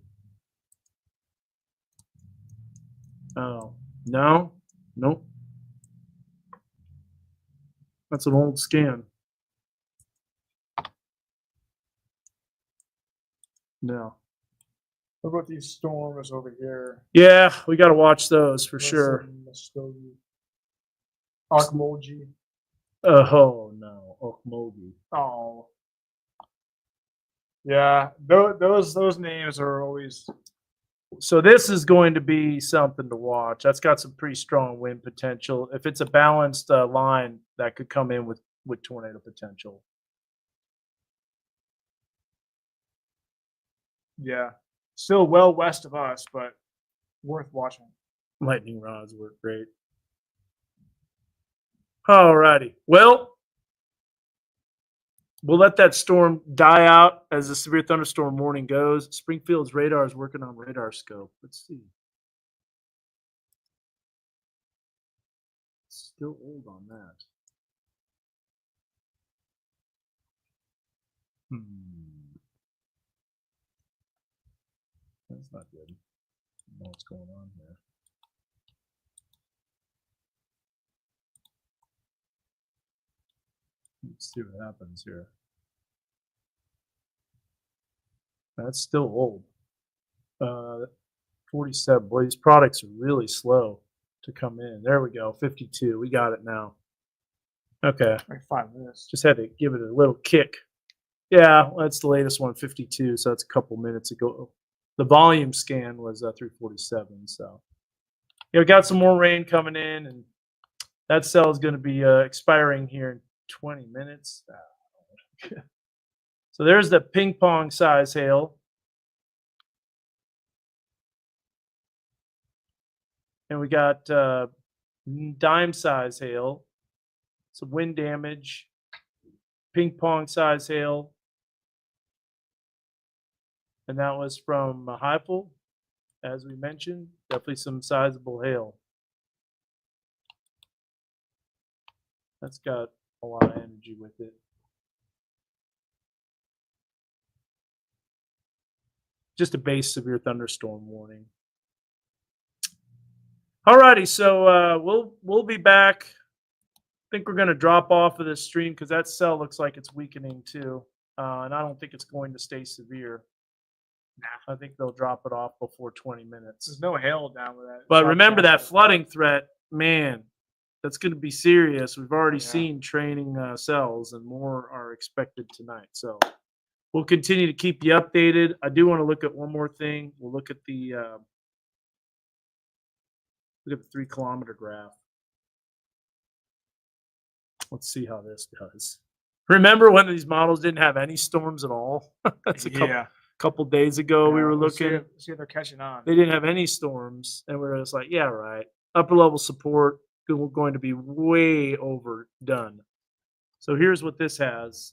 S2: Oh, no. Nope. That's an old scan. No.
S1: What about these storms over here?
S2: Yeah, we got to watch those for sure.
S1: Okmulgee.
S2: Oh, no. Okmulgee.
S1: Oh. Yeah, those names are always.
S2: So this is going to be something to watch. That's got some pretty strong wind potential. If it's a balanced line, that could come in with tornado potential.
S1: Yeah, still well west of us, but worth watching.
S2: Lightning rods work great. All righty. Well, we'll let that storm die out as the severe thunderstorm warning goes. Springfield's radar is working on radar scope. Let's see. Still old on that. That's not good. I don't know what's going on here. Let's see what happens here. That's still old. 47. Boy, these products are really slow to come in. There we go. 52. We got it now. Okay.
S1: Like 5 minutes.
S2: Just had to give it a little kick. Yeah, well, that's the latest one, 52. So that's a couple minutes ago. The volume scan was 347. So, yeah, we got some more rain coming in, and that cell is going to be expiring here in 20 minutes. So there's the ping pong size hail. And we got dime size hail, some wind damage, ping pong size hail. And that was from Hypel, as we mentioned. Definitely some sizable hail. That's got a lot of energy with it. Just a base severe thunderstorm warning. Alrighty, so we'll be back. I think we're going to drop off of this stream because that cell looks like it's weakening too, and I don't think it's going to stay severe. Nah, I think they'll drop it off before 20 minutes.
S1: There's no hail down with that.
S2: But
S1: South
S2: remember that
S1: Castle.
S2: flooding threat, man. That's going to be serious. We've already
S1: Yeah.
S2: seen training cells, and more are expected tonight. So we'll continue to keep you updated. I do want to look at one more thing. We'll look at the 3-kilometer graph. Let's see how this does. Remember when these models didn't have any storms at all? That's a couple days ago. We
S1: Yeah,
S2: were
S1: we'll see
S2: looking.
S1: if they're catching on.
S2: They didn't have any storms, and we're just like, yeah, right. Upper level support going to be way overdone. So here's what this has.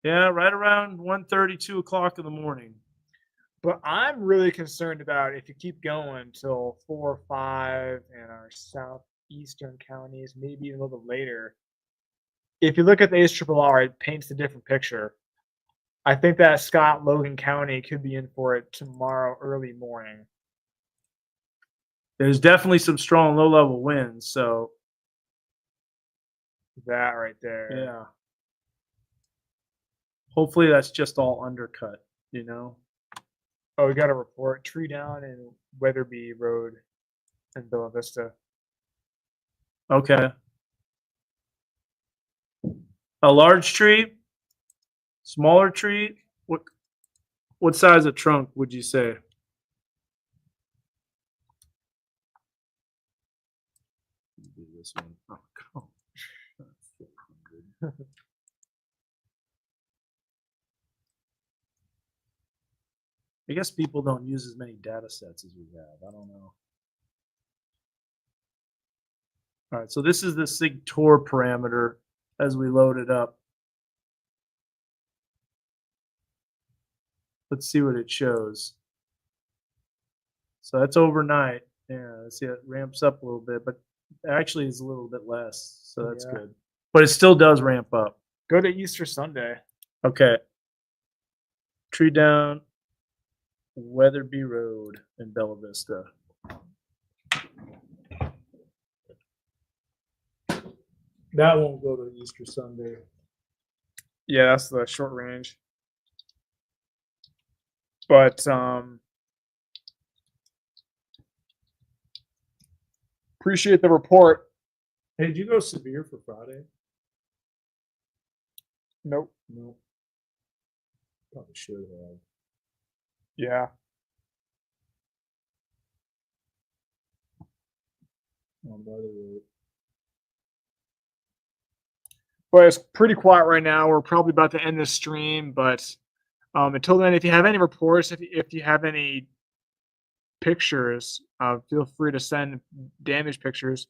S2: Yeah, right around 1:30, 2 o'clock in the morning.
S1: But I'm really concerned about if you keep going till 4 or 5 in our southeastern counties, maybe even a little bit later. If you look at the ACRRR, it paints a different picture. I think that Scott Logan County could be in for it tomorrow early morning.
S2: There's definitely some strong low level winds. So
S1: That right there.
S2: yeah. Hopefully that's just all undercut, you know.
S1: Oh, we got a report. Tree down in Weatherby Road in Bella Vista.
S2: Okay. A large tree, smaller tree. What size of trunk would you say? Do this one. Oh, come on. That's 400. I guess people don't use as many data sets as we have. I don't know. All right, so this is the SIG Tor parameter as we load it up. Let's see what it shows. So that's overnight. Yeah, let's see, it ramps up a little bit, but actually is a little bit less. So that's
S1: Yeah.
S2: good. But it still does ramp up.
S1: Go to Easter Sunday.
S2: Okay. Tree down, Weatherby Road in Bella Vista. That won't go to Easter Sunday.
S1: Yeah, that's the short range. But appreciate the report.
S2: Hey, did you go severe for Friday?
S1: Nope.
S2: No. Probably should have.
S1: Yeah.
S2: On the other way.
S1: But it's pretty quiet right now. We're probably about to end this stream, but until then, if you have any reports, if you have any pictures, feel free to send damage pictures.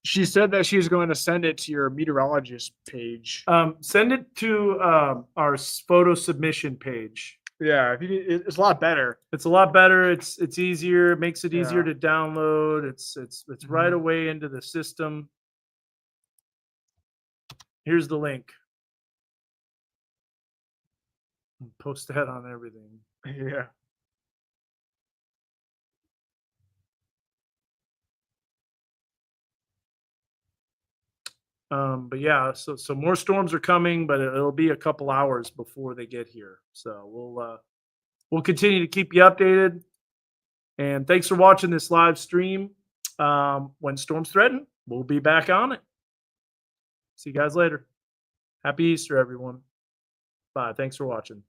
S1: She said that she's going to send it to your meteorologist page.
S2: Send it to our photo submission page.
S1: Yeah, it's a lot better.
S2: It's a lot better. It's easier. It makes it easier
S1: Yeah.
S2: to download. It's right
S1: Mhm.
S2: away into the system. Here's the link. Post that on everything.
S1: Yeah.
S2: But yeah, so more storms are coming, but it'll be a couple hours before they get here. So we'll continue to keep you updated. And thanks for watching this live stream. When storms threaten, we'll be back on it. See you guys later. Happy Easter, everyone. Bye. Thanks for watching.